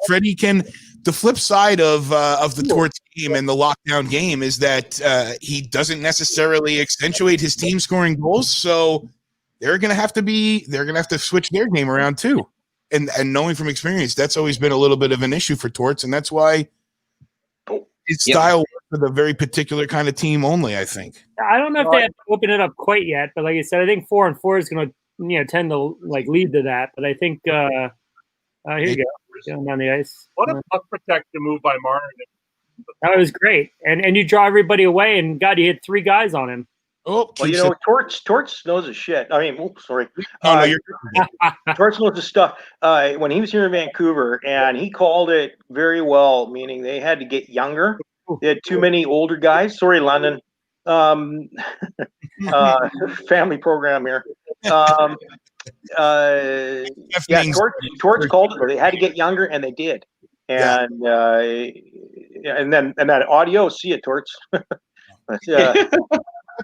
Freddie can. The flip side of the Torts game and the lockdown game is that he doesn't necessarily accentuate his team scoring goals, so they're gonna have to switch their game around too. And knowing from experience, that's always been a little bit of an issue for Torts, and that's why his style works for the very particular kind of team only, I think. I don't know if they have to open it up quite yet, but like I said, I think 4 and 4 is going to tend to lead to that. But I think here you go, going down the ice. What a puck protection move by Martin. That was great, and you draw everybody away, and God, you hit 3 guys on him. Oh, well, Torts knows his shit. I mean, sorry. Torts knows his stuff. When he was here in Vancouver, and he called it very well, meaning they had to get younger. They had too many older guys. Sorry, London. Family program here. Torts called it. They had to get younger, and they did. And then that audio. See it, Torts.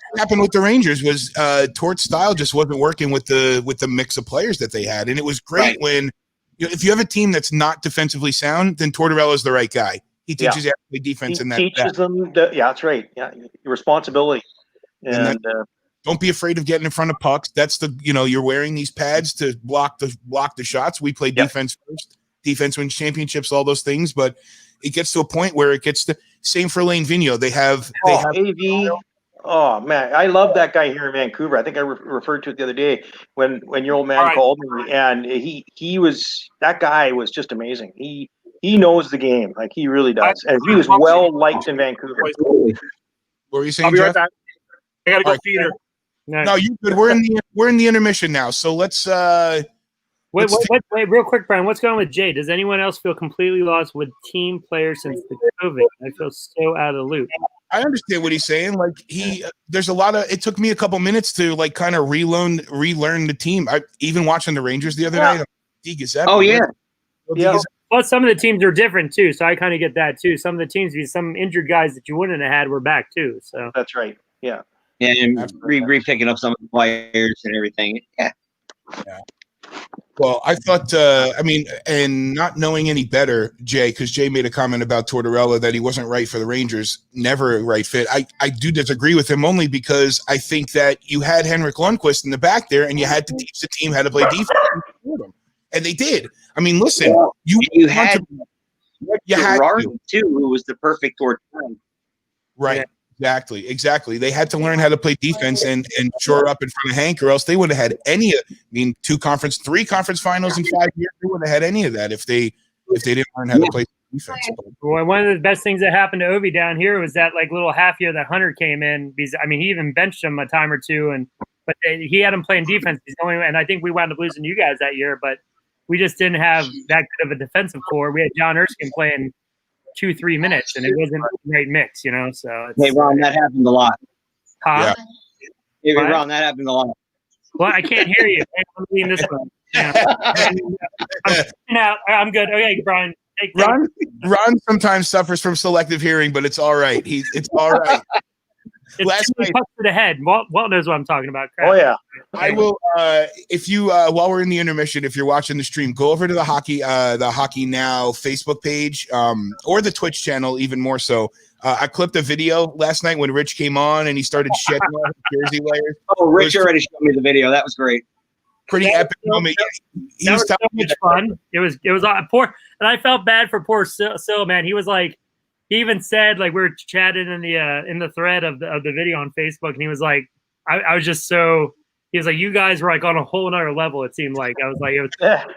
What happened with the Rangers was Tort's style just wasn't working with the mix of players that they had, and it was great when if you have a team that's not defensively sound, then Tortorella's the right guy. He teaches you how to play defense in that. He teaches them. That's right. Yeah, your responsibility. And don't be afraid of getting in front of pucks. That's you're wearing these pads to block the shots. We play defense first, defense wins championships, all those things, but it gets to a point where it gets the same for Lane Vigneault. They have AV. Oh man, I love that guy here in Vancouver. I think I referred to it the other day when your old man called me, and he was, that guy was just amazing. He knows the game, like he really does, and he was well liked in Vancouver. What were you saying, I'll be right Jeff? back. I gotta go feed her. No, you good. We're in the intermission now, so let's. Wait, real quick, Brian. What's going on with Jay? Does anyone else feel completely lost with team players since the COVID? I feel so out of the loop. I understand what he's saying. Like there's a lot of. It took me a couple minutes to like kind of relearn the team. I even watching the Rangers the other night. Oh yeah. Plus, some of the teams are different too, so I kind of get that too. Some of the teams, some injured guys that you wouldn't have had were back too. So that's right. Yeah. And re-picking up some of the players and everything. Yeah. Well, I thought, and not knowing any better, Jay, because Jay made a comment about Tortorella that he wasn't right for the Rangers, never a right fit. I do disagree with him only because I think that you had Henrik Lundqvist in the back there and you had to teach the team how to play defense. And they did. I mean, listen, you had Gerard too, who was the perfect towards time. Right. Exactly. They had to learn how to play defense and shore up in front of Hank, or else they wouldn't have had any of. I mean, 3 conference finals in 5 years. They wouldn't have had any of that if they didn't learn how to play defense. Well, one of the best things that happened to Ovi down here was that like little half year that Hunter came in. Because I mean, he even benched him a time or two, but he had him playing defense. And I think we wound up losing you guys that year, but we just didn't have that good of a defensive core. We had John Erskine playing 2-3 minutes, and it wasn't a great mix, So hey, Ron, that happened a lot. Huh? Yeah. Hey, Ron, that happened a lot. Well, I can't hear you. I'm leaving this one. I'm good. Okay, Brian. Ron sometimes suffers from selective hearing, but it's all right. It's all right. Last night, to the head. Walt knows what I'm talking about. Crap. Oh yeah. I will. If you while we're in the intermission, if you're watching the stream, go over to the Hockey Now Facebook page, or the Twitch channel, even more so. I clipped a video last night when Rich came on and he started shedding all his jersey layers. Oh, Rich already showed me the video. That was great. Pretty epic moment. That was so much fun. It was poor, and I felt bad for poor Sil, man. He was like. He even said, like, we were chatting in the thread of the video on Facebook, and he was like, I was just so, he was like, you guys were like on a whole nother level, it seemed like. I was like,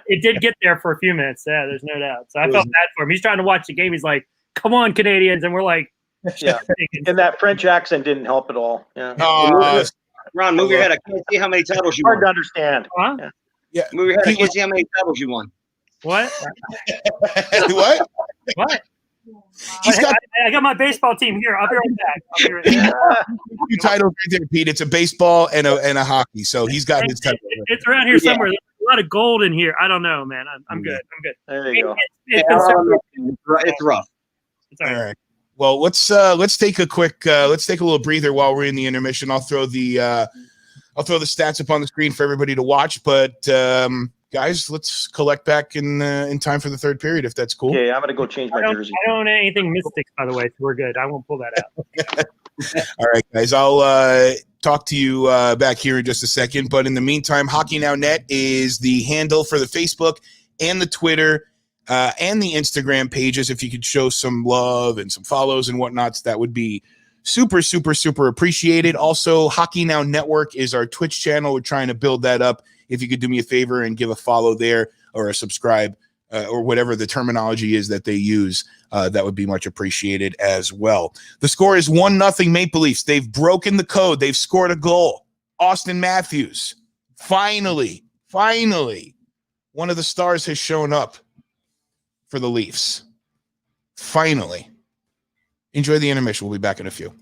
it did get there for a few minutes. Yeah, there's no doubt. So I felt bad for him. He's trying to watch the game. He's like, come on, Canadians. And we're like, yeah. And that French accent didn't help at all. Yeah. Ron, move your head. I can't see how many titles you won. Hard to understand. Huh? Yeah. Move your head. I can't see how many titles you won. What? What? What? I got my baseball team here. I'll be right back. 2 titles right there, Pete. It's a baseball and a hockey. So he's got his title. It's around here somewhere. There's a lot of gold in here. I don't know, man. I'm good. There you go. It's rough. It's all right. Well, let's take a little breather while we're in the intermission. I'll throw the stats up on the screen for everybody to watch, but. Guys, let's collect back in time for the third period, if that's cool. Yeah, I'm going to go change my jersey. I don't own anything Mystics, by the way, so we're good. I won't pull that out. All right, guys. I'll talk to you back here in just a second. But in the meantime, Hockey Now Net is the handle for the Facebook and the Twitter and the Instagram pages. If you could show some love and some follows and whatnots, that would be super, super, super appreciated. Also, Hockey Now Network is our Twitch channel. We're trying to build that up. If you could do me a favor and give a follow there or a subscribe or whatever the terminology is that they use, that would be much appreciated as well. The score is 1-0 Maple Leafs. They've broken the code. They've scored a goal. Austin Matthews, finally, one of the stars has shown up for the Leafs. Finally. Enjoy the intermission. We'll be back in a few.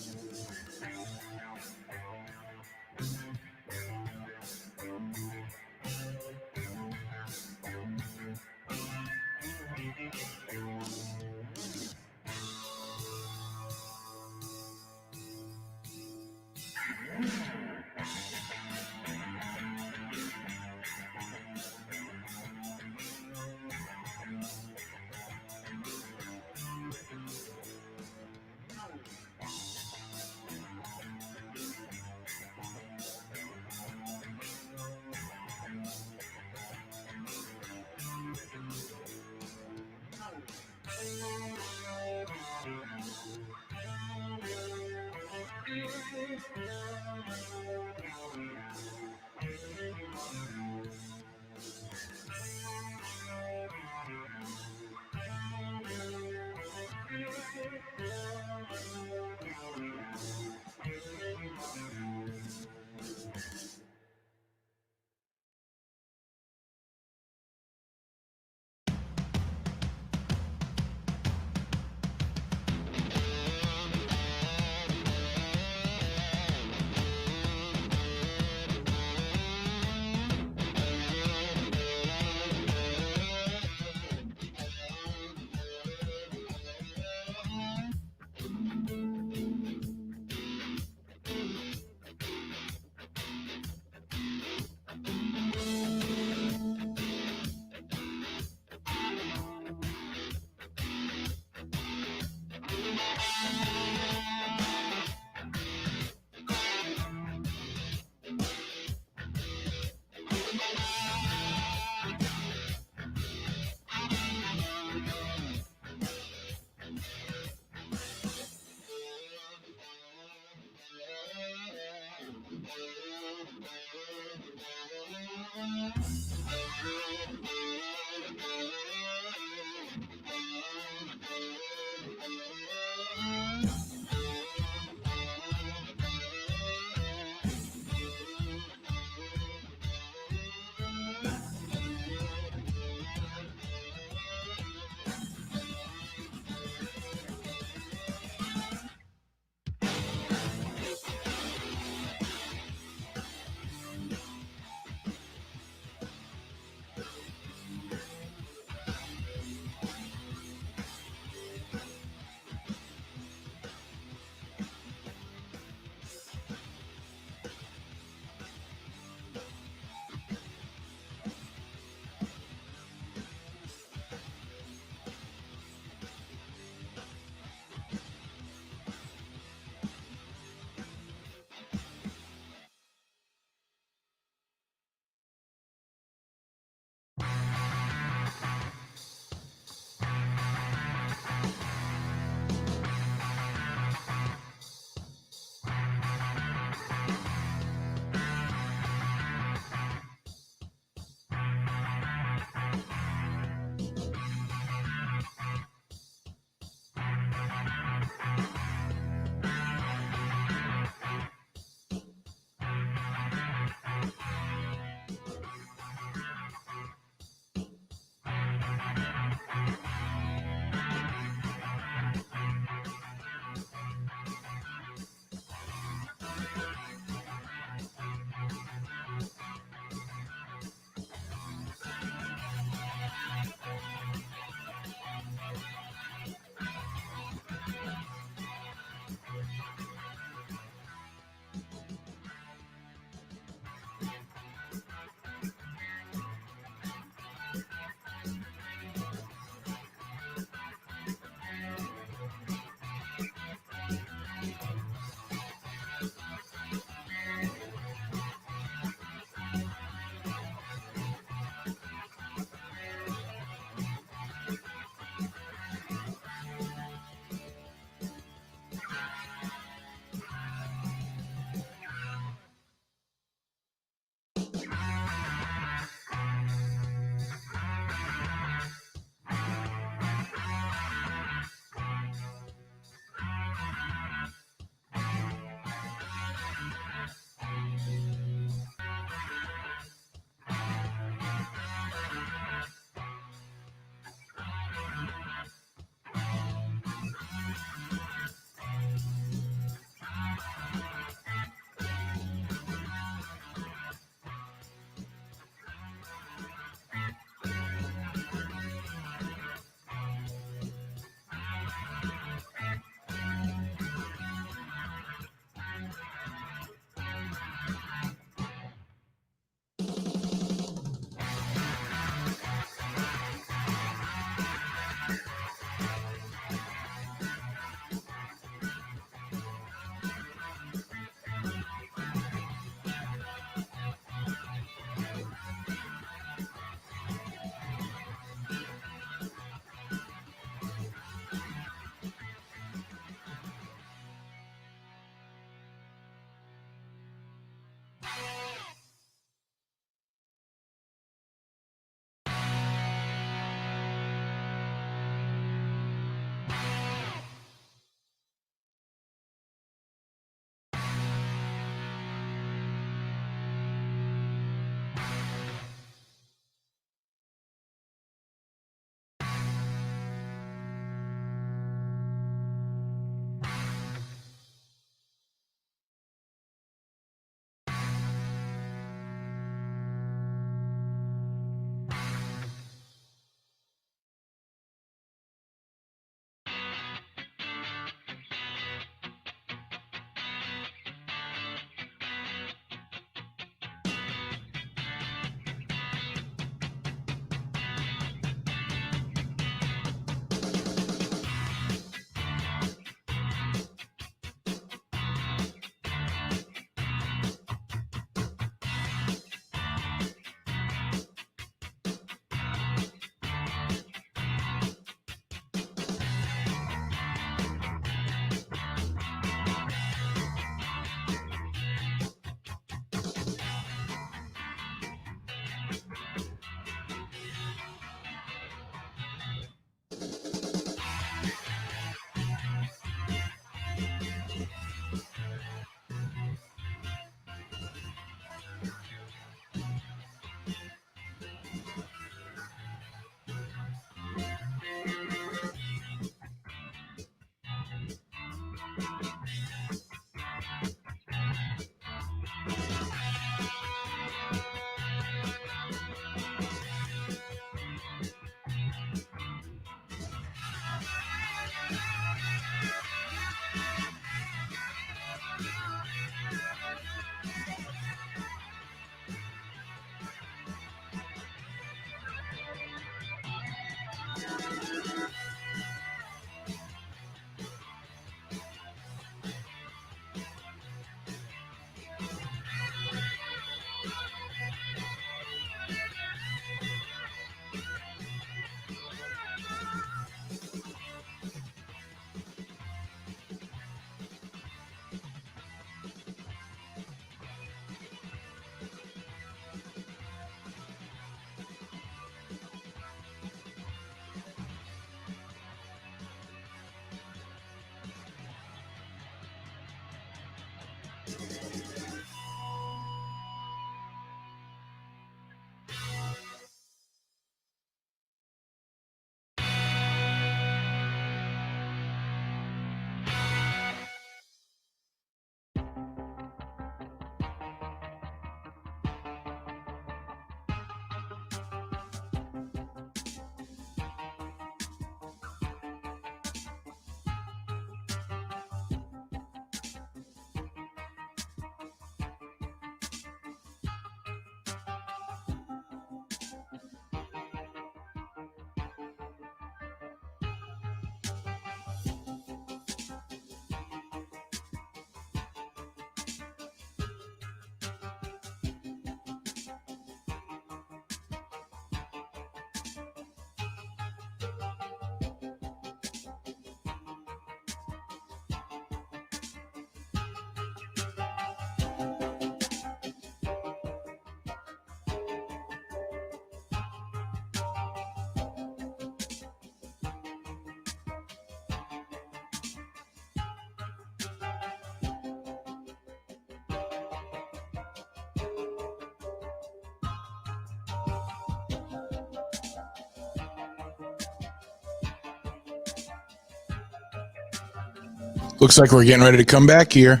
Looks like we're getting ready to come back here.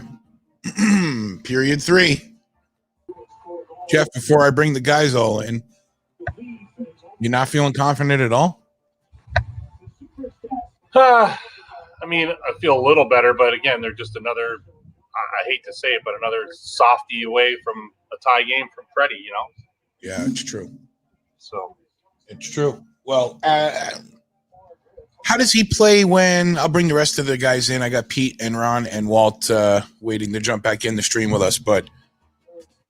Period 3. Jeff, before I bring the guys all in, you're not feeling confident at all? I mean, I feel a little better, but again, they're just another, I hate to say it, but another softie away from a tie game from Freddie, you know? Yeah, it's true. So it's true. Well, how does he play when I'll bring the rest of the guys in? I got Pete and Ron and Walt waiting to jump back in the stream with us. But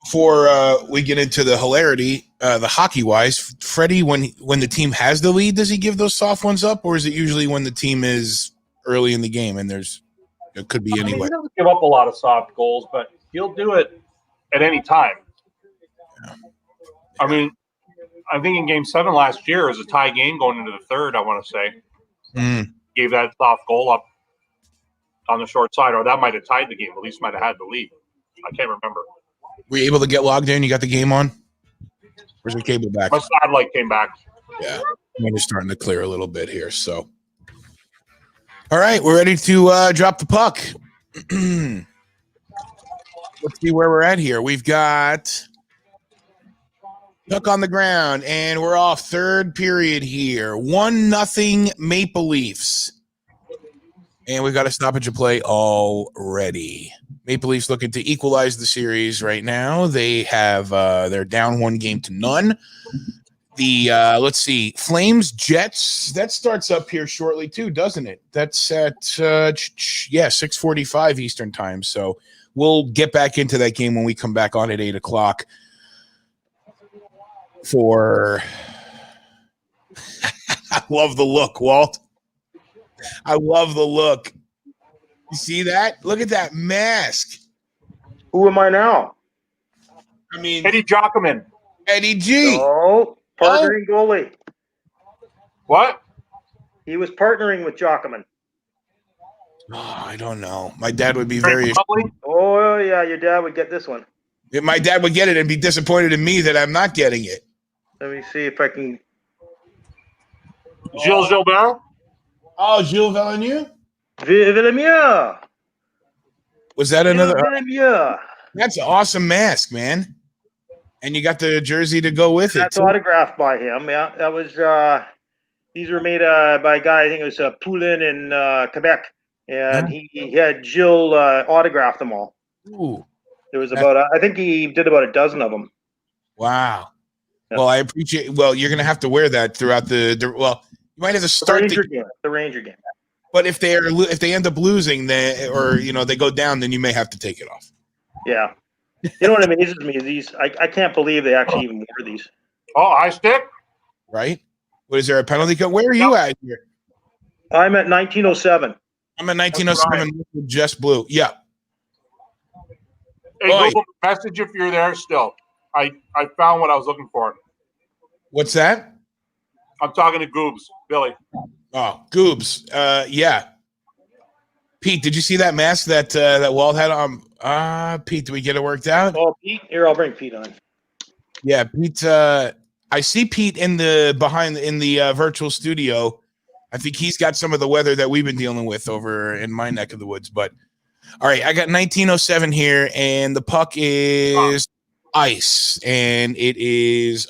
before we get into the hilarity, the hockey-wise, Freddie, when the team has the lead, does he give those soft ones up? Or is it usually when the team is early in the game and it could be anyway? He doesn't give up a lot of soft goals, but he'll do it at any time. Yeah. I mean, I think in Game 7 last year, it was a tie game going into the third, I want to say. Gave that soft goal up on the short side, or that might have tied the game. At least might have had the lead. I can't remember. Were you able to get logged in? You got the game on? Where's the cable back? My satellite came back. Yeah, I'm just starting to clear a little bit here. So, all right, we're ready to drop the puck. Let's see where we're at here. We've got puck on the ground, and we're off third period here. 1-0 Maple Leafs. And we've got a stoppage of play already. Maple Leafs looking to equalize the series right now. They have they're down 1-0. The let's see, Flames Jets, that starts up here shortly too, doesn't it? That's at 6:45 Eastern time. So we'll get back into that game when we come back on at 8 o'clock. For I love the look, Walt. I love the look. You see that? Look at that mask. Who am I now? I mean, Eddie Jockman. Eddie G. Oh, partnering goalie. What? He was partnering with Jockman. Oh, I don't know. My dad would be very. Oh yeah, your dad would get this one. My dad would get it and be disappointed in me that I'm not getting it. Let me see if I can. Gilles Gilbert? Oh, Gilles Villeneuve? Villemure. Was that another? Villemure. That's an awesome mask, man. And you got the jersey to go with it. That's autographed by him. Yeah, that was. These were made by a guy. I think it was Poulin in Quebec, and he had Gilles autograph them all. Ooh. There was about. I think he did about a dozen of them. Wow. Yeah. Well, I appreciate. Well, you're going to have to wear that throughout the. Well, you might have to start the Ranger game. But if they end up losing, or they go down, then you may have to take it off. Yeah. You know what amazes me is these. I can't believe they actually even wore these. Oh, high stick. Right. What is there a penalty cut? Where are you at here? I'm at 1907. I'm at 1907. Just blue. Yeah. Hey, Google message if you're there still. I found what I was looking for. What's that? I'm talking to Goobs, Billy. Oh, Goobs. Yeah. Pete, did you see that mask that Walt had on? Pete, did we get it worked out? Oh, Pete. Here, I'll bring Pete on. Yeah, Pete. I see Pete in the virtual studio. I think he's got some of the weather that we've been dealing with over in my neck of the woods. But all right, I got 1907 here, and the puck is ice, and it is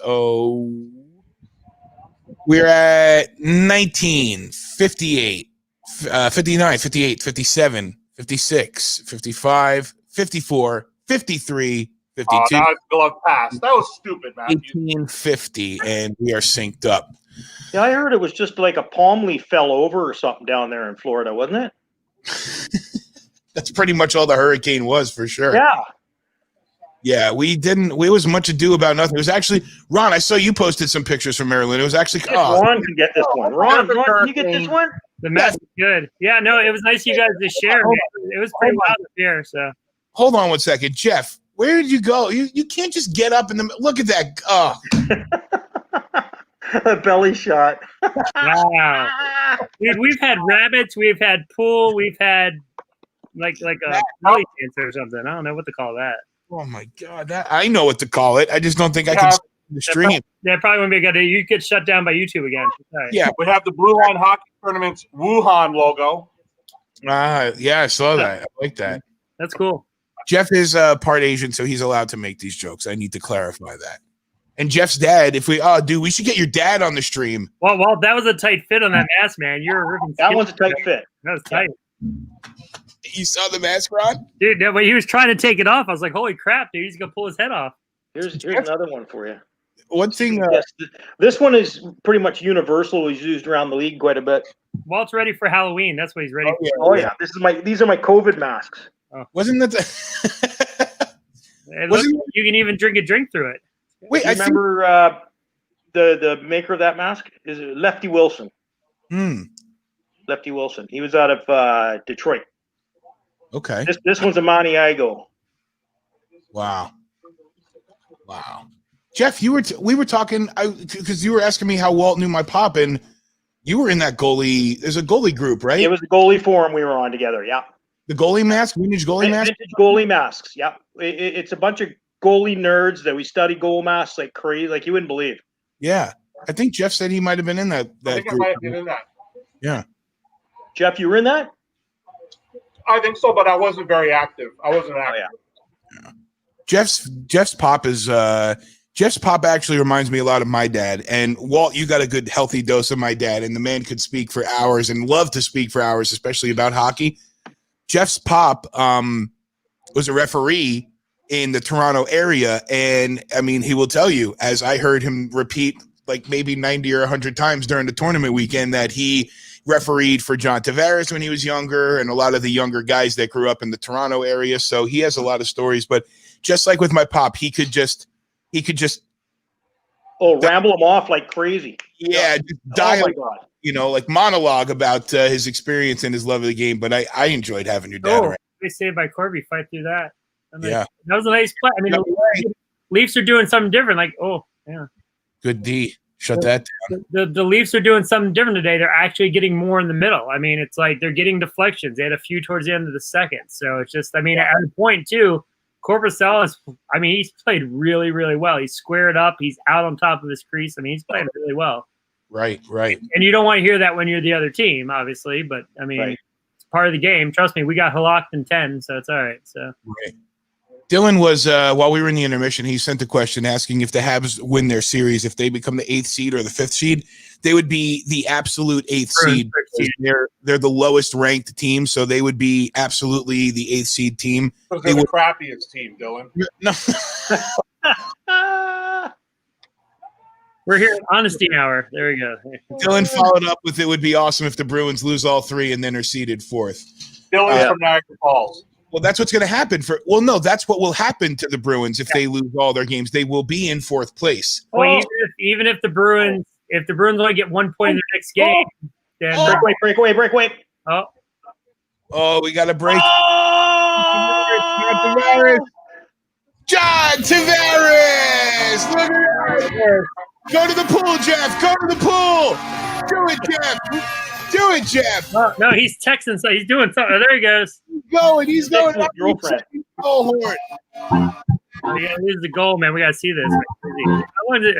we're at 19, 58, 59, 58, 57, 56, 55, 54, 53, 52. Oh, now I feel I've passed. That was stupid, man. 1850, and we are synced up. Yeah, I heard it was just like a palm leaf fell over or something down there in Florida, wasn't it? That's pretty much all the hurricane was, for sure. Yeah. Yeah, we was much ado about nothing. It was actually, Ron, I saw you posted some pictures from Maryland. It was actually, Ron can get this one. Ron, can you get this one? The mess was good. Yeah, no, it was nice you guys to share. It was pretty wild up here. So hold on one second, Jeff. Where did you go? You can't just get up in the look at that. Oh, A belly shot. Wow. Dude, we've had rabbits, we've had pool, we've had like a belly dancer or something. I don't know what to call that. oh my God! That I know what to call it. I just don't think I can see the stream. That probably wouldn't be a good idea. You get shut down by YouTube again. Right. Yeah, We have the Blue Line Hockey Tournament's Wuhan logo. yeah, I saw that. I like that. That's cool. Jeff is part Asian, so he's allowed to make these jokes. I need to clarify that. And Jeff's dad, dude, we should get your dad on the stream. Well, that was a tight fit on that mask, man. You're ripping. That one's a tight fit. That was tight. You saw the mask, Ron? Dude, when he was trying to take it off, I was like, holy crap, dude, he's going to pull his head off. Here's another one for you. One thing. Yes, this one is pretty much universal. He's used around the league quite a bit. Walt's ready for Halloween. That's what he's ready for. Oh yeah, these are my COVID masks. Oh. Wasn't that you can even drink a drink through it. Wait, I remember the maker of that mask is Lefty Wilson. Lefty Wilson. He was out of Detroit. Okay. This one's a Maniago. Wow. Jeff, we were talking because you were asking me how Walt knew my pop, and you were in that goalie. There's a goalie group, right? It was the goalie forum we were on together. Yeah. The goalie mask, vintage goalie mask. Vintage goalie masks. Yeah. It's a bunch of goalie nerds that we study goal masks like crazy, like you wouldn't believe. Yeah, I think Jeff said he might have been in that. I think group. I might have been in that. Yeah. Jeff, you were in that? I think so, but I wasn't very active. I wasn't active. Yeah. Jeff's pop is Jeff's pop actually reminds me a lot of my dad. And Walt, you got a good healthy dose of my dad, and the man could speak for hours and love to speak for hours, especially about hockey. Jeff's pop was a referee in the Toronto area, and I mean, he will tell you, as I heard him repeat like maybe 90 or 100 times during the tournament weekend, that he refereed for John Tavares when he was younger and a lot of the younger guys that grew up in the Toronto area. So he has a lot of stories, but just like with my pop, he could just ramble them off like crazy. Yeah, just dialogue, like monologue about his experience and his love of the game. But I enjoyed having your dad around. They saved by Corby, fight through that. Yeah, that was a nice play. I mean, the Leafs are doing something different. Like, good D. Shut that down. The Leafs are doing something different today. They're actually getting more in the middle. I mean, it's like they're getting deflections. They had a few towards the end of the second. So it's just, I mean, at a point too, Korpisalo he's played really, really well. He's squared up. He's out on top of his crease. I mean, he's playing really well. Right. And you don't want to hear that when you're the other team, obviously. But, I mean, It's part of the game. Trust me, we got Halak in 10, so it's all right. So. Right. Dylan was, while we were in the intermission, he sent a question asking if the Habs win their series, if they become the 8th seed or the 5th seed, they would be the absolute 8th seed. They're the lowest ranked team, so they would be absolutely the 8th seed team. They're the crappiest team, Dylan. No. We're here at Honesty Hour. There we go. Dylan followed up with, it would be awesome if the Bruins lose all 3 and then are seeded 4th. Dylan's from Niagara Falls. Well, that's what's going to happen that's what will happen to the Bruins if they lose all their games. They will be in 4th place. Well, even if the Bruins only get 1 point in their next game, then breakaway. Oh, we got a break. John Tavares! Look at that. Go to the pool, Jeff. Go to the pool. Do it, Jeff. Do it, Jeff. No, he's texting, so he's doing something. There he goes. He's going. Girlfriend. Goal horn. Yeah, this is the goal, man. We got to see this.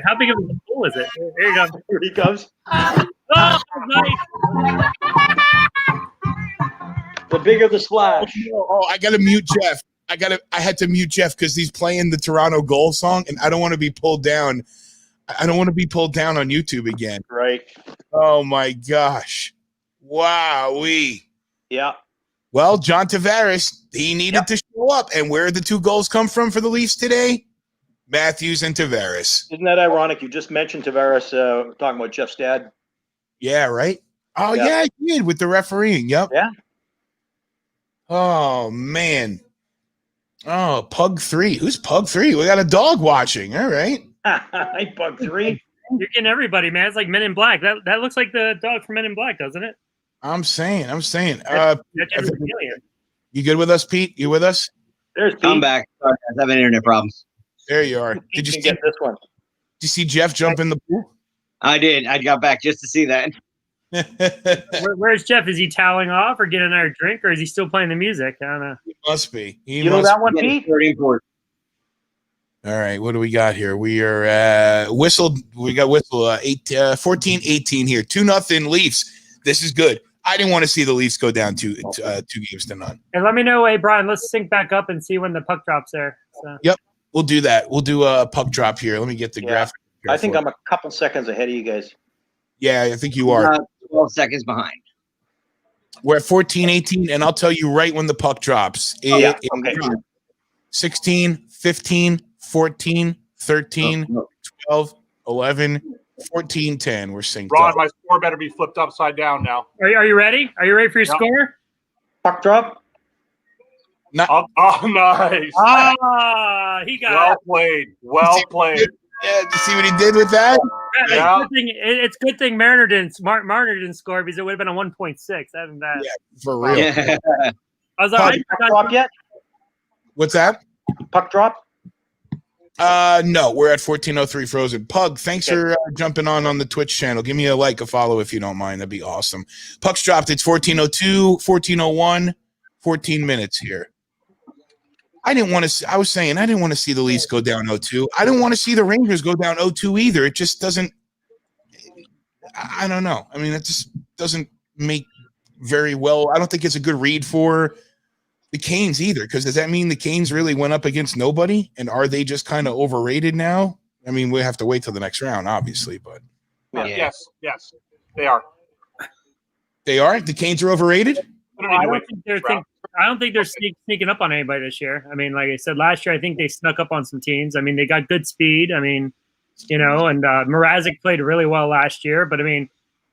How big of a pool is it? There you go. Here he comes. Oh, nice. The bigger the splash. Oh, I got to mute Jeff. I had to mute Jeff because he's playing the Toronto goal song, and I don't want to be pulled down. I don't want to be pulled down on YouTube again. Right. Oh my gosh. Wowee. Yeah. Well, John Tavares, he needed to show up. And where did the 2 goals come from for the Leafs today? Matthews and Tavares. Isn't that ironic? You just mentioned Tavares talking about Jeff's dad. Yeah, right? Oh, yeah, I did with the refereeing. Yep. Yeah. Oh, man. Oh, Pug 3. Who's Pug 3? We got a dog watching. All right. Hey, Pug 3. You're getting everybody, man. It's like Men in Black. That looks like the dog from Men in Black, doesn't it? I'm saying. You good with us, Pete? You with us? There's Pete. I'm back. Sorry, guys, having internet problems. There you are. Pete Did you can see, get this one? did you see Jeff jump in the pool? I did. I got back just to see that. Where's Jeff? Is he toweling off or getting another drink, or is he still playing the music? I don't know. He must be. You know that one, Pete? All right, what do we got here? We are whistled. We got whistle 14-18 here. 2-0 Leafs. This is good. I didn't want to see the Leafs go down 2-0. And let me know, hey Brian. Let's sync back up and see when the puck drops there. So. Yep, we'll do that. We'll do a puck drop here. Let me get the graphic. I think I'm a couple seconds ahead of you guys. Yeah, I think you are. 12 seconds behind. We're at 14-18, and I'll tell you right when the puck drops. Okay. 16, 15, 14, 13, 12, 11, 14, 10. We're synced Ron, up. my score better be flipped upside down now. Are you ready? Are you ready for your score? Puck drop. Oh, nice. Ah, he got Well it. played. Well played. Yeah, did you see what he did with that? Yeah. It's good thing Marner didn't score because it would have been a 1.6. That bad. Yeah, for real. Yeah. I was like, Puck drop yet? What's that? Puck drop. No, we're at 14:03 Frozen. Pug, thanks for jumping on the Twitch channel. Give me a like, a follow if you don't mind. That'd be awesome. Puck's dropped. It's 14:02, 14:01, 14 minutes here. I didn't want to. I was saying I didn't want to see the Leafs go down 0-2. I didn't want to see the Rangers go down 0-2 either. It just doesn't. I don't know. I mean, it just doesn't make very well. I don't think it's a good read for the Canes either, because does that mean the Canes really went up against nobody? And are they just kind of overrated now? I mean, we have to wait till the next round, obviously, but Yes, they are. they are. The Canes are overrated. I don't think they're sneaking up on anybody this year. I mean, like I said last year, I think they snuck up on some teams. I mean, they got good speed. I mean, and Mrazek played really well last year. But I mean,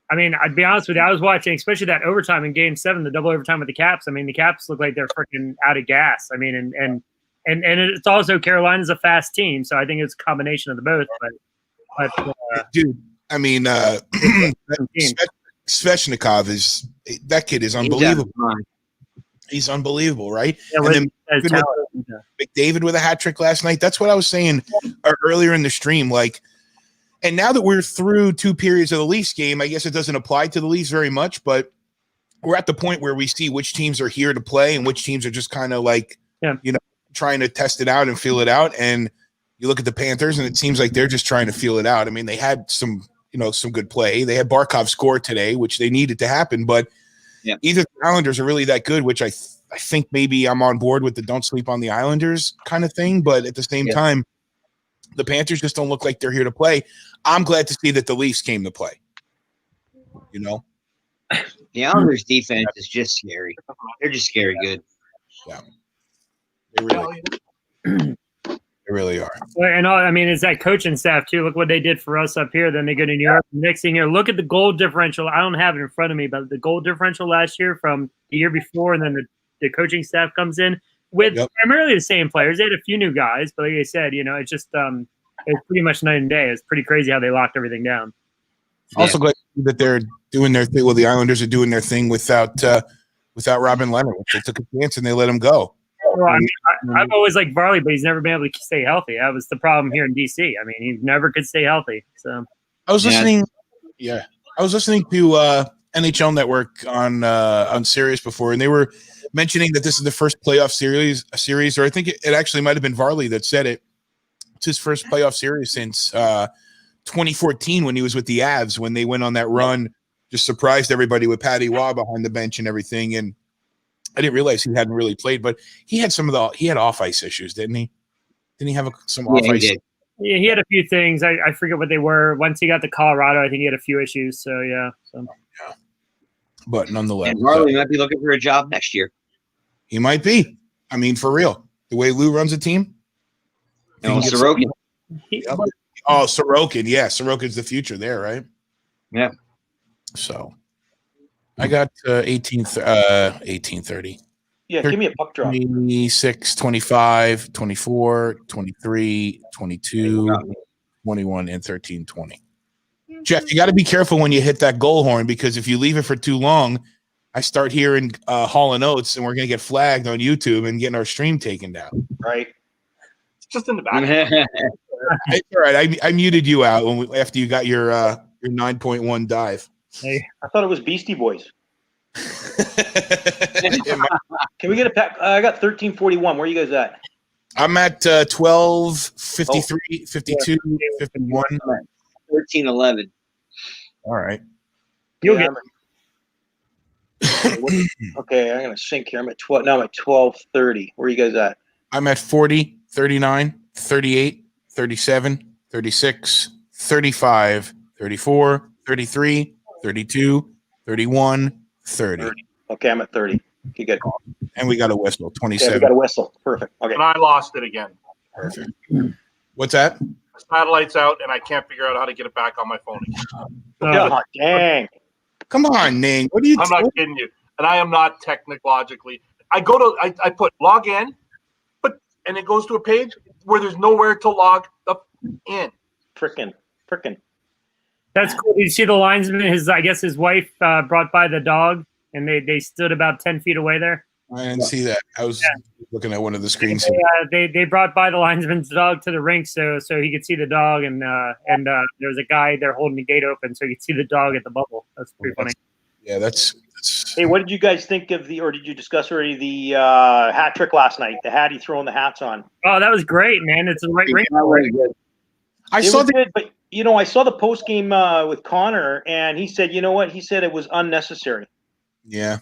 I'd be honest with you, I was watching, especially that overtime in Game 7, the double overtime with the Caps. I mean, the Caps look like they're freaking out of gas. I mean, and it's also Carolina's a fast team, so I think it's a combination of the both. But Dude, I mean, Svechnikov that kid is unbelievable. He's unbelievable, right? Yeah, and then McDavid with a hat trick last night. That's what I was saying earlier in the stream. Like, and now that we're through 2 periods of the Leafs game, I guess it doesn't apply to the Leafs very much, but we're at the point where we see which teams are here to play and which teams are just kind of like, trying to test it out and feel it out. And you look at the Panthers, and it seems like they're just trying to feel it out. I mean, they had some good play. They had Barkov score today, which they needed to happen, but either the Islanders are really that good, which I think maybe I'm on board with the don't sleep on the Islanders kind of thing. But at the same time, the Panthers just don't look like they're here to play. I'm glad to see that the Leafs came to play. The Islanders' defense is just scary. They're just scary good. Yeah. They really are. And I mean, it's that coaching staff too. Look what they did for us up here. Then they go to New York. Next thing here, look at the goal differential. I don't have it in front of me, but the goal differential last year from the year before, and then the coaching staff comes in with primarily the same players. They had a few new guys, but like I said, it's just it's pretty much night and day. It's pretty crazy how they locked everything down. Also glad that they're doing their thing. Well, the Islanders are doing their thing without Robin Leonard. They took a chance and they let him go. Well, I mean, I've always liked Varley, but he's never been able to stay healthy. That was the problem here in DC. I mean, he never could stay healthy. So I was listening. I was listening to NHL Network on Sirius before, and they were mentioning that this is the first playoff series, or I think it actually might have been Varley that said it. It's his first playoff series since 2014 when he was with the Avs, when they went on that run, just surprised everybody with Patty Waugh behind the bench and everything. And I didn't realize he hadn't really played, but he had he had off ice issues, didn't he? Didn't he have some off ice? Yeah, he had a few things. I forget what they were. Once he got to Colorado, I think he had a few issues. So yeah. But nonetheless, and Varley might be looking for a job next year. He might be. I mean, for real, the way Lou runs a team. Sorokin. Sorokin. Yeah, Sorokin's the future there, right? Yeah. So I got 18:30. Yeah, give me a puck drop. 26, 25, 24, 23, 22, 21, and 13, 20. Jeff, you got to be careful when you hit that goal horn, because if you leave it for too long, I start hearing Hall & Oates, and we're gonna get flagged on YouTube and getting our stream taken down. Right. It's just in the back. It's all right. I muted you out after you got your 9.1 dive. Hey, I thought it was Beastie Boys. Yeah, Can we get a pack? I got 1341. Where are you guys at? I'm at 12, 53, 52, 51. 13-11. All right. you'll Yeah, get. Okay, I'm gonna sync here. I'm at 12. Now I'm at 12:30. Where are you guys at? I'm at 40, 39, 38, 37, 36, 35, 34, 33, 32, 31, 30. Okay, I'm at 30. Okay, good. And we got a whistle, Yeah, we 27. got a whistle. Perfect. Okay. And I lost it again. Perfect. What's that? The satellite's out, and I can't figure out how to get it back on my phone again. Oh, dang. Come on, Ning. What are you I'm not kidding you. And I am not technologically. I put log in, and it goes to a page where there's nowhere to log in. Frickin'. That's cool. Did you see the linesman? I guess his wife brought by the dog, and they stood about 10 feet away there. I didn't see that. I was looking at one of the screens. They brought by the linesman's dog to the rink so he could see the dog, and there was a guy there holding the gate open so he could see the dog at the bubble. That's pretty funny. Yeah, that's. Hey, what did you guys think of or did you discuss already the hat trick last night? The hat he throwing the hats on. Oh, that was great, man! It's the right ring. I saw the. Good, but I saw the post game with Connor, and he said, you know what? He said it was unnecessary. Yeah,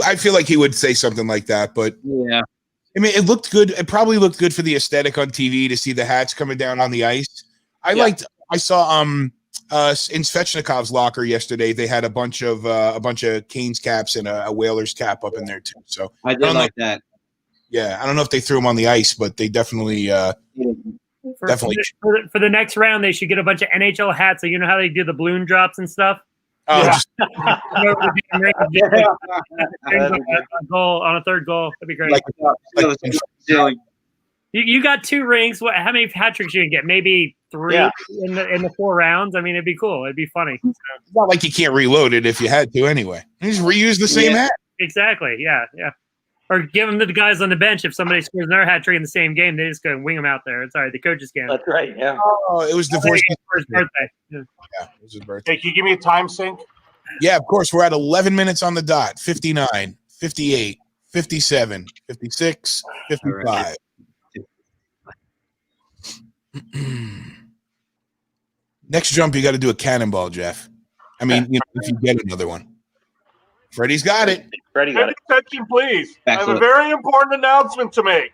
I feel like he would say something like that, but Yeah. I mean, it looked good. It probably looked good for the aesthetic on TV to see the hats coming down on the ice. I saw in Svechnikov's locker yesterday. They had a bunch of Canes caps and a Whalers cap up in there too. So I did like that. Yeah, I don't know if they threw them on the ice, but they definitely definitely. For the next round, they should get a bunch of NHL hats. So you know how they do the balloon drops and stuff. Oh, Yeah. just on a third goal. That'd be great. like You got 2 rings. How many hat tricks you can get? Maybe 3 in the 4 rounds. I mean, it'd be cool. It'd be funny. it's not like you can't reload it if you had to anyway. You just reuse the same hat. Exactly. Yeah. Or give them to the guys on the bench. If somebody scores another hat trick in the same game, they just go and wing them out there. It's all right. The coaches can. That's right. Yeah. Oh, it was divorce For his birthday. Yeah. Yeah, it was his birthday. Hey, can you give me a time sync? Yeah, of course. We're at 11 minutes on the dot. 59, 58, 57, 56, 55. Next jump, you got to do a cannonball, Jeff. I mean, if you get another one. Freddie's got it. Freddie got it. Attention, please. I have a Excellent. very important announcement to make.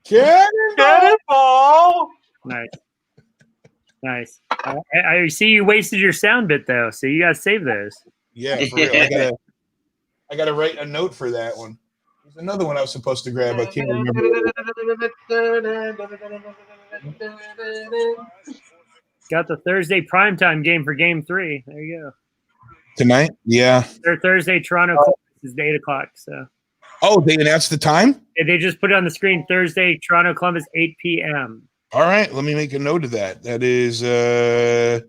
Cannonball! Nice. I see you wasted your sound bit though, so you gotta save those. Yeah, for real. I gotta write a note for that one. There's another one I was supposed to grab. I can't remember. Got the Thursday primetime game for Game 3. There you go. Tonight? Yeah. Their Thursday Toronto Columbus is 8 o'clock. So Oh, they announced the time? they just put it on the screen. Thursday Toronto Columbus 8 p.m. All right, let me make a note of that. That is 8.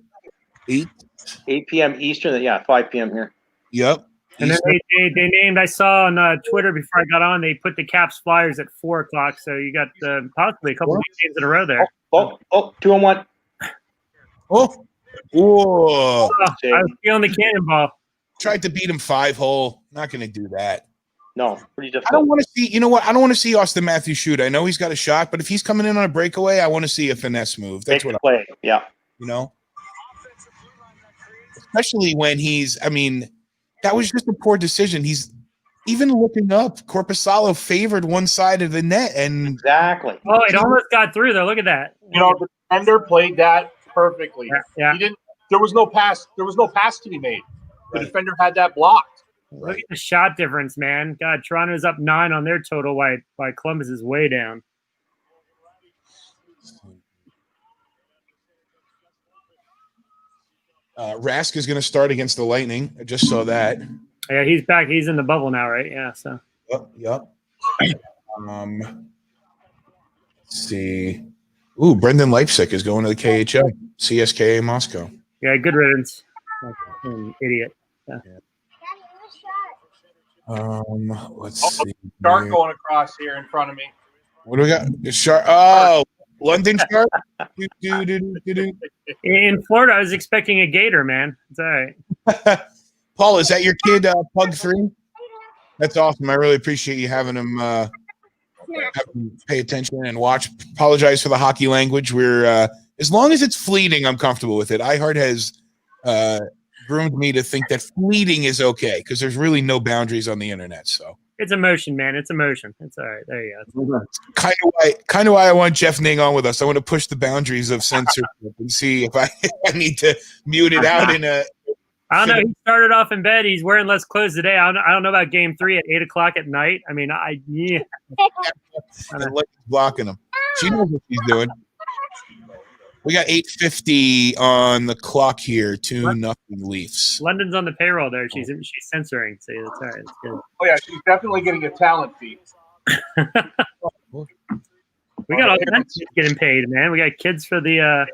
8 p.m. Eastern. Yeah, 5 p.m. here. Yep. And then they named. I saw on Twitter before I got on. They put the Caps Flyers at 4 o'clock. So you got possibly a couple of games in a row there. Oh, 2-on-1. Oh. Whoa. I was feeling the cannonball. Tried to beat him 5-hole. Not going to do that. No, pretty difficult. I don't want to see, you know what? I don't want to see Austin Matthews shoot. I know he's got a shot, but if he's coming in on a breakaway, I want to see a finesse move. That's Make what the play. Yeah. you know? Especially when that was just a poor decision. He's even looking up. Corpusalo favored one side of the net, and Exactly. Oh, it almost got through though. Look at that. The defender played that perfectly. Yeah. He didn't. There was no pass. There was no pass to be made. The defender had that blocked. Look at the shot difference, man. God, Toronto's up 9 on their total, while Columbus is way down. Rask is going to start against the Lightning. I just saw that. Yeah, he's back. He's in the bubble now, right? Yeah. So. Yep. Let's see. Ooh, Brendan Leipzig is going to the KHL. CSKA Moscow. Yeah, good riddance. Like an idiot. Yeah. Let's see. Shark here. going across here in front of me. What do we got? Shark. Oh, London Shark. In Florida, I was expecting a gator, man. It's all right. Paul, is that your kid, Pug 3? That's awesome. I really appreciate you having him pay attention and watch. Apologize for the hockey language. We're as long as it's fleeting, I'm comfortable with it. iHeart has groomed me to think that fleeting is okay because there's really no boundaries on the internet. So it's emotion, man. It's emotion. It's all right. There you go. Kind of why I want Jeff Ning on with us. I want to push the boundaries of censorship and see if I need to mute it out in a. I don't know. He started off in bed. He's wearing less clothes today. I don't know about game 3 at 8:00 at night. I mean, yeah. Blocking him. She knows what she's doing. We got 8:50 on the clock here. 2-0 Leafs. London's on the payroll there. She's censoring. So that's all right. That's good. Oh yeah, she's definitely getting a talent fee. We got all kinds of getting paid, man. We got kids for the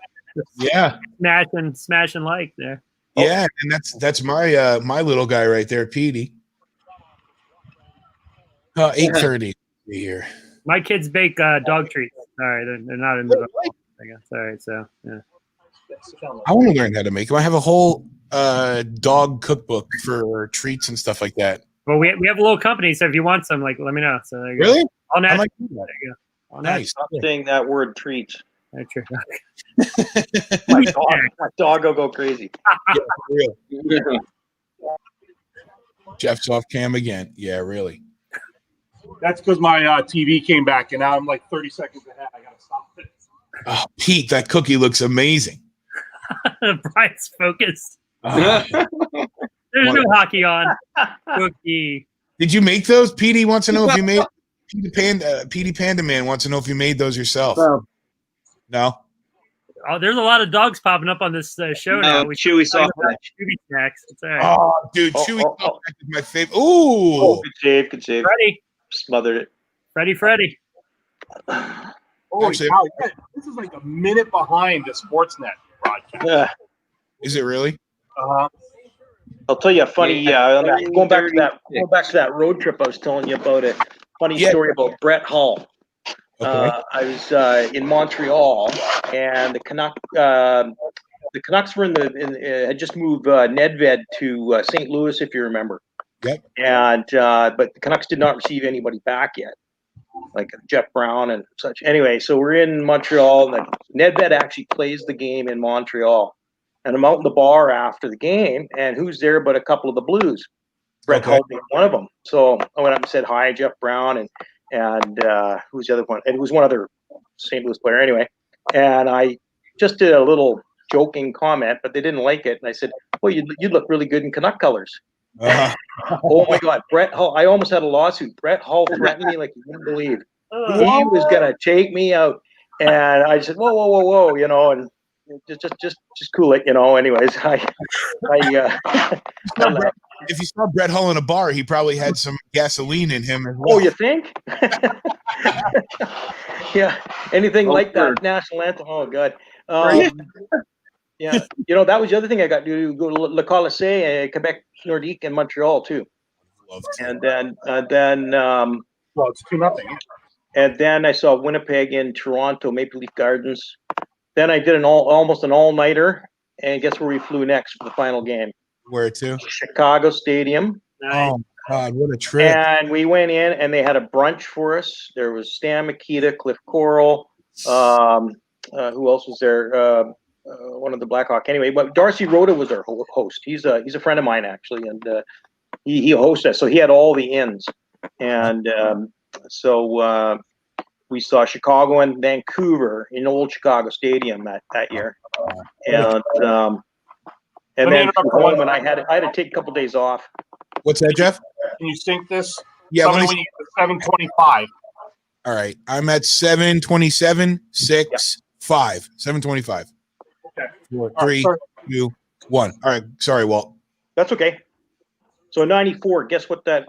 smash and like there. Yeah, and that's my my little guy right there, Petey. 8:30 here. My kids bake dog treats. All right, they're not in the. I guess. All right, so yeah. I want to learn how to make them. I have a whole dog cookbook for treats and stuff like that. Well, we have a little company, so if you want some, like, let me know. So there you really? Go. All natural. I like that. There you go. All nice. Stop saying that word, treats. That's true. my dog will go crazy. Yeah, Jeff's off cam again. Yeah, really. That's because my TV came back, and now I'm like 30 seconds ahead. I gotta stop it. Oh, Pete, that cookie looks amazing. Brian's focused. There's no hockey on. Cookie. Did you make those? Petey wants to know if you made. Petey Panda Man wants to know if you made those yourself. No. Oh, there's a lot of dogs popping up on this show now. Chewy soft Chewy snacks. It's all right. Oh, dude, Chewy soft patch is my favorite. Ooh. Oh, good save, good save. Freddy. Smothered it. Freddy. Holy cow! This is like a minute behind the Sportsnet broadcast. Yeah. Is it really? I'll tell you a funny. Going back to that road trip I was telling you about. A funny story about Brett Hull. Okay. I was in Montreal, and the Canucks were had just moved Nedved to St. Louis, if you remember. Yep. And but the Canucks did not receive anybody back yet, like Jeff Brown and such. Anyway, so we're in Montreal, and Nedved actually plays the game in Montreal. And I'm out in the bar after the game, and who's there but a couple of the Blues? Brett Hull being one of them. So I went up and said hi, Jeff Brown, and who's the other one? And it was one other St. Louis player anyway. And I just did a little joking comment, but they didn't like it. And I said, well, you look really good in Canuck colors. Oh my God, Brett Hull. I almost had a lawsuit. Brett Hull threatened me like you wouldn't believe. He was going to take me out. And I said, whoa, you know, and just cool it, you know. Anyways, if you saw Brett Hull in a bar, he probably had some gasoline in him as well. Oh, you think? Yeah, anything like that national anthem. Oh God. Yeah, you know, that was the other thing I got to do. Go to Le Colisée, Quebec Nordique, and Montreal too. And then well, it's 2-0. And then I saw Winnipeg in Toronto, Maple Leaf Gardens. Then I did almost an all-nighter, and guess where we flew next for the final game? Where to? Chicago Stadium. Oh God, what a trip! And we went in, and they had a brunch for us. There was Stan Mikita, Cliff Coral. Who else was there? One of the Blackhawk. Anyway, but Darcy Rhoda was our host. He's a friend of mine actually, and he hosted us. So he had all the ins, and so we saw Chicago and Vancouver in old Chicago Stadium that year, and then home, and I had to take a couple of days off. What's that, Jeff? Can you sync this? Yeah, when you get to 7:25. All right, I'm at 7:27, 6, 5, 7:25. Okay. 4, 3, 2, 1. All right, sorry, Walt. That's okay. So 94. Guess what that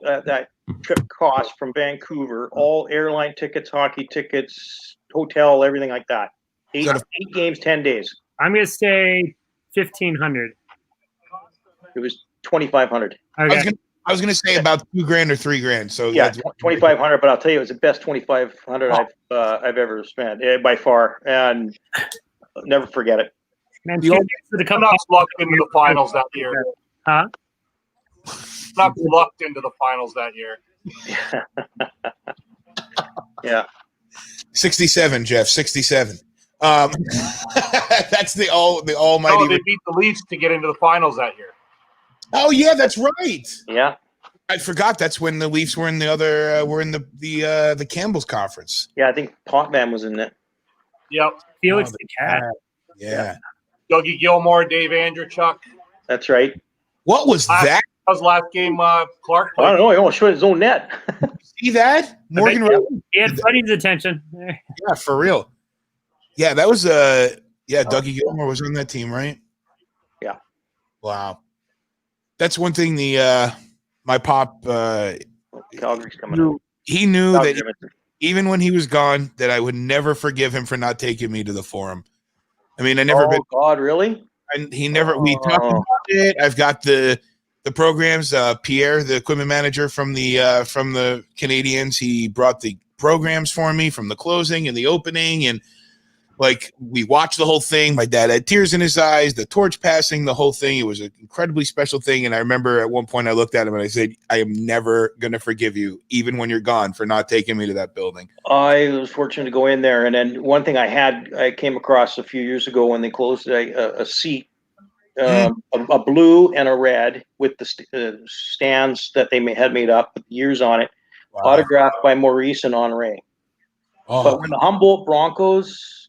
trip cost from Vancouver? All airline tickets, hockey tickets, hotel, everything like that. 8 games, 10 days. I'm gonna say 1,500. It was 2,500. Okay. I was gonna say about $2,000 or $3,000. So Yeah, that's 2,500. But I'll tell you, it was the best 2,500 I've ever spent by far, and I'll never forget it. Man, The only- Canucks lucked into the finals that year. Huh? Canucks lucked into the finals that year. Yeah. 67, Jeff. 67. That's the almighty. No, they beat the Leafs to get into the finals that year. Oh yeah, that's right. Yeah. I forgot. That's when the Leafs were in the other. Were in the Campbell's conference. Yeah, I think Potman was in it. Yep. Felix the Cat. Yeah. Dougie Gilmore, Dave Andrechuk. That's right. What was that? That was last game Clark I played. don't know. He almost showed his own net. See that? Morgan I bet Rowan? he had Freddie's attention. Yeah, for real. Yeah, that was Dougie Gilmore was on that team, right? Yeah. Wow. That's one thing my pop Calgary's coming up. he knew Calgary, that Edmonton. even when he was gone, that I would never forgive him for not taking me to the Forum. I mean, I never been. God, really? And he never. We talked about it. I've got the programs. Pierre, the equipment manager from the Canadians, he brought the programs for me from the closing and the opening, and like we watched the whole thing. My dad had tears in his eyes. The torch passing, the whole thing. It was an incredibly special thing. And I remember at one point I looked at him and I said, "I am never going to forgive you, even when you're gone, for not taking me to that building." I was fortunate to go in there, and then one thing I came across a few years ago when they closed a seat, a blue and a red with the stands that they had made up with years on it, autographed by Maurice and Henri. But when the Humboldt Broncos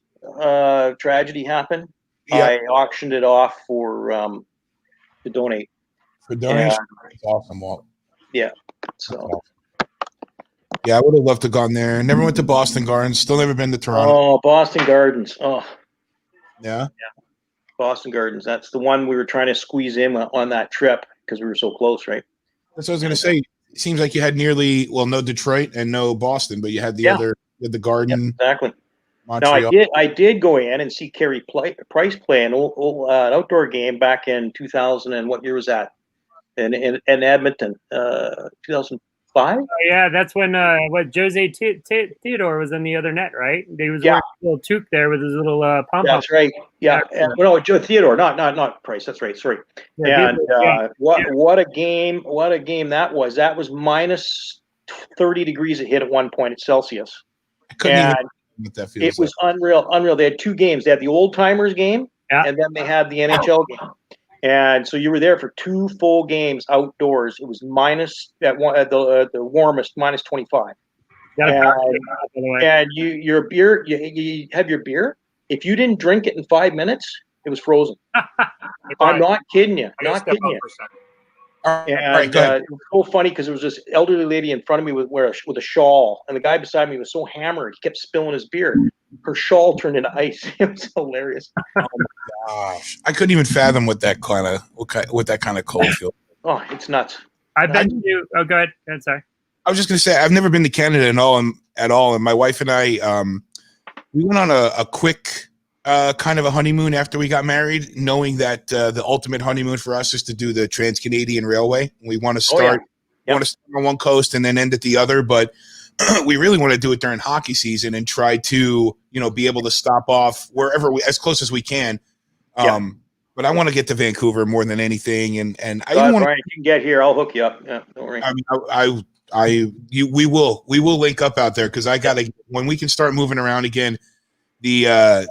tragedy happened, I auctioned it off to donate. For donation, that's awesome, Walt. Yeah. So. Yeah, I would have loved to have gone there. Never went to Boston Gardens. Still never been to Toronto. Oh, Boston Gardens. Oh. Yeah. Boston Gardens. That's the one we were trying to squeeze in on that trip because we were so close, right? That's what I was going to say. It seems like you had no Detroit and no Boston, but you had the other, you had the Garden. Yeah, exactly. Montreal. Now I did go in and see Carey Price play an outdoor game back in 2000, and what year was that? In Edmonton, 2005. Yeah, that's when Jose Theodore was in the other net, right? He was wearing a little toque there with his little pom pom. That's right. Yeah, no, Joe Theodore, not Price. That's right. Sorry. Yeah, and what a game! What a game that was. That was minus 30 degrees it hit at one point at Celsius. I couldn't even what that feels it was unreal. They had two games. They had the old timers game, and then they had the NHL game. And so you were there for two full games outdoors. It was minus at the warmest, minus 25. And your beer, you have your beer. If you didn't drink it in 5 minutes, it was frozen. I'm not kidding you. Not kidding you. And it was so funny because there was this elderly lady in front of me with a shawl, and the guy beside me was so hammered he kept spilling his beer. Her shawl turned into ice. It was hilarious. Oh my gosh, I couldn't even fathom what that kind of cold feels. Oh, it's nuts. I've been to. Oh, go ahead. I'm sorry. I was just gonna say I've never been to Canada at all, and my wife and I we went on a quick kind of a honeymoon after we got married, knowing that the ultimate honeymoon for us is to do the Trans-Canadian Railway. We want to start, want to start on one coast and then end at the other, but we really want to do it during hockey season and try to, be able to stop off wherever as close as we can. But I want to get to Vancouver more than anything, and I want. Brian, if you can get here, I'll hook you up. Yeah, don't worry. I mean, we will link up out there because I gotta when we can start moving around again. The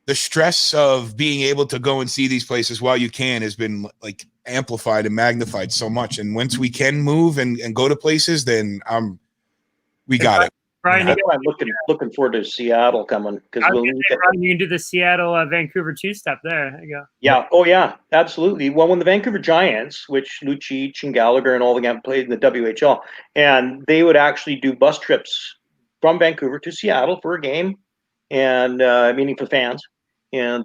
stress of being able to go and see these places while you can has been like amplified and magnified so much. And once we can move and go to places, then we got it. Brian, I'm looking forward to Seattle coming because you can do the Seattle Vancouver two-step there. There you go. Yeah. Oh yeah, absolutely. Well, when the Vancouver Giants, which Lucic and Gallagher and all the guys played in the WHL, and they would actually do bus trips from Vancouver to Seattle for a game, and meaning for fans, and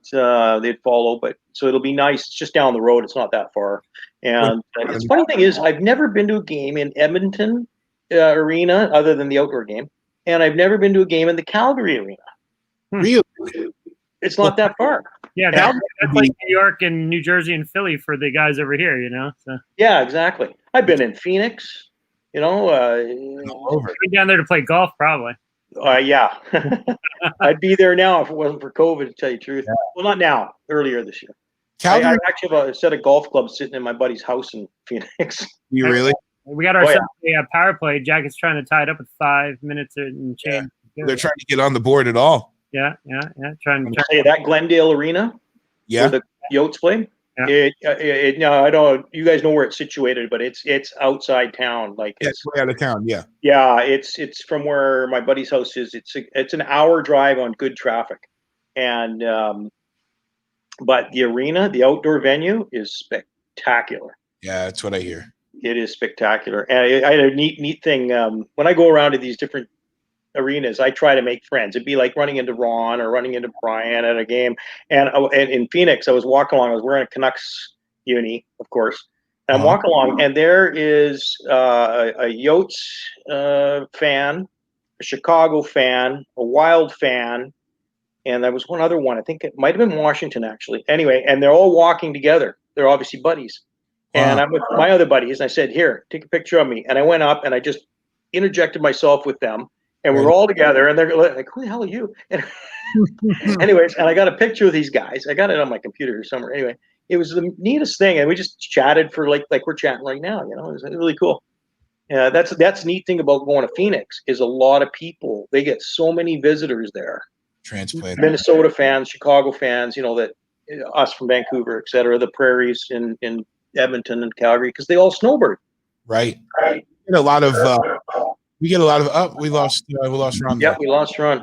they'd follow. But so it'll be nice. It's just down the road. It's not that far. And the funny thing is, I've never been to a game in Edmonton arena other than the outdoor game, and I've never been to a game in the Calgary arena. Really? It's not that far. Yeah, that's like New York and New Jersey and Philly for the guys over here, you know. So. Yeah, exactly. I've been in Phoenix, you know. Been down there to play golf, probably. Yeah. I'd be there now if it wasn't for COVID, to tell you the truth. Yeah. Well, not now, earlier this year. I actually have a set of golf clubs sitting in my buddy's house in Phoenix. You really? We got ourselves a power play. Jack is trying to tie it up with 5 minutes and change. Yeah. They're trying to get on the board at all. Yeah. Trying to say that Glendale Arena. Yeah. Where the Yotes play. Yeah. No, I don't. You guys know where it's situated, but it's outside town. Like it's way out of town. Yeah. Yeah, it's from where my buddy's house is. It's an hour drive on good traffic, and but the arena, the outdoor venue, is spectacular. Yeah, that's what I hear. It is spectacular, and I had a neat thing. When I go around to these different arenas, I try to make friends. It'd be like running into Ron or running into Brian at a game. And in Phoenix, I was walking along. I was wearing a Canucks uni, of course. And I'm walking along, and there is a Yotes fan, a Chicago fan, a Wild fan, and there was one other one. I think it might have been Washington, actually. Anyway, and they're all walking together. They're obviously buddies. And I'm with my other buddies, and I said, "Here, take a picture of me." And I went up, and I just interjected myself with them. And we're all together, and they're like, "Who the hell are you?" And anyways, and I got a picture of these guys. I got it on my computer somewhere. Anyway, it was the neatest thing, and we just chatted for like we're chatting right now. You know, it was really cool. Yeah, that's the neat thing about going to Phoenix is a lot of people. They get so many visitors there. Transplant. Minnesota fans, Chicago fans. You know that us from Vancouver, et cetera. The Prairies in Edmonton and Calgary because they all snowbird. Right. We get a lot of. We get a lot of. We lost Ron. Yeah, we lost Ron.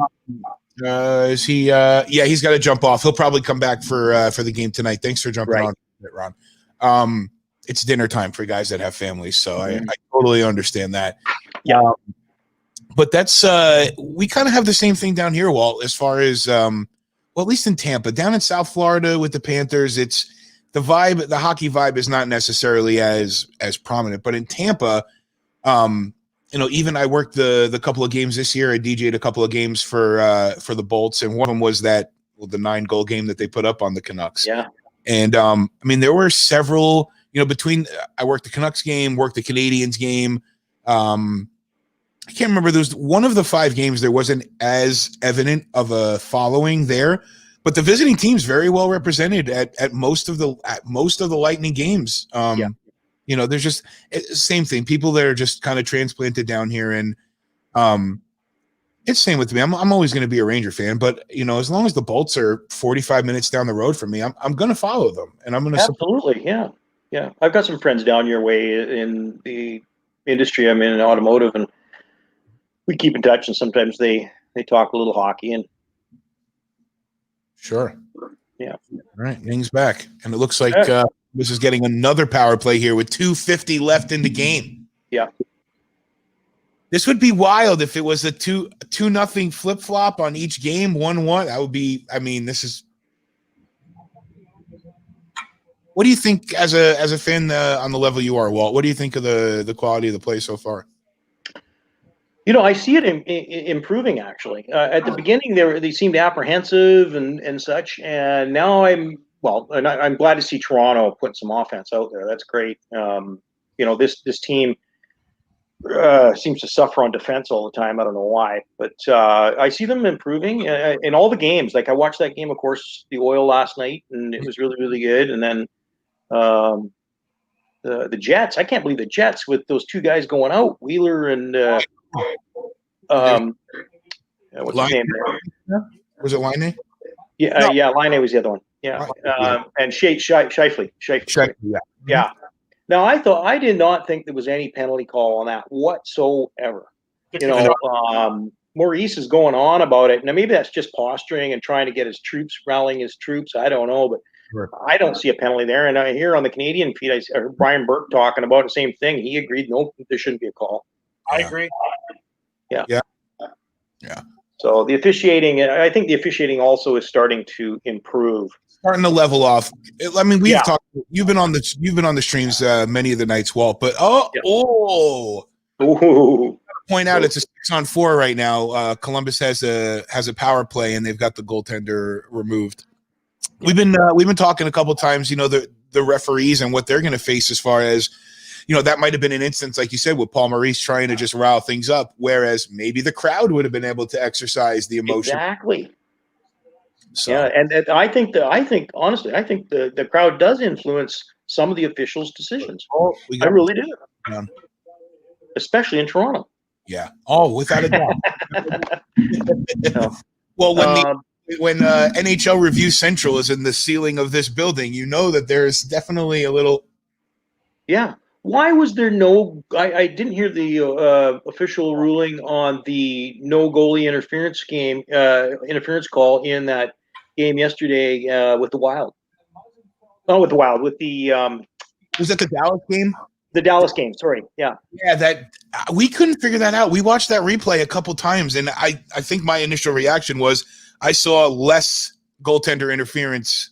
Is he? Yeah, he's got to jump off. He'll probably come back for the game tonight. Thanks for jumping on, Ron. It's dinner time for guys that have families, so I totally understand that. Yeah, but that's we kind of have the same thing down here, Walt. As far as well, at least in Tampa, down in South Florida with the Panthers, it's the vibe. The hockey vibe is not necessarily as prominent, but in Tampa, you know, even I worked the couple of games this year. I DJ'd a couple of games for the Bolts, and one of them was the 9-goal game that they put up on the Canucks. Yeah, and I mean, there were several. You know, between I worked the Canucks game, worked the Canadiens game. I can't remember. There was one of the 5 games. There wasn't as evident of a following there, but the visiting team's very well represented at most of the Lightning games. You know, there's just same thing. People that are just kind of transplanted down here, and it's the same with me. I'm always going to be a Ranger fan, but you know, as long as the Bolts are 45 minutes down the road from me, I'm going to follow them, and I'm going to absolutely, yeah. I've got some friends down your way in the industry. I'm in automotive, and we keep in touch. And sometimes they talk a little hockey. And sure, yeah. All right, Ming's back, and it looks like this is getting another power play here with 2:50 left in the game. Yeah, this would be wild if it was a 2-0 flip flop on each game, 1-1. That would be. I mean, this is. What do you think as a fan on the level you are, Walt? What do you think of the quality of the play so far? You know, I see it improving actually. At the beginning, they seemed apprehensive and such, and now I'm glad to see Toronto putting some offense out there. That's great. You know, this team seems to suffer on defense all the time. I don't know why, but I see them improving in all the games. Like I watched that game, of course, the Oil last night, and it was really, really good. And then the Jets. I can't believe the Jets with those 2 guys going out, Wheeler and what's his name there? Was it Line? Yeah, Line was the other one. Yeah, and Scheifele. Yeah. Now I did not think there was any penalty call on that whatsoever. You know, Maurice is going on about it. Now maybe that's just posturing and trying to get his troops, rallying his troops. I don't know, but I don't see a penalty there. And I hear on the Canadian feed, I heard Brian Burke talking about the same thing. He agreed, no, there shouldn't be a call. I agree. Yeah. Yeah. So the officiating, I think the officiating also is starting to improve. Starting to level off. I mean, we've talked. You've been on the streams many of the nights, Walt. But point out it's a 6-on-4 right now. Columbus has a power play, and they've got the goaltender removed. we've been talking a couple times, the referees and what they're going to face as far as, that might have been an instance, like you said, with Paul Maurice trying to just rile things up, whereas maybe the crowd would have been able to exercise the emotion. Exactly. So. Yeah, and I think honestly, the crowd does influence some of the officials' decisions. I really do. Yeah. Especially in Toronto. Yeah. Oh, without a doubt. No. Well, when NHL Review Central is in the ceiling of this building, that there's definitely a little. Yeah. Why was there no? I didn't hear the official ruling on the no goalie interference call in that game yesterday with the Wild. Not with the Wild, with the. Was it the Dallas game? The Dallas game. Sorry. Yeah. Yeah, that we couldn't figure that out. We watched that replay a couple times, and I think my initial reaction was I saw less goaltender interference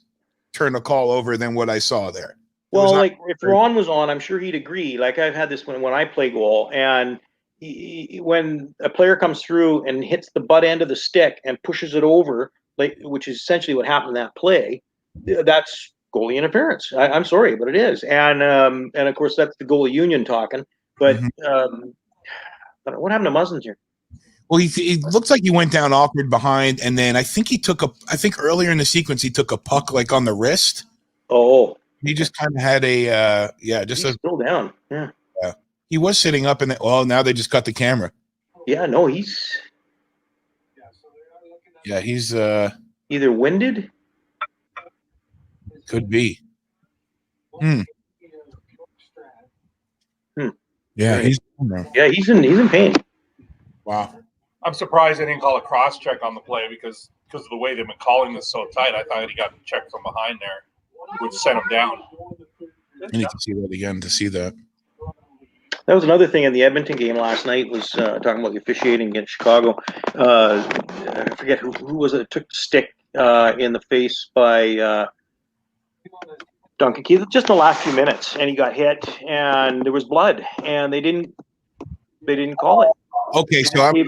turn a call over than what I saw there. Well, like if Ron was on, I'm sure he'd agree. Like I've had this when I play goal, and when a player comes through and hits the butt end of the stick and pushes it over, which is essentially what happened in that play, that's goalie interference. I'm sorry, but it is, and of course that's the goalie union talking. But what happened to Muzzins here? Well, he looks like he went down awkward behind, and then I think earlier in the sequence he took a puck like on the wrist. Oh. He just kind of had he's still down. Yeah. He was sitting up in now they just cut the camera. Yeah, no, he's. Yeah, he's either winded. Could be. Yeah, he's in pain. Wow. I'm surprised they didn't call a cross check on the play because of the way they've been calling this so tight. I thought he got checked from behind there, which sent him down. I need to see that again to see that. That was another thing in the Edmonton game last night was talking about the officiating against Chicago. I forget who was it took the stick in the face by Duncan Keith just in the last few minutes, and he got hit, and there was blood, and they didn't call it. Okay, so I'm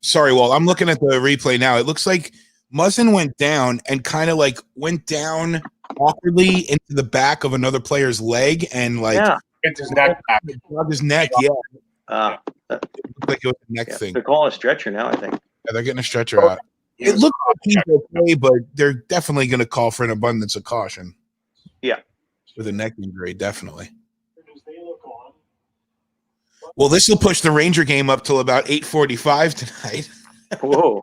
sorry, Walt. I'm looking at the replay now. It looks like Muzzin went down and kind of like went down awkwardly into the back of another player's leg and into his neck. His neck, yeah. It looked like it was a neck thing. They're calling a stretcher now, I think. Yeah, they're getting a stretcher out. It looks like he's okay, but they're definitely going to call for an abundance of caution. Yeah. With a neck injury, definitely. Well, this will push the Ranger game up till about 8:45 tonight. Whoa.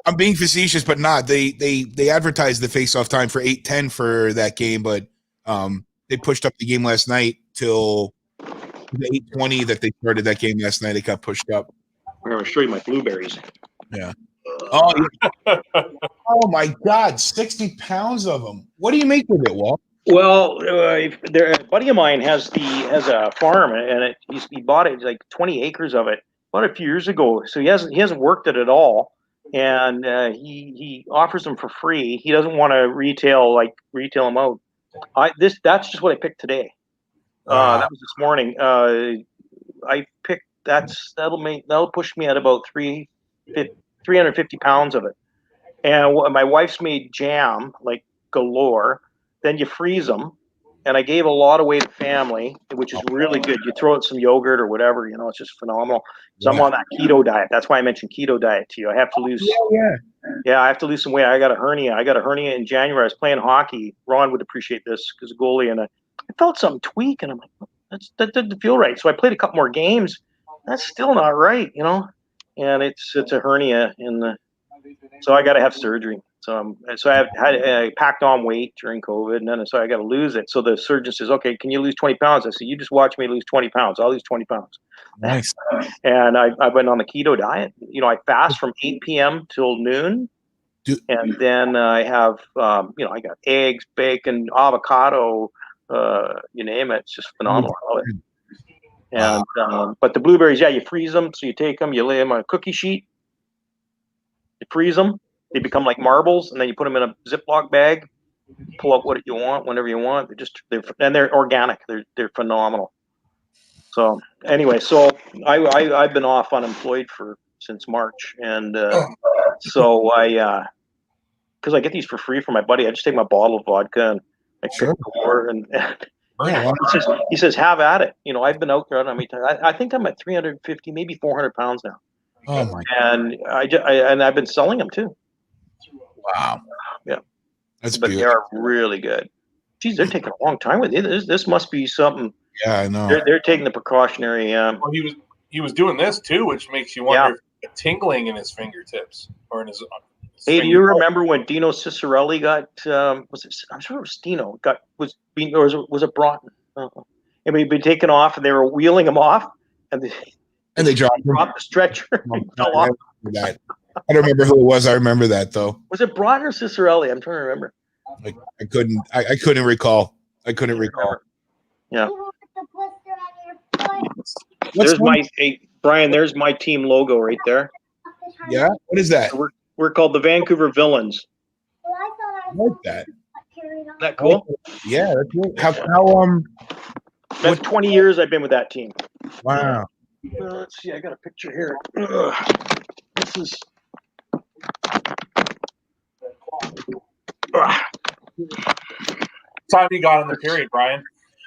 I'm being facetious, but not. They advertised the face-off time for 8:10 for that game, but they pushed up the game last night till the 8:20 that they started that game last night. It got pushed up. I'm going to show you my blueberries. Yeah. Oh, yeah. Oh my God, 60 pounds of them. What do you make with it, Walt? Well, a buddy of mine has a farm, and he bought it like 20 acres of it about a few years ago. So he hasn't worked it at all, and he offers them for free. He doesn't want to retail them out. That's just what I picked today. That was this morning. I picked that'll push me at about 350 pounds of it. And my wife's made jam like galore. Then you freeze them, and I gave a lot away to family, which is really good. You throw out some yogurt or whatever, it's just phenomenal. So I'm on that keto diet. That's why I mentioned keto diet to you. I have to lose. I have to lose some weight. I got a hernia. In January. I was playing hockey. Ron would appreciate this because goalie, and I felt something tweak, and I'm like, that didn't feel right. So I played a couple more games. That's still not right, And it's a hernia so I got to have surgery. So I packed on weight during COVID, and then so I got to lose it. So the surgeon says, "Okay, can you lose 20 pounds?" I said, "You just watch me lose 20 pounds. I'll lose 20 pounds." Nice. And I went on the keto diet. I fast from 8 p.m. till noon, and then I have I got eggs, bacon, avocado, you name it. It's just phenomenal. I love it. And but the blueberries, you freeze them. So you take them, you lay them on a cookie sheet, you freeze them. They become like marbles, and then you put them in a Ziploc bag. Pull out what you want whenever you want. They're organic. They're phenomenal. So anyway, I've been off unemployed since March, and so I because I get these for free from my buddy. I just take my bottle of vodka and I Sure. pour and he says, have at it. I've been out there. I mean, I think I'm at 350, maybe 400 pounds now. Oh my! And I've been selling them too. Wow. Yeah. That's but beautiful. They are really good. Geez, they're taking a long time with it. This must be something. Yeah, I know. They're taking the precautionary. Well, he was doing this too, which makes you wonder if a tingling in his fingertips or in his. Hey, do you remember when Dino Cicerelli got? Was it? I'm sure it was Dino. Was it Broughton? And he'd been taken off, and they were wheeling him off, and they dropped the stretcher. Fell off. I don't remember who it was. I remember that though. Was it Broughton or Cicerelli? I'm trying to remember. I couldn't recall. I couldn't recall. Yeah. There's Brian. There's my team logo right there. Yeah. What is that? We're called the Vancouver Villains. I like that. Isn't that cool? Yeah. That's cool. How That's 20 years I've been with that team. Wow. Let's see. I got a picture here. This is. Time you got in the period, Brian?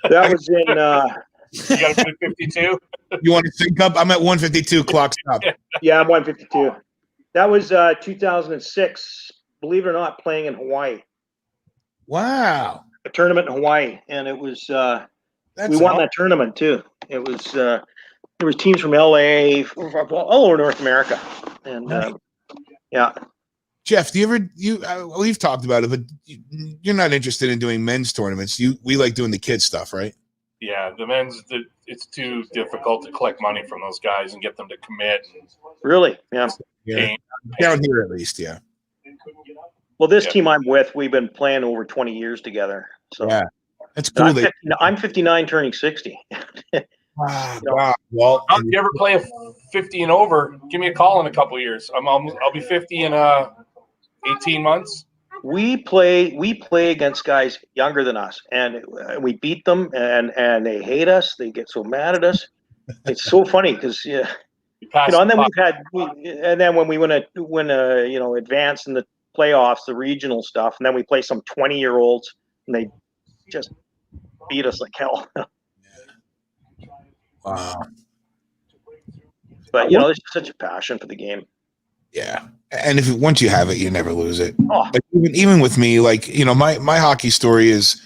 That was in. You got a 52. You want to sync up? I'm at 152. Clock stop. Yeah, I'm 152. That was 2006. Believe it or not, playing in Hawaii. Wow. A tournament in Hawaii, and it was. We won that tournament too. It was. There was teams from LA, all over North America, and yeah. Jeff, do we've talked about it, but you're not interested in doing men's tournaments. We like doing the kids stuff, right? Yeah, the men's, it's too difficult to collect money from those guys and get them to commit. Really? Yeah. Down here at least, yeah. Well, this team I'm with, we've been playing over 20 years together. So yeah, that's cool. I'm 59, turning 60. Wow. Well, if you ever play a 50 and over, give me a call in a couple of years. I'll be 50 in 18 months. We play against guys younger than us, and we beat them, and they hate us. They get so mad at us. It's so funny because and then when we win advance in the playoffs, the regional stuff, and then we play some 20-year-olds, and they just beat us like hell. Wow. But there's such a passion for the game. Yeah, and once you have it, you never lose it. Oh. Like even with me, like my hockey story is,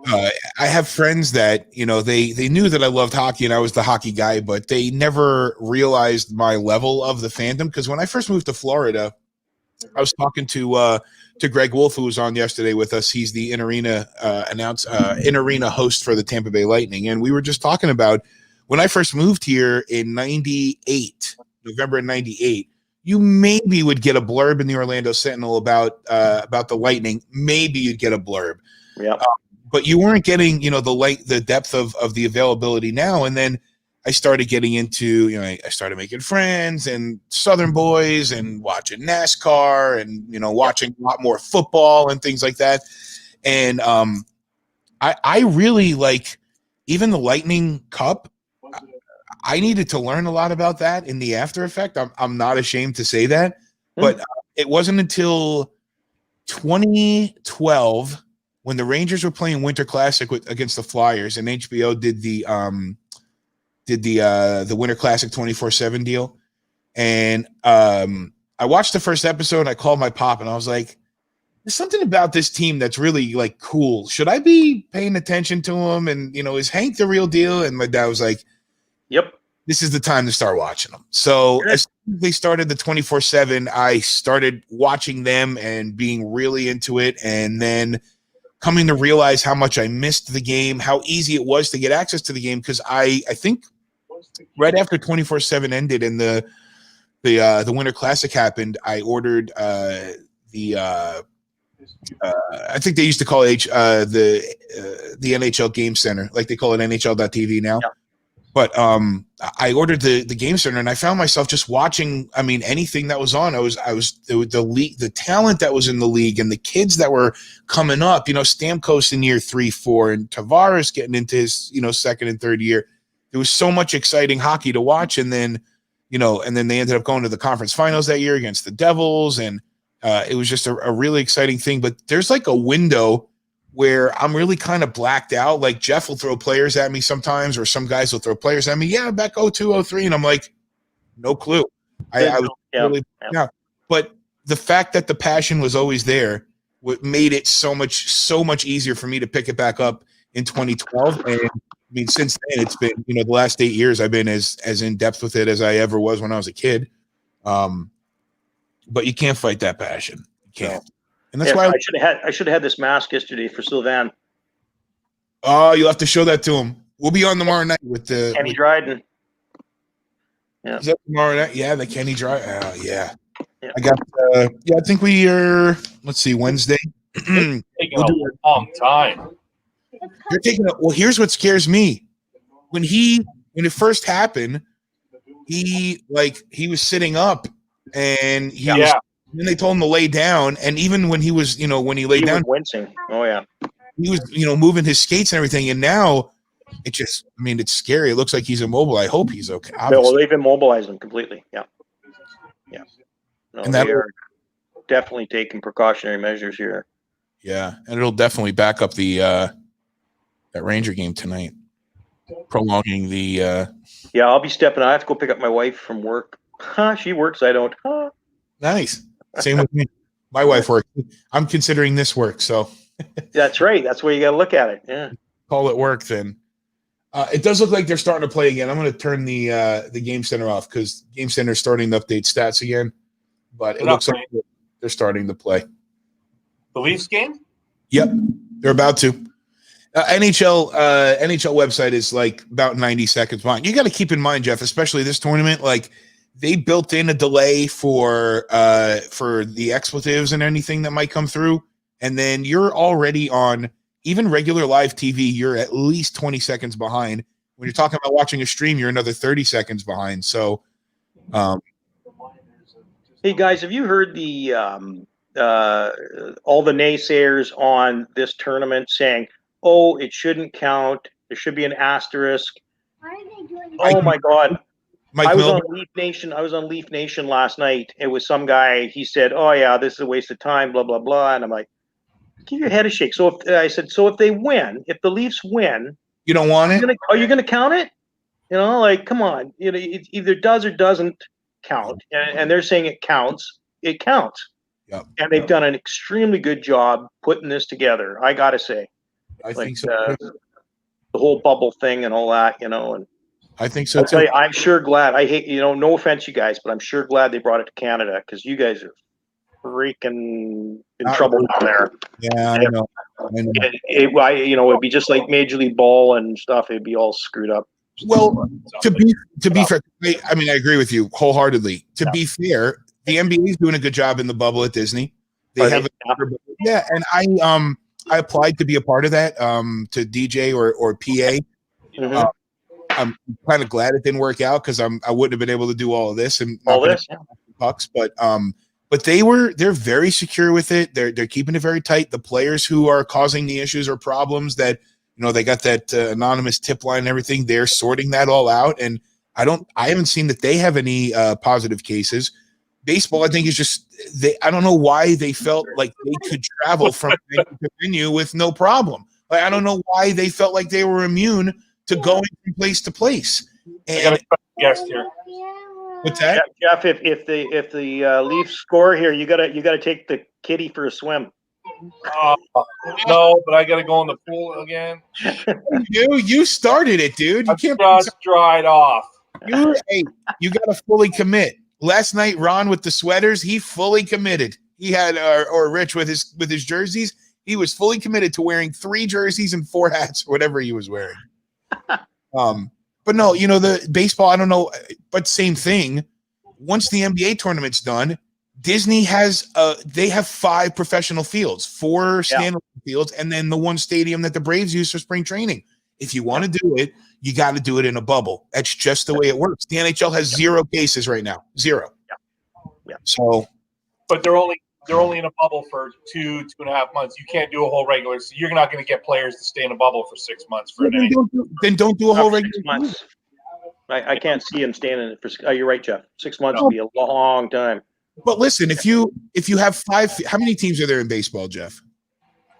I have friends that they knew that I loved hockey and I was the hockey guy, but they never realized my level of the fandom. Because when I first moved to Florida, I was talking to Greg Wolf, who was on yesterday with us. He's the in-arena host for the Tampa Bay Lightning, and we were just talking about when I first moved here in November of '98. You maybe would get a blurb in the Orlando Sentinel about the Lightning. Maybe you'd get a blurb, but you weren't getting the depth of the availability now. And then I started getting into I started making friends and Southern boys and watching NASCAR and watching a lot more football and things like that. And I really like even the Lightning Cup. I needed to learn a lot about that in the after effect. I'm not ashamed to say that, but it wasn't until 2012 when the Rangers were playing Winter Classic against the Flyers, and HBO did the Winter Classic 24/7 deal. And I watched the first episode and I called my pop and I was like, there's something about this team that's really like cool. Should I be paying attention to him? And is Hank the real deal? And my dad was like, yep, this is the time to start watching them. So as soon as they started the 24/7, I started watching them and being really into it. And then coming to realize how much I missed the game, how easy it was to get access to the game. Cause I think right after 24/7 ended and the Winter Classic happened, I ordered I think they used to call it the NHL Game Center, like they call it NHL.tv now. Yeah. But I ordered the Game Center and I found myself just watching. I mean, anything that was on. I was the league, the talent that was in the league, and the kids that were coming up. Stamkos in year 3, 4, and Tavares getting into his second and third year. There was so much exciting hockey to watch, and then they ended up going to the conference finals that year against the Devils, and it was just a really exciting thing. But there's like a window where I'm really kind of blacked out. Like Jeff will throw players at me sometimes, or some guys will throw players at me. Yeah, back 02, 03. And I'm like, no clue. I was really, But the fact that the passion was always there, what made it so much easier for me to pick it back up in 2012. And I mean, since then it's been, the last 8 years I've been as in depth with it as I ever was when I was a kid. But you can't fight that passion. You can't. And that's why I should have had this mask yesterday for Sylvan. Oh, you'll have to show that to him. We'll be on tomorrow night with the Kenny Dryden. Yeah. Is that tomorrow night? Yeah, the Kenny Dryden. Yeah. I got I think we are, let's see, Wednesday. Taking a long time. You're taking well, here's what scares me. When it first happened, he was sitting up and then they told him to lay down, and even when he was, when he laid down, wincing. Oh yeah. He was, moving his skates and everything, and now it just, it's scary. It looks like he's immobile. I hope he's okay. Well, they've immobilized him completely. Yeah. Yeah. No, and they are definitely taking precautionary measures here. Yeah, and it'll definitely back up the that Ranger game tonight, prolonging the. Yeah, I'll be stepping. I have to go pick up my wife from work. She works. I don't. Nice. Same with me. My wife works. I'm considering this work, so. That's right. That's where you got to look at it. Yeah. Call it work then. It does look like they're starting to play again. I'm going to turn the Game Center off because Game Center is starting to update stats again. But it looks like they're starting to play. The Leafs game? Yep, they're about to. NHL website is like about 90 seconds behind. You got to keep in mind, Jeff, especially this tournament, like they built in a delay for the expletives and anything that might come through. And then you're already on even regular live TV, you're at least 20 seconds behind. When you're talking about watching a stream, you're another 30 seconds behind. So, hey guys, have you heard the all the naysayers on this tournament saying, "Oh, it shouldn't count. There should be an asterisk." Oh my God! I was on Leaf Nation. I was on Leaf Nation last night. It was some guy. He said, "Oh yeah, this is a waste of time." Blah blah blah. And I'm like, give your head a shake. So if they win, if the Leafs win, you don't want it. Are you going to count it? Like, come on. It either does or doesn't count. And they're saying it counts. It counts. Yep. And they've done an extremely good job putting this together. I got to say. I think so. The whole bubble thing and all that, and I think so too. I'm sure glad. I hate, no offense, you guys, but I'm sure glad they brought it to Canada because you guys are freaking in trouble down there. Yeah, I know. It'd be just like Major League Ball and stuff. It'd be all screwed up. Well, to be fair, I agree with you wholeheartedly. To be fair, the NBA is doing a good job in the bubble at Disney. They have and I applied to be a part of that, to DJ or PA. Mm-hmm. I'm kind of glad it didn't work out because I wouldn't have been able to do all of this and all this bucks. But they're very secure with it. They're keeping it very tight. The players who are causing the issues or problems that they got that anonymous tip line and everything. They're sorting that all out, and I haven't seen that they have any positive cases. Baseball, I think, is just I don't know why they felt like they could travel from venue to venue with no problem. Like, I don't know why they felt like they were immune to going from place to place. And guest here. What's that, Jeff? If the Leafs score here, you gotta take the kitty for a swim. No, but I gotta go in the pool again. You started it, dude. You can't just dried off. You gotta fully commit. Last night, Ron with the sweaters, he fully committed. He had or Rich with his jerseys, he was fully committed to wearing 3 jerseys and 4 hats, or whatever he was wearing. But no, the baseball, I don't know, but same thing. Once the NBA tournament's done, Disney has they have 5 professional fields, 4 standalone fields, and then the 1 stadium that the Braves use for spring training. If you want to do it, you got to do it in a bubble. That's just the way it works. The NHL has 0 cases right now, 0. Yeah. So, but they're only in a bubble for 2.5 months. You can't do a whole regular. So you're not going to get players to stay in a bubble for 6 months. Then don't do a whole regular 6 months. I can't see him staying in it for. Oh, you're right, Jeff. 6 months would be a long time. But listen, if you have 5, how many teams are there in baseball, Jeff?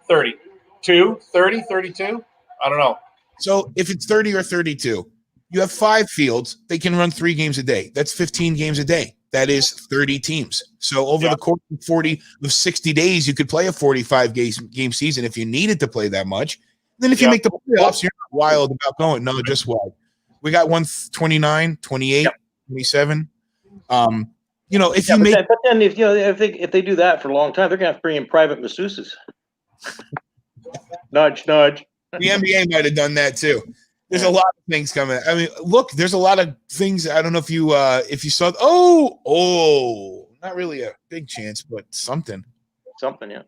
32, 30, 32? I don't know. So if it's 30 or 32, you have 5 fields. They can run 3 games a day. That's 15 games a day. That is 30 teams. So over the course of 60 days, you could play a 45 game season if you needed to play that much. Then if you make the playoffs, you're not wild about going. No, just what? We got 129, 28, 27. You know, if you make, but then if they do that for a long time, they're gonna have to bring in private masseuses. Nudge, nudge. The NBA might have done that too. There's a lot of things coming. I mean, look, there's a lot of things. I don't know if you saw. Not really a big chance, but something. Yeah.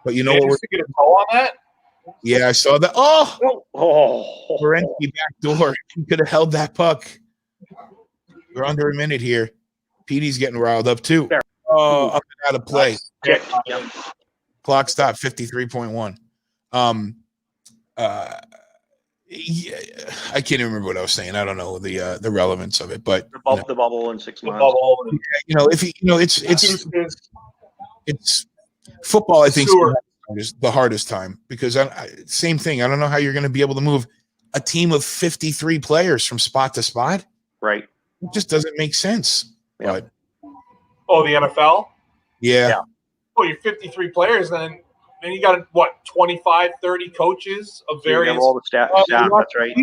But you know what? We're to get a call on that. Yeah, I saw that. Ferentzi backdoor. He could have held that puck. We're under a minute here. Petey's getting riled up too. Oh, up and out of play. Clock stop 53.1. Yeah, I can't even remember what I was saying. I don't know the relevance of it, but the bubble in 6 months. You know, if it's football. I think is the hardest time because same thing. I don't know how you're going to be able to move a team of 53 players from spot to spot. Right. It just doesn't make sense. Yeah. But, the NFL? Yeah. Well, you're 53 players, then you got, 25, 30 coaches of various. All the staff. That's right.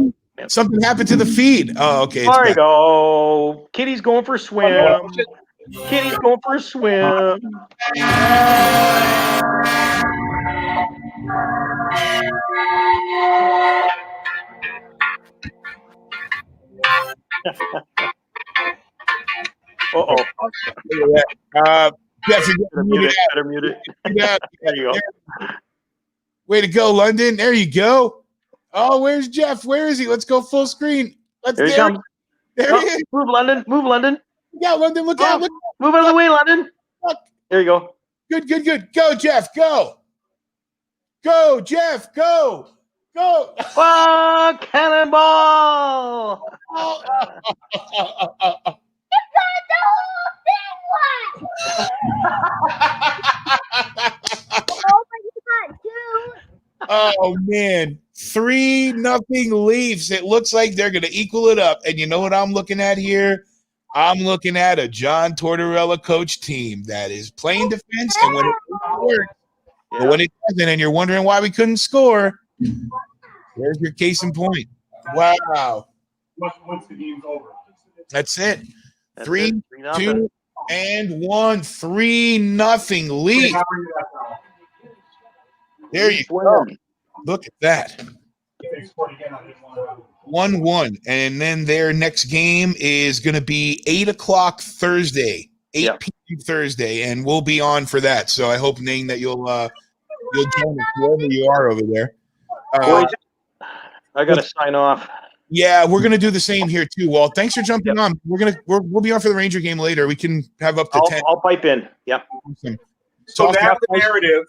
Something happened to the feed. Oh, okay. There you go. Kitty's going for a swim. Kitty's going for a swim. Jeff, you better mute it. Yeah. There you go. Way to go, London. There you go. Oh, where's Jeff? Where is he? Let's go full screen. There he comes. There he is. Move, London. Move, London. Yeah, London, look out. Look. Move out of the way, London. Look. There you go. Good. Go, Jeff. Go. Go, Jeff. Go. Oh, cannonball. Oh man, 3-0 Leafs. It looks like they're going to equal it up. And you know what I'm looking at here? I'm looking at a John Tortorella coach team that is playing defense, and when it works, but when it doesn't, and you're wondering why we couldn't score, there's your case in point. Wow. Once the game's over. That's it. 3-2 and 1. 3-0 Leafs. There you go. Look at that. 1-1. And then their next game is going to be 8 o'clock Thursday. 8 p.m. Thursday. And we'll be on for that. So I hope, Ning, that you'll join us wherever you are over there. I got to sign off. Yeah, we're going to do the same here too, Walt. Thanks for jumping on. We'll be on for the Ranger game later. We can have up to 10. I'll pipe in. Yep. Awesome. So that's the narrative.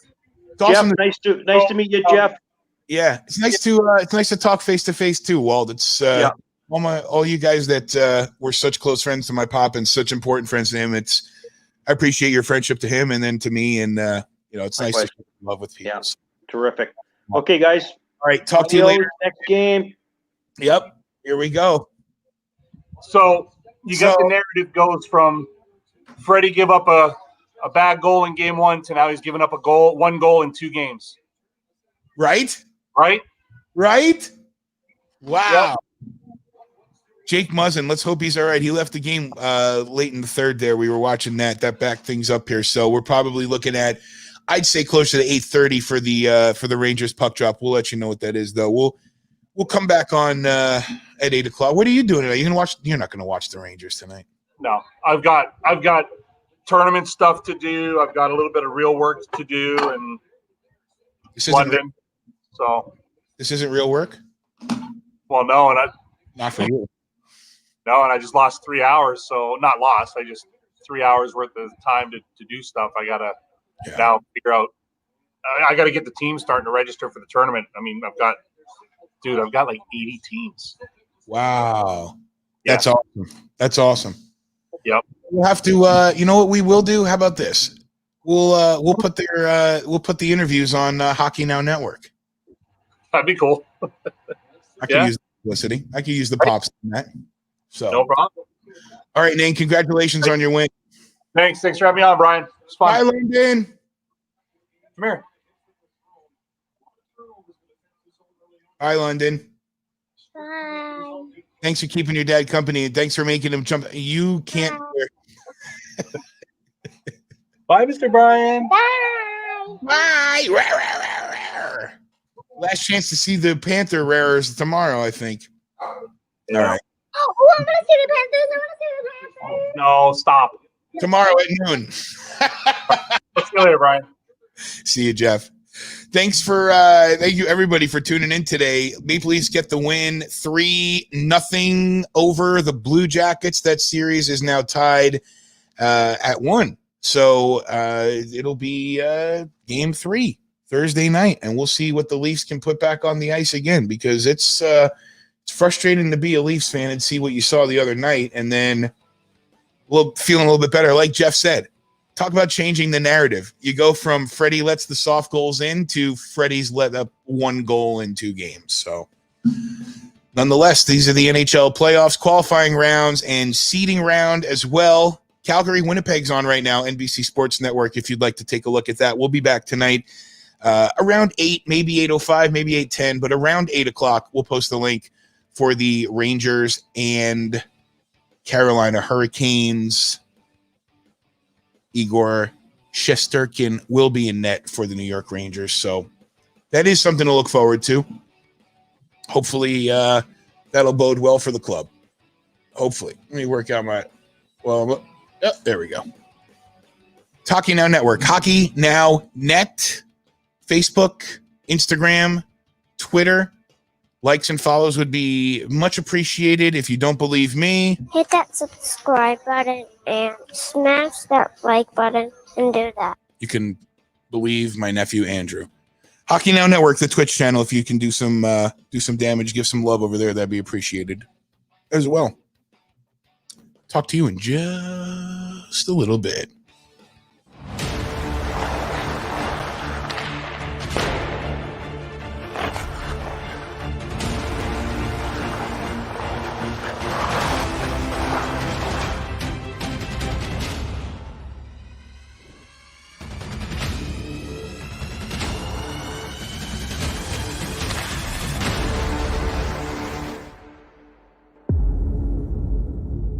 Awesome. Jeff, nice to meet you, Jeff. Yeah, it's nice to talk face to face too, Walt. It's all you guys that were such close friends to my pop and such important friends to him. I appreciate your friendship to him and then to me, and it's nice to share love with people. Yeah, terrific. Okay, guys. All right, talk to you later. Next game. Yep, here we go. So you got the narrative goes from Freddie give up a bad goal in game 1 to now he's given up one goal in 2 games. Right? Wow. Yep. Jake Muzzin, let's hope he's all right. He left the game late in the third there. We were watching that backed things up here. So we're probably looking at, I'd say closer to 8:30 for the Rangers puck drop. We'll let you know what that is, though. We'll come back on at 8 o'clock. What are you doing tonight? You're not going to watch the Rangers tonight. No, I've got tournament stuff to do. I've got a little bit of real work to do, and London. So this isn't real work. Well, no, and not for you. No, and I just lost 3 hours. So not lost. I just 3 hours worth of time to do stuff. I gotta now figure out. I got to get the team starting to register for the tournament. I mean, I've got like 80 teams. Wow. That's awesome. That's awesome. Yep. We'll have to. You know what we will do? How about this? We'll put the interviews on Hockey Now Network. That'd be cool. I can use the publicity. I can use the pops in that. So no problem. All right, Nate. Congratulations on your win. Thanks for having me on, Brian. It's fun. Bye, London. Come here. Hi, London. Bye. Thanks for keeping your dad company, and thanks for making him jump. You can't. Bye, Mr. Brian. Bye. Bye. Last chance to see the Panther rares tomorrow, I think. Yeah. All right. Oh, I want to see the Panthers. I want to see the Panthers. No, stop. Tomorrow at noon. Let's see you later, Brian. See you, Jeff. Thank you everybody for tuning in today. Maple Leafs get the win 3-0 over the Blue Jackets. That series is now tied at 1. So it'll be game 3 Thursday night, and we'll see what the Leafs can put back on the ice again, because it's frustrating to be a Leafs fan and see what you saw the other night, and then feeling a little bit better. Like Jeff said, talk about changing the narrative. You go from Freddie lets the soft goals in to Freddie's let up 1 goal in 2 games. So nonetheless, these are the NHL playoffs, qualifying rounds, and seeding round as well. Calgary, Winnipeg's on right now, NBC Sports Network, if you'd like to take a look at that. We'll be back tonight around 8, maybe 8:05, maybe 8:10, but around 8 o'clock, we'll post the link for the Rangers and Carolina Hurricanes. Igor Shesterkin will be in net for the New York Rangers. So that is something to look forward to. Hopefully that'll bode well for the club. Hopefully. Let me work out my... Well, there we go. Hockey Now Network. Hockey Now Net. Facebook, Instagram, Twitter. Likes and follows would be much appreciated. If you don't believe me, Hit that subscribe button and smash that like button and do that. you can believe my nephew Andrew. Hockey Now Network, the Twitch channel. If you can do some damage, give some love over there, that'd be appreciated as well. Talk to you in just a little bit.